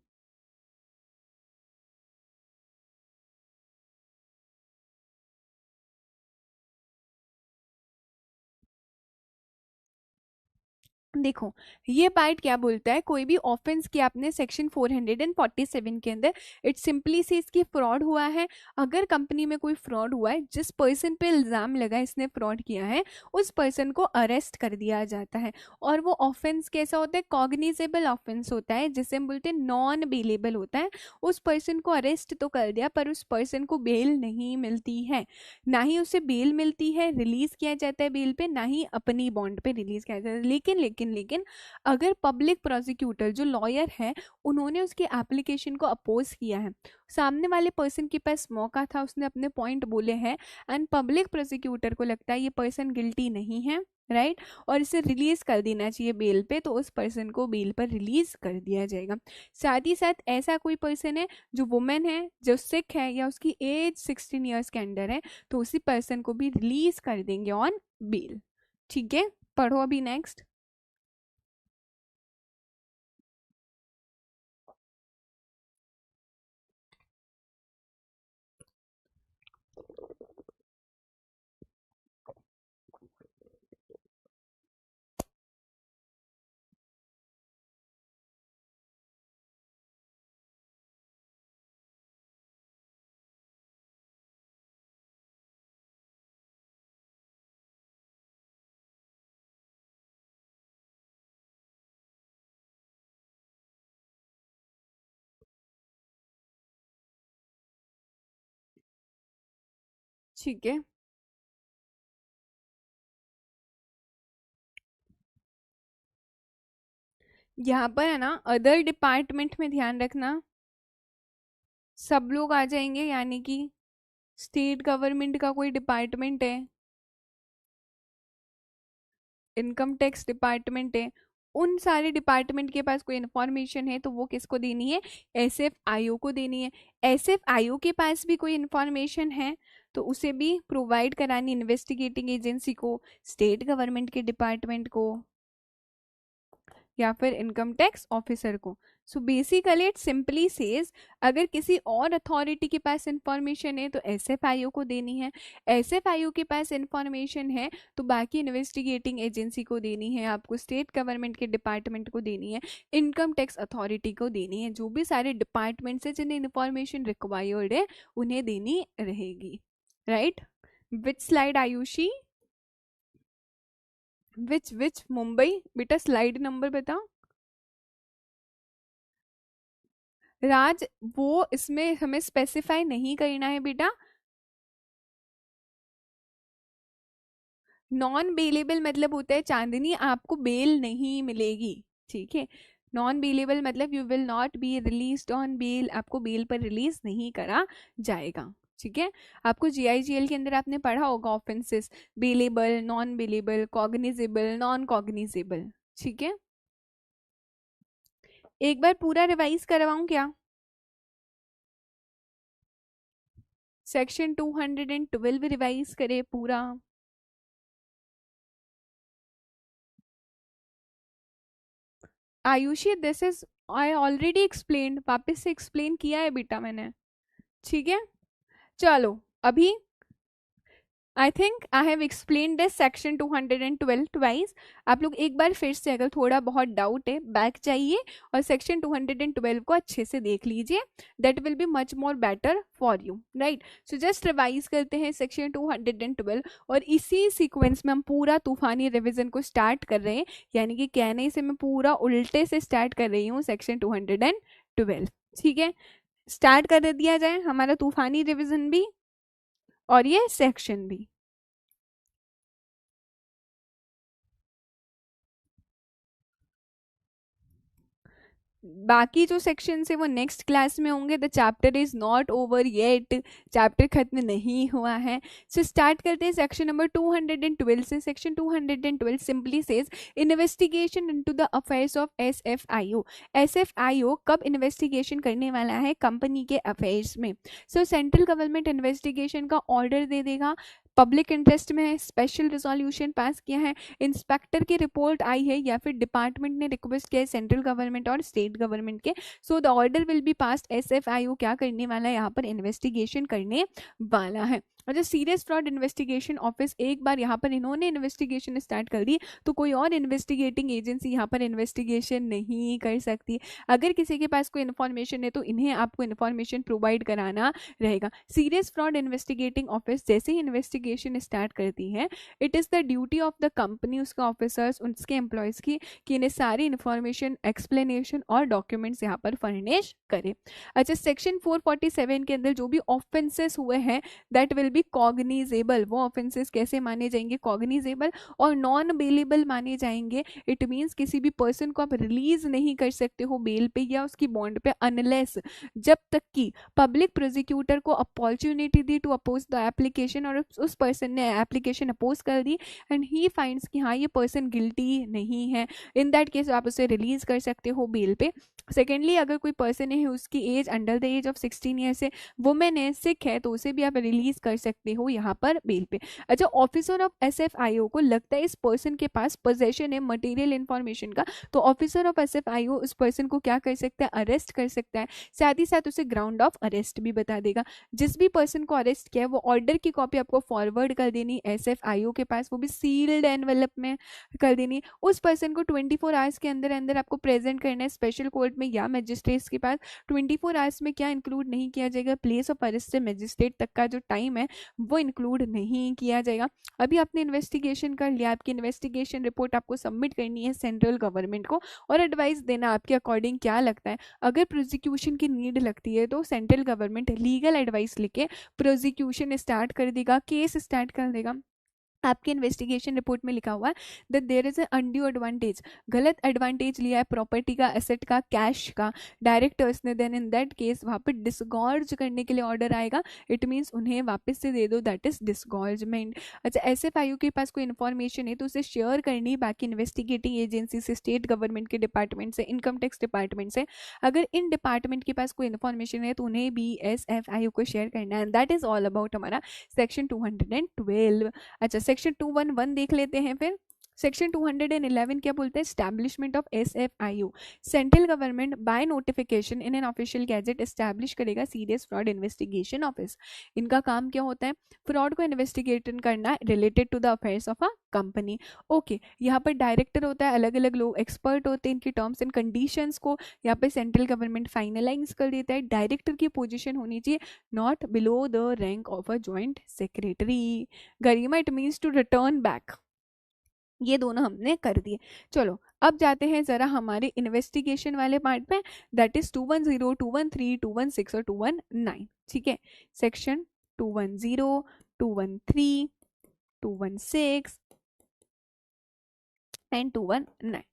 देखो, ये पार्ट क्या बोलता है, कोई भी ऑफेंस किया आपने सेक्शन 447 के अंदर, इट सिंपली से इसकी फ्रॉड हुआ है। अगर कंपनी में कोई फ्रॉड हुआ है, जिस पर्सन पे इल्जाम लगा इसने फ्रॉड किया है, उस पर्सन को अरेस्ट कर दिया जाता है। और वो ऑफेंस कैसा होता है, कॉग्निजेबल ऑफेंस होता है, जिसे हम बोलते हैं नॉन बेलेबल होता है। उस पर्सन को अरेस्ट तो कर दिया, पर उस पर्सन को बेल नहीं मिलती है, ना ही उसे बेल मिलती है, रिलीज किया जाता है बेल पे, ना ही अपनी बॉन्ड पे रिलीज किया जाता है। लेकिन लेकिन लेकिन अगर पब्लिक प्रोसिक्यूटर जो लॉयर है, उन्होंने उसकी एप्लीकेशन को अपोज किया है, सामने वाले पर्सन के पास मौका था, उसने अपने पॉइंट बोले हैं, एंड पब्लिक प्रोसिक्यूटर को लगता है ये पर्सन गिल्टी नहीं है, राइट, और इसे रिलीज कर देना चाहिए बेल पे, तो उस पर्सन को बेल पर रिलीज कर दिया जाएगा। साथ ही साथ ऐसा कोई पर्सन है जो वुमेन है, जो सिक है, या उसकी एज 16 ईयर्स के अंडर है, तो उसी पर्सन को भी रिलीज कर देंगे ऑन बेल। ठीक है, पढ़ो अभी नेक्स्ट। ठीक है, यहाँ पर है ना अदर डिपार्टमेंट में ध्यान रखना, सब लोग आ जाएंगे, यानी कि स्टेट गवर्नमेंट का कोई डिपार्टमेंट है, इनकम टैक्स डिपार्टमेंट है, उन सारे डिपार्टमेंट के पास कोई इन्फॉर्मेशन है तो वो किसको देनी है, एसएफआईओ को देनी है। एसएफआईओ के पास भी कोई इन्फॉर्मेशन है तो उसे भी प्रोवाइड करानी इन्वेस्टिगेटिंग एजेंसी को, स्टेट गवर्नमेंट के डिपार्टमेंट को, या फिर इनकम टैक्स ऑफिसर को। So basically it simply says, अगर किसी और अथॉरिटी के पास इंफॉर्मेशन है तो एसएफआईओ को देनी है, एसएफआईओ के पास इंफॉर्मेशन है तो बाकी इन्वेस्टिगेटिंग एजेंसी को देनी है, आपको स्टेट गवर्नमेंट के डिपार्टमेंट को देनी है, इनकम टैक्स अथॉरिटी को देनी है, जो भी सारे डिपार्टमेंट्स है जिन्हें इन्फॉर्मेशन रिक्वायर्ड है उन्हें देनी रहेगी, राइट। विच स्लाइड आयुषी, विच मुंबई, बेटा स्लाइड नंबर बता। राज, वो इसमें हमें स्पेसिफाई नहीं करना है बेटा। नॉन बेलेबल मतलब होता है चांदनी आपको बेल नहीं मिलेगी, ठीक है। नॉन बेलेबल मतलब you will not be released on bail, आपको बेल पर रिलीज नहीं करा जाएगा, ठीक है। आपको जीआईजीएल के अंदर आपने पढ़ा होगा offences, bailable, non bailable, cognizable, non cognizable, ठीक है। एक बार पूरा रिवाइज करवाऊं क्या। सेक्शन 212 रिवाइज करे पूरा। Ayushi this is I already explain, वापस से एक्सप्लेन किया है बेटा मैंने, ठीक है। चलो अभी I think I have explain this section 212 twice. आप लोग एक बार फिर से अगर थोड़ा बहुत डाउट है बैक जाइए और सेक्शन 212 को अच्छे से देख लीजिए, that will be much more better for you, right. So just revise करते हैं सेक्शन 212 और इसी सीक्वेंस में हम पूरा तूफानी रिविजन को स्टार्ट कर रहे हैं, यानी कि कहने से मैं पूरा उल्टे से स्टार्ट कर रही हूँ सेक्शन 212, ठीक है। स्टार्ट कर दिया जाए हमारा तूफानी रिविजन भी और ये सेक्शन भी। बाकी जो सेक्शन है वो नेक्स्ट क्लास में होंगे। The chapter is not over yet, chapter खत्म नहीं हुआ है। सो स्टार्ट करते हैं सेक्शन नंबर 212 से। Section 212 simply says investigation into the affairs of SFIO. SFIO कब इन्वेस्टिगेशन करने वाला है? कंपनी के अफेयर्स में। सो सेंट्रल गवर्नमेंट इन्वेस्टिगेशन का ऑर्डर दे देगा, पब्लिक इंटरेस्ट में है, स्पेशल रिजोल्यूशन पास किया है, इंस्पेक्टर की रिपोर्ट आई है या फिर डिपार्टमेंट ने रिक्वेस्ट किया है सेंट्रल गवर्नमेंट और स्टेट गवर्नमेंट के। So the order will be passed, SFIO क्या करने वाला है? यहाँ पर इन्वेस्टिगेशन करने वाला है। अच्छा, सीरियस फ्रॉड इन्वेस्टिगेशन ऑफिस, एक बार यहाँ पर इन्होंने इन्वेस्टिगेशन स्टार्ट कर दी तो कोई और इन्वेस्टिगेटिंग एजेंसी यहाँ पर इन्वेस्टिगेशन नहीं कर सकती। अगर किसी के पास कोई इन्फॉर्मेशन है तो इन्हें आपको इन्फॉर्मेशन प्रोवाइड कराना रहेगा। सीरियस फ्रॉड इन्वेस्टिगेटिंग ऑफिस जैसे ही इन्वेस्टिगेशन स्टार्ट करती है, it is the duty of the company, उसके ऑफिसर्स, उसके एम्प्लॉयज़ की, कि इन्हें सारी इन्फॉर्मेशन, एक्सप्लेनेशन और डॉक्यूमेंट्स यहाँ पर फर्निश करें। अच्छा, सेक्शन 447 के अंदर जो भी ऑफेंसेस हुए हैं दैट विल बी कॉग्निजेबल। वो ऑफेंसेस कैसे माने जाएंगे? कॉग्निजेबल और नॉन बेलेबल माने जाएंगे। इट मीन्स किसी भी पर्सन को आप रिलीज नहीं कर सकते हो बेल पे या उसकी बॉन्ड पे अनलेस, जब तक कि पब्लिक प्रोसिक्यूटर को अपॉर्चुनिटी दी टू अपोज द एप्लीकेशन, और उस पर्सन ने एप्लीकेशन अपोज कर दी एंड ही फाइंड्स कि हाँ ये पर्सन गिल्टी नहीं है, इन दैट केस आप उसे रिलीज कर सकते हो बेल पे। सेकेंडली, अगर कोई पर्सन है उसकी age under the age of 16 year से, वुमेन है, सिक है, तो उसे भी आप रिलीज कर सकते हो यहाँ पर बेल पे। अच्छा, ऑफिसर ऑफ एसएफआईओ को लगता है इस पर्सन के पास पोजेशन है मटेरियल इन्फॉर्मेशन का, तो ऑफिसर ऑफ एसएफआईओ उस पर्सन को क्या कर सकता है? अरेस्ट कर सकता है। साथ ही साथ उसे ग्राउंड ऑफ अरेस्ट भी बता देगा। जिस भी पर्सन को अरेस्ट किया है वो ऑर्डर की कॉपी आपको फॉरवर्ड कर देनी एसएफआईओ के पास, वो भी सील्ड एनवेलप में कर देनी। उस पर्सन को 24 आवर्स के अंदर अंदर आपको प्रेजेंट करना है स्पेशल कोर्ट में या मजिस्ट्रेट्स के पास। 24 आवर्स में क्या इंक्लूड नहीं किया जाएगा? प्लेस ऑफ अरेस्ट से मजिस्ट्रेट तक का जो टाइम है वो इंक्लूड नहीं किया जाएगा। अभी आपने इन्वेस्टिगेशन कर लिया, आपकी इन्वेस्टिगेशन रिपोर्ट आपको सबमिट करनी है सेंट्रल गवर्नमेंट को और एडवाइस देना आपके अकॉर्डिंग क्या लगता है। अगर प्रोसिक्यूशन की नीड लगती है तो सेंट्रल गवर्नमेंट लीगल एडवाइस लेके प्रोसिक्यूशन स्टार्ट कर देगा, केस स्टार्ट कर देगा। आपके इन्वेस्टिगेशन रिपोर्ट में लिखा हुआ है that there is undue advantage, गलत एडवांटेज लिया है प्रॉपर्टी का, एसेट का, कैश का डायरेक्टर्स ने, देन इन दैट केस वहाँ पे डिसगॉर्ज करने के लिए ऑर्डर आएगा। इट मीन्स उन्हें वापस से दे दो, दैट इज डिसगॉर्जमेंट। अच्छा, एसएफआईओ के पास कोई इन्फॉर्मेशन है तो उसे शेयर करनी बाकी इन्वेस्टिगेटिंग एजेंसी से, स्टेट गवर्नमेंट के डिपार्टमेंट से, इनकम टैक्स डिपार्टमेंट से। अगर इन डिपार्टमेंट के पास कोई इन्फॉर्मेशन है तो उन्हें भी एसएफआईओ को शेयर करना है। दैट इज ऑल अबाउट हमारा सेक्शन 212। अच्छा, सेक्शन 211 देख लेते हैं फिर। सेक्शन 211 क्या बोलते हैं? Establishment of SFIO. Central government by notification in an official gazette establish करेगा सीरियस फ्रॉड इन्वेस्टिगेशन ऑफिस। इनका काम क्या होता है? फ्रॉड को इन्वेस्टिगेट करना related to the affairs of a company. Okay, यहाँ पर डायरेक्टर होता है, अलग अलग लोग एक्सपर्ट होते हैं, इनकी टर्म्स एंड कंडीशंस को यहाँ पे सेंट्रल गवर्नमेंट फाइनलाइज कर देता है। डायरेक्टर की पोजीशन होनी चाहिए not below the rank of a joint secretary. Garima, it means to return back. ये दोनों हमने कर दिए। चलो अब जाते हैं जरा हमारे इन्वेस्टिगेशन वाले पार्ट पे, दैट इज 210, 213, 216 और 219। ठीक है, सेक्शन 210, 213, 216 एंड 219।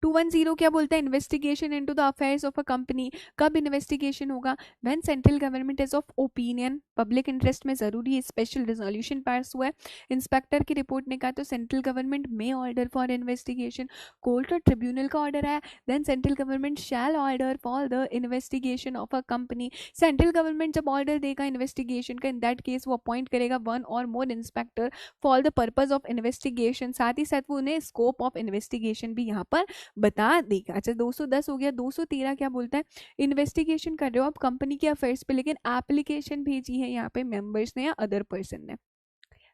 210 क्या बोलता है, investigation into the affairs of a company. कब इन्वेस्टिगेशन होगा, when central government is of opinion, public interest में जरूरी है, स्पेशल रेजोल्यूशन पास हुआ है, इंस्पेक्टर की रिपोर्ट ने कहा तो central government may order for investigation, court और ट्रिब्यूनल का ऑर्डर है, then central government shall order for the investigation of a company. Central government जब ऑर्डर देगा इन्वेस्टिगेशन का, इन दैट केस वो अपॉइंट करेगा one or more inspector for the purpose of investigation, साथ ही साथ वो उन्हें स्कोप ऑफ इन्वेस्टिगेशन भी यहाँ पर बता देगा। अच्छा 210 हो गया। 213 क्या बोलता है, इन्वेस्टिगेशन कर रहे हो आप कंपनी के अफेयर्स पे, लेकिन एप्लीकेशन भेजी है यहाँ पे मेंबर्स ने या अदर पर्सन ने,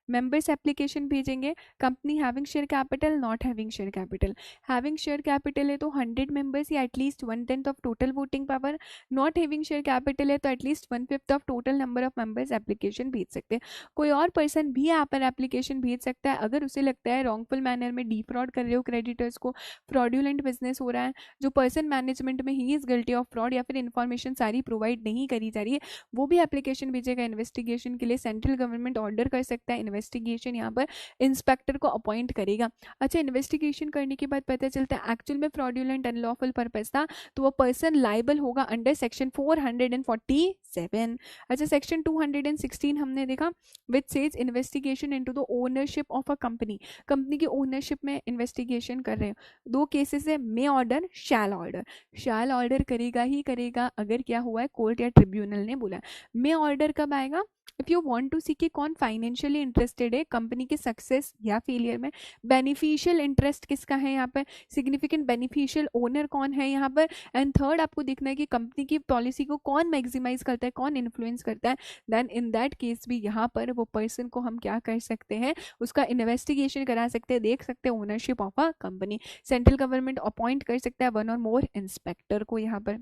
मेंबर्स एप्लीकेशन भेजेंगे, company having share capital, not having share capital, having share capital है तो 100 मेंबर्स या at least 1/10 of total voting power, not having share capital है तो at least 1/5 of total number of members application भेज सकते हैं। कोई और पर्सन भी यहाँ पर एप्लीकेशन भेज सकता है अगर उसे लगता है रॉन्गफुल मैनर में डिफ्रॉड कर रहे हो क्रेडिटर्स को, फ्रॉड्यूलेंट बिजनेस हो रहा है, जो पर्सन मैनेजमेंट में he is guilty of fraud, या फिर इन्फॉर्मेशन सारी प्रोवाइड नहीं करी जा रही है, वो भी एप्लीकेशन भेजेगा इन्वेस्टिगेशन के लिए। सेंट्रल गवर्नमेंट ऑर्डर कर सकता है, इन्वेस्टिगेशन यहाँ पर इंस्पेक्टर को अपॉइंट करेगा। अच्छा इन्वेस्टिगेशन करने के बाद पता चलता है एक्चुअल में फ्रॉड्यूलेंट अनलॉफुल पर्पस था, तो वो पर्सन लाइबल होगा अंडर सेक्शन 447। अच्छा सेक्शन 216 हमने देखा, which says investigation into the ownership of a company, company की ओनरशिप में इन्वेस्टिगेशन कर रहे हो। दो केसेस है, मे ऑर्डर, शैल ऑर्डर। शैल ऑर्डर करेगा ही करेगा अगर क्या हुआ है, कोर्ट या ट्रिब्यूनल ने बोला। मे ऑर्डर कब आएगा, इफ यू वांट टू सी कि कौन फाइनेंशियली इंटरेस्टेड है कंपनी के सक्सेस या फेलियर में, बेनिफिशियल इंटरेस्ट किसका है यहाँ पर, सिग्निफिकेंट बेनिफिशियल ओनर कौन है यहाँ पर, एंड थर्ड आपको देखना है कि कंपनी की पॉलिसी को कौन मैक्सिमाइज करता है, कौन इन्फ्लुएंस करता है, देन इन दैट केस भी यहाँ पर वो पर्सन को हम क्या कर सकते हैं, उसका इन्वेस्टिगेशन करा सकते हैं, देख सकते हैं ownership of a company. Central government appoint कर सकता है वन और मोर इंस्पेक्टर को यहाँ पर।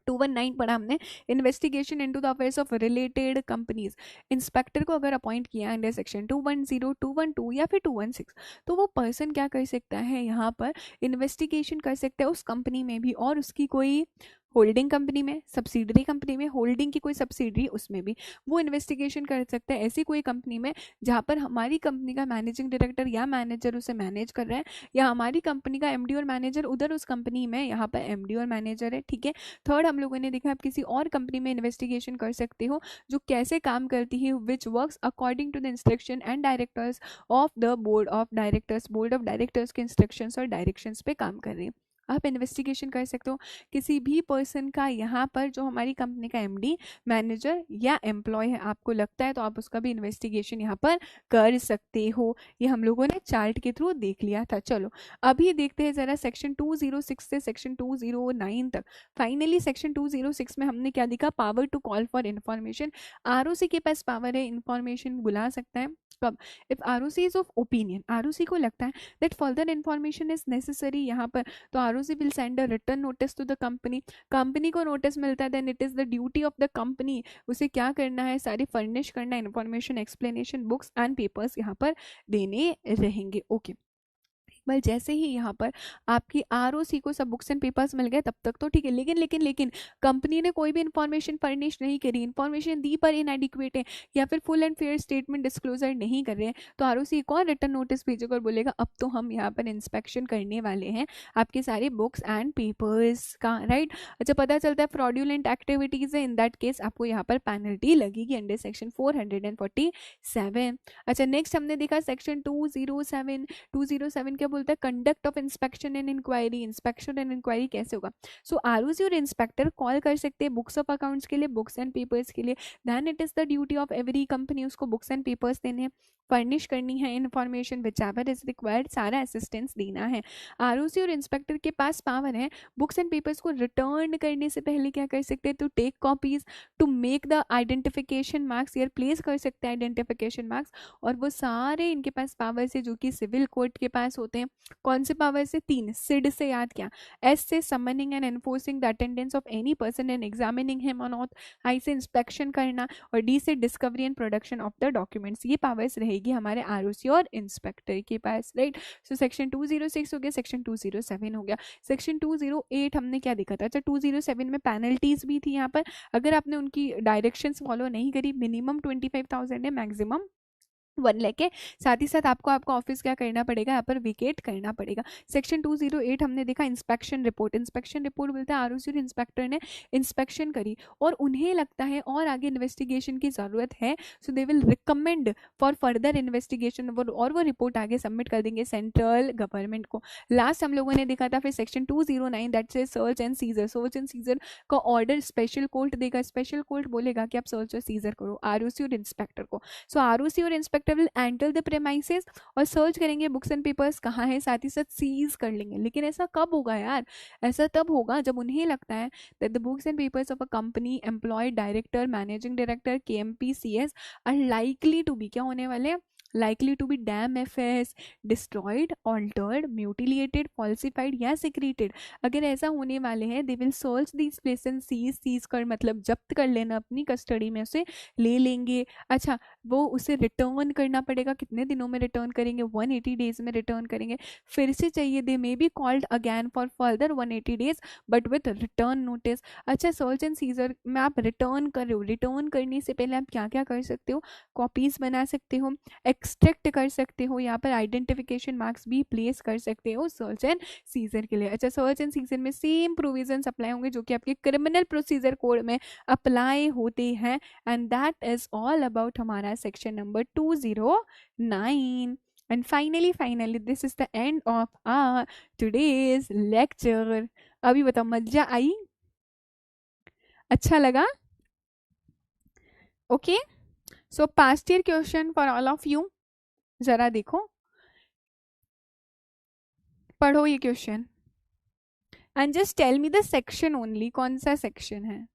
219 पढ़ा हमने, investigation into the affairs of related companies, inspector को अगर अपॉइंट किया अंडर सेक्शन 210, 212 या फिर 216, तो वो पर्सन क्या कर सकता है यहाँ पर, इन्वेस्टिगेशन कर सकता है उस कंपनी में भी, और उसकी कोई होल्डिंग कंपनी में, सब्सिडरी कंपनी में, होल्डिंग की कोई सब्सिडरी उसमें भी वो इन्वेस्टिगेशन कर सकता है, ऐसी कोई कंपनी में जहाँ पर हमारी कंपनी का मैनेजिंग डायरेक्टर या मैनेजर उसे मैनेज कर रहा है, या हमारी कंपनी का एमडी और मैनेजर उधर उस कंपनी में यहाँ पर एमडी और मैनेजर है। ठीक है, थर्ड हम लोगों ने देखा आप किसी और कंपनी में इन्वेस्टिगेशन कर सकते हो जो कैसे काम करती है, which works according to the instruction and directors of the board of directors, board of directors के इंस्ट्रक्शंस और डायरेक्शंस पे काम कर रही है। आप इन्वेस्टिगेशन कर सकते हो किसी भी पर्सन का यहाँ पर जो हमारी कंपनी का एमडी, मैनेजर या एम्प्लॉय है, आपको लगता है तो आप उसका भी इन्वेस्टिगेशन यहाँ पर कर सकते हो। ये हम लोगों ने चार्ट के थ्रू देख लिया था। चलो अभी देखते हैं जरा सेक्शन 206 से सेक्शन 209 तक। फाइनली सेक्शन 206 में हमने क्या देखा, power to call for information. ROC के पास पावर है इन्फॉर्मेशन बुला सकता है। कब, if ROC is of opinion, ROC को लगता है that further information is necessary यहाँ पर, तो ROC will send a return notice to the company. Company को नोटिस मिलता है, then it is the duty of the company, उसे क्या करना है, सारी फर्निश करना, information, explanation, books and papers यहाँ पर देने रहेंगे। ओके बल जैसे ही यहाँ पर आपकी आरओसी को सब बुक्स एंड पेपर्स मिल गए तब तक तो ठीक है, लेकिन लेकिन लेकिन कंपनी ने कोई भी इन्फॉर्मेशन फर्निश नहीं करी, इन्फॉर्मेशन दी पर इनएडिक्वेट है या फिर full and fair statement disclosure नहीं कर रहे हैं, तो आरओसी एक और रिटर्न नोटिस भेजेगा और बोलेगा अब तो हम यहाँ पर इंस्पेक्शन करने वाले हैं आपके सारे बुक्स एंड पेपर्स का, राइट। अच्छा पता चलता है फ्रॉड्यूलेंट एक्टिविटीज है, इन दैट केस आपको यहाँ पर पेनल्टी लगेगी अंडर सेक्शन 447। अच्छा नेक्स्ट हमने देखा सेक्शन 207। 207 क्या बोलता है, conduct of inspection and inquiry. Inspection and inquiry कैसे होगा, सो आरओसी और इंस्पेक्टर कॉल कर सकते हैं बुक्स ऑफ अकाउंट्स के लिए, बुक्स एंड पेपर्स के लिए, then it is the duty of every company उसको बुक्स एंड पेपर्स देने हैं, फर्निश करनी है information whichever is required, सारा असिस्टेंस देना है। आरओसी और इंस्पेक्टर के पास पावर है बुक्स एंड पेपर्स को रिटर्न करने से पहले क्या कर सकते हैं, to take copies, to make the identification marks, यार प्लेस कर सकते हैं आइडेंटिफिकेशन मार्क्स, और वो सारे इनके पास पावर से जो कि सिविल कोर्ट के पास होते हैं। कौन से पावर से, 3, सिड से याद क्या, एस से summoning and enforcing the attendance of any person and examining him और नॉट, आई से इंस्पेक्शन करना, और डी से discovery and production of the documents. ये पावर्स रहेगी हमारे आरओसी और इंस्पेक्टर के पास, राइट। सो सेक्शन 206 हो गया, सेक्शन 207 हो गया। सेक्शन 208 हमने क्या देखा था, अच्छा 207 में पेनल्टीज भी थी यहाँ पर, अगर आपने उनकी डायरेक्शंस फॉलो नहीं करी, मिनिमम 25,000 है, मैक्सिमम वन लेके, साथ ही साथ आपको आपका ऑफिस क्या करना पड़ेगा, यहाँ पर विकेट करना पड़ेगा। सेक्शन 208 हमने देखा इंस्पेक्शन रिपोर्ट। इंस्पेक्शन रिपोर्ट बोलता है आरओसी और इंस्पेक्टर ने इंस्पेक्शन करी और उन्हें लगता है और आगे इन्वेस्टिगेशन की ज़रूरत है, so they will recommend for further investigation, और वो रिपोर्ट आगे सबमिट कर देंगे सेंट्रल गवर्नमेंट को। लास्ट हम लोगों ने देखा था फिर सेक्शन 209 दैट से search and scissor. Search and scissor का ऑर्डर स्पेशल कोर्ट देगा। स्पेशल कोर्ट बोलेगा कि आप सर्च और सीजर करो आरओसी और इंस्पेक्टर को। सो आरओसी और inspector will enter the premises और सर्च करेंगे बुक्स एंड पेपर्स कहाँ है, साथ ही साथ सीज कर लेंगे। लेकिन ऐसा कब होगा यार, ऐसा तब होगा जब उन्हें लगता है that the books and papers of a company, employ, director, managing director, KMP, CS are likely to be, क्या होने वाले, likely to be damn FS, destroyed, altered, mutilated, falsified या secreted। अगर ऐसा होने वाले हैं they will search these places and seize कर मतलब जब्त कर लेना, अपनी कस्टडी में उसे ले लेंगे। अच्छा, वो उसे रिटर्न करना पड़ेगा, कितने दिनों में रिटर्न करेंगे, 180 डेज में रिटर्न करेंगे। फिर से चाहिए, they may be called again for further 180 days but with return notice. अच्छा, सर्च एंड सीजर में आप रिटर्न कर रहे हो, रिटर्न करने से पहले आप क्या क्या कर सकते हो, कॉपीज बना सकते हो, एक्सट्रैक्ट कर सकते हो, यहाँ पर आइडेंटिफिकेशन मार्क्स भी प्लेस कर सकते हो सर्च एंड सीजर के लिए। अच्छा, सर्च एंड सीजर में सेम प्रोविजंस अप्लाई होंगे जो कि आपके क्रिमिनल प्रोसीजर कोड में अप्लाई होते हैं। And that is all about हमारा section number 209। And finally this is the end of our today's lecture. अभी बताओ, मजा आई, अच्छा लगा? Okay, so past year question for all of you, जरा देखो, पढ़ो ये question and just tell me the section only, कौन सा सेक्शन है।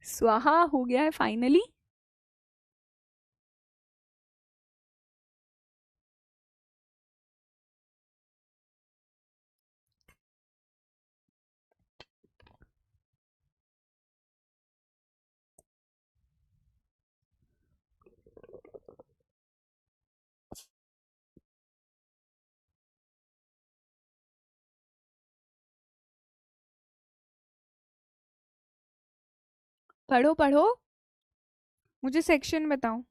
स्वाहा हो गया है फाइनली। पढ़ो पढ़ो, मुझे सेक्शन बताओ।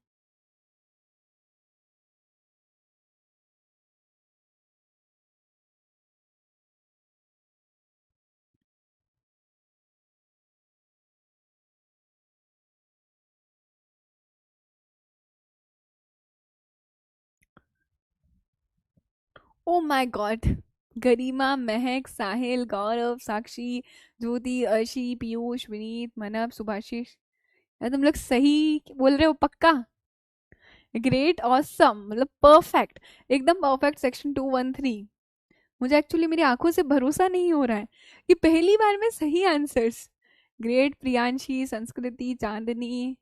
ओ माय गॉड, गरिमा, महक, साहिल, गौरव, साक्षी, ज्योति, अर्शी, पीयूष, विनीत, मनव, सुभाषिश, यार तुम लोग सही बोल रहे हो पक्का? ग्रेट, ऑसम, मतलब परफेक्ट, एकदम परफेक्ट। सेक्शन 213, मुझे एक्चुअली मेरी आंखों से भरोसा नहीं हो रहा है कि पहली बार में सही आंसर्स। ग्रेट, प्रियांशी, संस्कृति, चांदनी,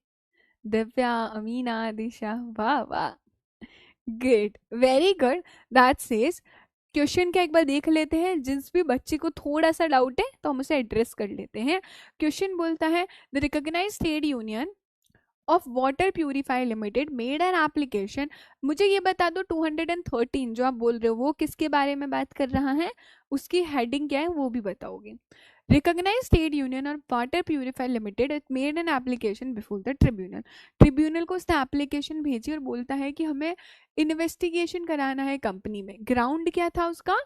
दिव्या, अमीना, दिशा, वाह वाह, great, very good. That says question का एक बार देख लेते हैं, जिस भी बच्चे को थोड़ा सा डाउट है तो हम उसे एड्रेस कर लेते हैं। क्वेश्चन बोलता है the recognised trade union of water purifier limited made an application. मुझे ये बता दो 213 जो आप बोल रहे हो वो किसके बारे में बात कर रहा है, उसकी हेडिंग क्या है वो भी बताओगे। रिकॉग्नाइज्ड ट्रेड यूनियन और water purifier limited it made an application before the tribunal. Tribunal को उसने एप्लीकेशन भेजी और बोलता है कि हमें इन्वेस्टिगेशन कराना है कंपनी में। ग्राउंड क्या था उसका,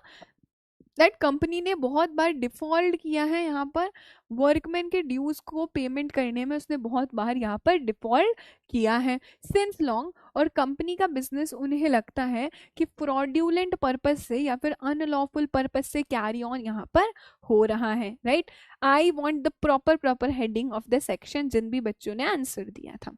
दैट कंपनी ने बहुत बार डिफॉल्ट किया है, यहाँ पर वर्कमैन के ड्यूज को पेमेंट करने में उसने बहुत बार यहाँ पर डिफॉल्ट किया है सिंस लॉन्ग। और कंपनी का बिजनेस उन्हें लगता है कि फ्रॉड्यूलेंट पर्पज से या फिर अनलॉफुल पर्पज से कैरी ऑन यहाँ पर हो रहा है, right. I want the proper heading of the section जिन भी बच्चों ने आंसर दिया था।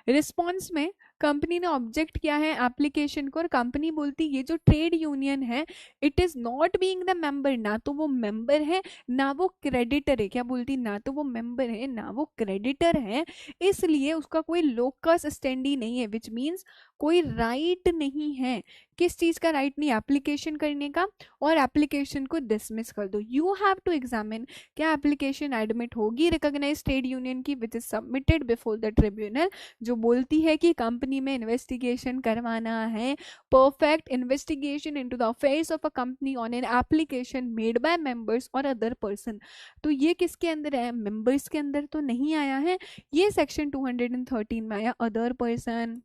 रिस्पॉन्स में कंपनी ने ऑब्जेक्ट किया है एप्लीकेशन को, और कंपनी बोलती ये जो ट्रेड यूनियन है it is not being the member, ना तो वो मेंबर है ना वो क्रेडिटर है। क्या बोलती, ना तो वो मेंबर है ना वो क्रेडिटर है, इसलिए उसका कोई लोकस स्टैंडी नहीं है, विच मीन्स कोई राइट नहीं है। किस चीज का राइट नहीं? एप्लीकेशन करने का, और एप्लीकेशन को डिसमिस कर दो। यू हैव टू एग्जामिन क्या एप्लीकेशन एडमिट होगी रिकॉग्नाइज्ड ट्रेड यूनियन की which is submitted before the tribunal, जो बोलती है कि कंपनी में इन्वेस्टिगेशन करवाना है, perfect investigation into the affairs of a company on an application made by members और अदर पर्सन। तो ये किसके अंदर है? मेंबर्स के अंदर तो नहीं आया है, ये सेक्शन 213 में आया, अदर पर्सन।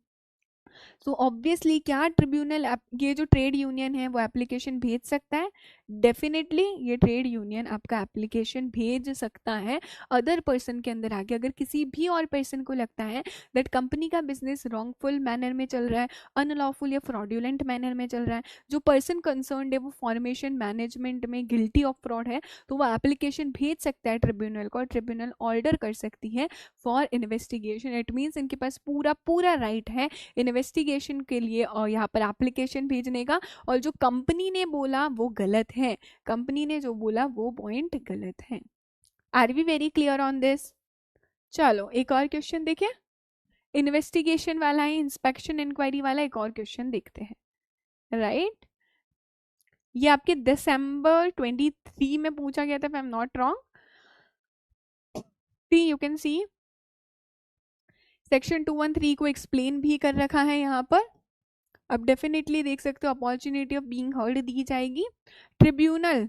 सो ऑब्वियसली क्या ट्रिब्यूनल, ये जो ट्रेड यूनियन है वो एप्लीकेशन भेज सकता है? डेफिनेटली ये ट्रेड यूनियन आपका एप्लीकेशन भेज सकता है अदर पर्सन के अंदर आके। अगर किसी भी और पर्सन को लगता है दैट कंपनी का बिजनेस रॉन्गफुल मैनर में चल रहा है, अनलॉफुल या फ्रॉड्यूलेंट मैनर में चल रहा है, जो पर्सन कंसर्न्ड है वो फॉर्मेशन मैनेजमेंट में गिल्टी ऑफ फ्रॉड है, तो वो एप्लीकेशन भेज सकता है ट्रिब्यूनल को, और ट्रिब्यूनल ऑर्डर कर सकती है फॉर इन्वेस्टिगेशन। इट मीन्स इनके पास पूरा पूरा राइट है इन्वेस्टिगेशन के लिए और यहाँ पर एप्लीकेशन भेजने का। और जो कंपनी ने बोला वो गलत है, कंपनी ने जो बोला वो पॉइंट गलत है। Are we very clear on this? चलो एक और क्वेश्चन देखें, इन्वेस्टिगेशन वाला है, इंस्पेक्शन इंक्वायरी वाला एक और क्वेश्चन देखते हैं। राइट, ये आपके दिसंबर 23 में पूछा गया था, if I'm not wrong। You can see section 213 को एक्सप्लेन भी कर रखा है यहाँ पर। अब डेफिनेटली देख सकते हो अपॉर्चुनिटी ऑफ बीइंग हर्ड दी जाएगी। ट्रिब्यूनल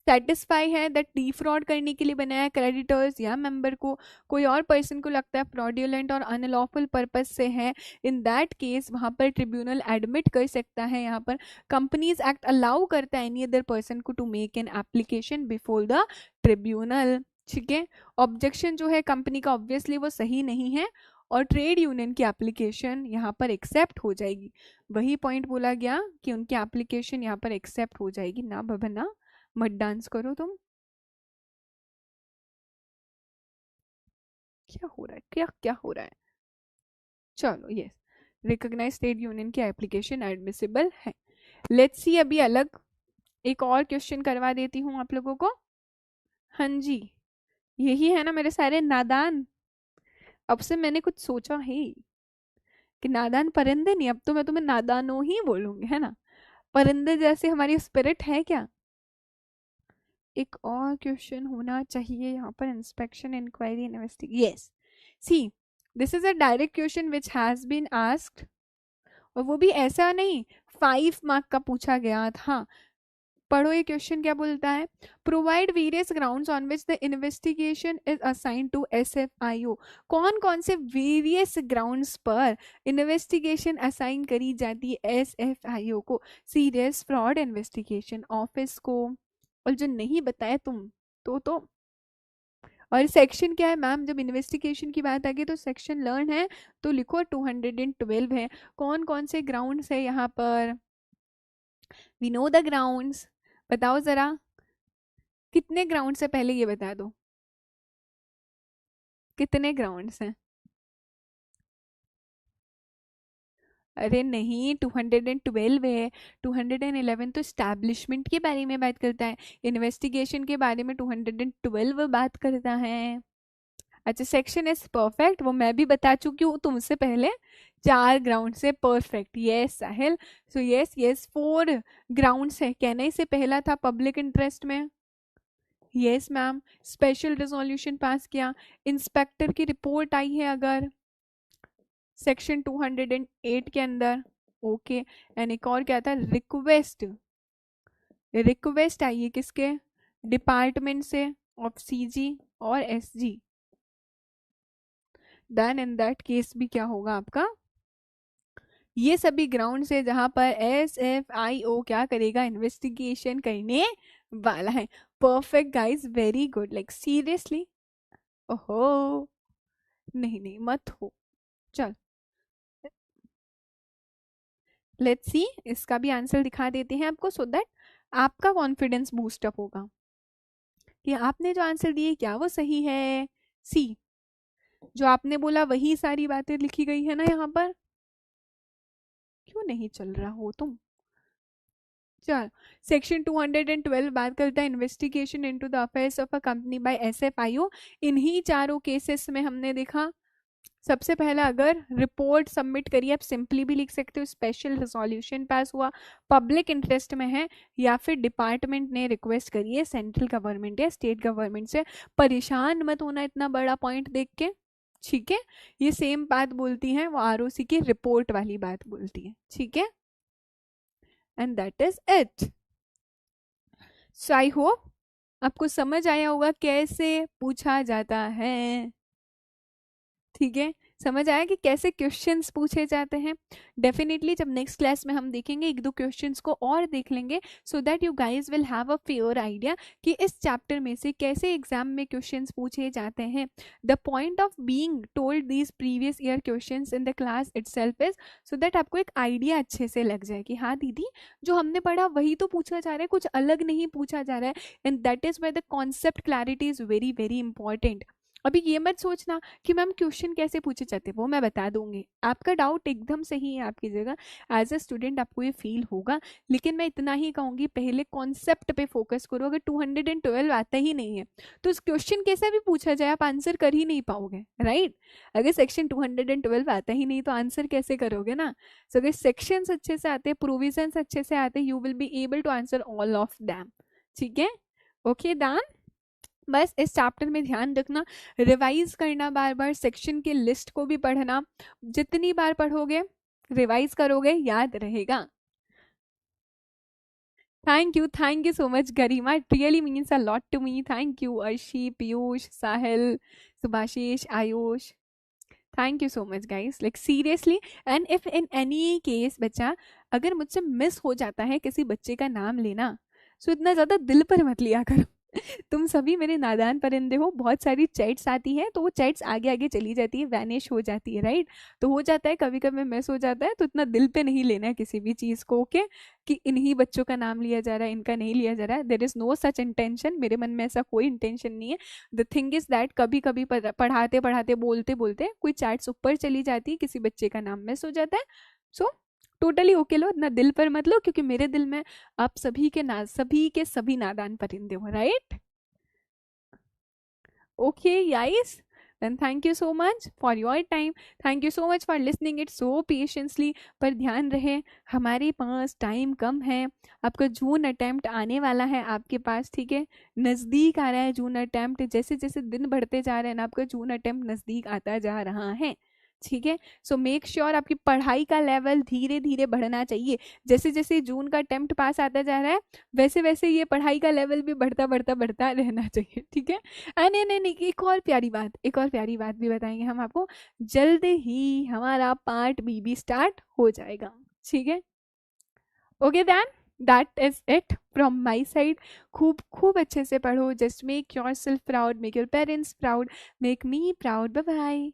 सेटिस्फाई है दैट डिफ्रॉड करने के लिए बनाया क्रेडिटर्स या मेंबर को, कोई और पर्सन को लगता है फ्रॉड्यूलेंट और अनलॉफुल पर्पस से है, इन दैट केस वहां पर ट्रिब्यूनल एडमिट कर सकता है। यहाँ पर कंपनीज एक्ट अलाउ करता है एनी अदर पर्सन को to make an application before the tribunal. ठीक है, ऑब्जेक्शन जो है कंपनी का ऑब्वियसली वो सही नहीं है, और ट्रेड यूनियन की एप्लीकेशन यहाँ पर एक्सेप्ट हो जाएगी। वही पॉइंट बोला गया कि उनकी एप्लीकेशन यहाँ पर एक्सेप्ट हो जाएगी। ना बबना मत डांस करो तुम, क्या हो रहा है, क्या क्या हो रहा है? चलो यस, रिकॉग्नाइज ट्रेड यूनियन की एप्लीकेशन एडमिसिबल है। लेट्स सी अभी अलग एक और क्वेश्चन करवा देती हूँ आप लोगों को। हाँ जी, यही है ना मेरे सारे नादान। अब से मैंने कुछ सोचा है कि नादान परिंदे नहीं, अब तो मैं तुम्हें नादानो ही बोलूंगी, है ना? परिंदे जैसे हमारी स्पिरिट है क्या? एक और क्वेश्चन होना चाहिए यहाँ पर, inspection inquiry investigation. Yes, see this is a direct question which has been asked, और वो भी ऐसा नहीं 5 मार्क का पूछा गया था। पढ़ो ये क्वेश्चन क्या बोलता है। Provide various grounds on which the investigation is assigned to SFIO। कौन कौन से वेरियस ग्राउंड्स पर इन्वेस्टिगेशन असाइन करी जाती है SFIO को? सीरियस फ्रॉड इन्वेस्टिगेशन ऑफिस को, और जो नहीं बताया तुम तो और सेक्शन क्या है मैम? जब इन्वेस्टिगेशन की बात आ गई तो सेक्शन लर्न है, तो लिखो 212 है। कौन कौन से ग्राउंड्स है यहाँ पर? वी नो द ग्राउंड्स, बताओ जरा कितने ग्राउंड्स है, पहले ये बता दो कितने ग्राउंड्स हैं? अरे नहीं, 212 है। 211 तो स्टैब्लिशमेंट के बारे में बात करता है, इन्वेस्टिगेशन के बारे में 212 बात करता है। अच्छा, सेक्शन इज परफेक्ट, वो मैं भी बता चुकी हूँ तुमसे पहले। 4 ग्राउंड से परफेक्ट, यस साहिल। सो यस यस 4 ग्राउंड्स है। कहने से पहला था पब्लिक इंटरेस्ट में, यस मैम। स्पेशल रिजोल्यूशन पास किया, इंस्पेक्टर की रिपोर्ट आई है अगर सेक्शन 208 के अंदर, ओके। एंड एक और क्या था? रिक्वेस्ट, रिक्वेस्ट आई है किसके? डिपार्टमेंट से, ऑफ CG और SG। Then in that case भी क्या होगा आपका? ये सभी ग्राउंड से जहां पर SFIO क्या करेगा? इन्वेस्टिगेशन करने वाला है। Perfect guys, very good, like seriously. ओहो, नहीं नहीं मत हो। चल लेट्स सी, इसका भी आंसर दिखा देते हैं आपको, सो दैट आपका कॉन्फिडेंस बूस्टअप होगा कि आपने जो आंसर दिए क्या वो सही है। सी, जो आपने बोला वही सारी बातें लिखी गई है ना यहाँ पर। क्यों नहीं चल रहा हो तुम? चल, सेक्शन 212 बात करता है investigation into the affairs of a company by SFIO। इन्हीं चारों केसेस में हमने देखा सबसे पहला अगर रिपोर्ट सबमिट करिए, आप सिंपली भी लिख सकते हो स्पेशल रिजोल्यूशन पास हुआ, पब्लिक इंटरेस्ट में है, या फिर डिपार्टमेंट ने रिक्वेस्ट करी है सेंट्रल गवर्नमेंट या स्टेट गवर्नमेंट से। परेशान मत होना इतना बड़ा पॉइंट देख के, ठीक है। ये सेम बात बोलती है वो आरओसी की रिपोर्ट वाली बात बोलती है, ठीक है। And that is it. So I hope आपको समझ आया होगा कैसे पूछा जाता है, ठीक है। समझ आया कि कैसे क्वेश्चंस पूछे जाते हैं। डेफिनेटली जब नेक्स्ट क्लास में हम देखेंगे एक दो क्वेश्चंस को और देख लेंगे, so that you guys will have a fair idea कि इस चैप्टर में से कैसे एग्जाम में क्वेश्चंस पूछे जाते हैं। The point of being told these previous year questions in the class itself is so that आपको एक आइडिया अच्छे से लग जाए कि हाँ दीदी जो हमने पढ़ा वही तो पूछा जा रहा है, कुछ अलग नहीं पूछा जा रहा है। And that is why the concept clarity is very very important. अभी ये मत सोचना कि मैम क्वेश्चन कैसे पूछे जाते हैं, वो मैं बता दूंगी। आपका डाउट एकदम सही है आपकी जगह, एज अ स्टूडेंट आपको ये फील होगा, लेकिन मैं इतना ही कहूंगी पहले कॉन्सेप्ट पे फोकस करो। अगर 212 आता ही नहीं है तो उस क्वेश्चन कैसे भी पूछा जाए आप आंसर कर ही नहीं पाओगे, राइट। अगर सेक्शन 212 आता ही नहीं तो आंसर कैसे करोगे ना। सो अगर सेक्शंस अच्छे से आते, प्रोविजंस अच्छे से आते, you will be able to answer all of them, ठीक है। Okay done. बस इस चैप्टर में ध्यान रखना, रिवाइज करना बार बार, सेक्शन के लिस्ट को भी पढ़ना, जितनी बार पढ़ोगे रिवाइज करोगे याद रहेगा। Thank you so much Garima, it really means a lot to me. Thank you Arshi, Piyush, Sahil, Subhashish, Ayush, thank you so much guys, like seriously. And if in any case बच्चा अगर मुझसे मिस हो जाता है किसी बच्चे का नाम लेना, सो इतना ज्यादा दिल पर मत लिया करो। तुम सभी मेरे नादान परिंदे हो। बहुत सारी चैट्स आती है तो वो चैट्स आगे आगे चली जाती है, वैनिश हो जाती है, राइट। तो हो जाता है कभी कभी मिस हो जाता है, तो इतना दिल पे नहीं लेना है किसी भी चीज को, ओके कि इन्हीं बच्चों का नाम लिया जा रहा है इनका नहीं लिया जा रहा है। There is no such intention, मेरे मन में ऐसा कोई इंटेंशन नहीं है। द थिंग इज दैट कभी कभी पढ़ाते पढ़ाते बोलते बोलते कोई चैट्स ऊपर चली जाती है, किसी बच्चे का नाम मिस हो जाता है। सो टोटली ओके लो, इतना दिल पर मत लो, क्योंकि मेरे दिल में आप सभी के सभी नादान परिंदे हो, right. Okay, guys. Then thank you so much for your time. Thank you so much for listening it so patiently. पर ध्यान रहे हमारे पास टाइम कम है, आपका जून अटेम्प्ट आने वाला है आपके पास, ठीक है। नज़दीक आ रहा है जून अटेम्प्ट, जैसे जैसे दिन बढ़ते जा रहे हैं ना आपका जून अटेम्प्ट नज़दीक आता जा रहा है, ठीक है। सो मेक श्योर आपकी पढ़ाई का लेवल धीरे धीरे बढ़ना चाहिए। जैसे जैसे जून का अटेम्प्ट पास आता जा रहा है वैसे वैसे ये पढ़ाई का लेवल भी बढ़ता बढ़ता बढ़ता रहना चाहिए, ठीक है। नहीं नहीं नहीं, एक और प्यारी बात भी बताएंगे हम आपको, जल्द ही हमारा पार्ट बी भी स्टार्ट हो जाएगा, ठीक है। Okay then that is it from my side. खूब खूब अच्छे से पढ़ो, just make yourself proud, make your parents proud, make me proud. Bye bye.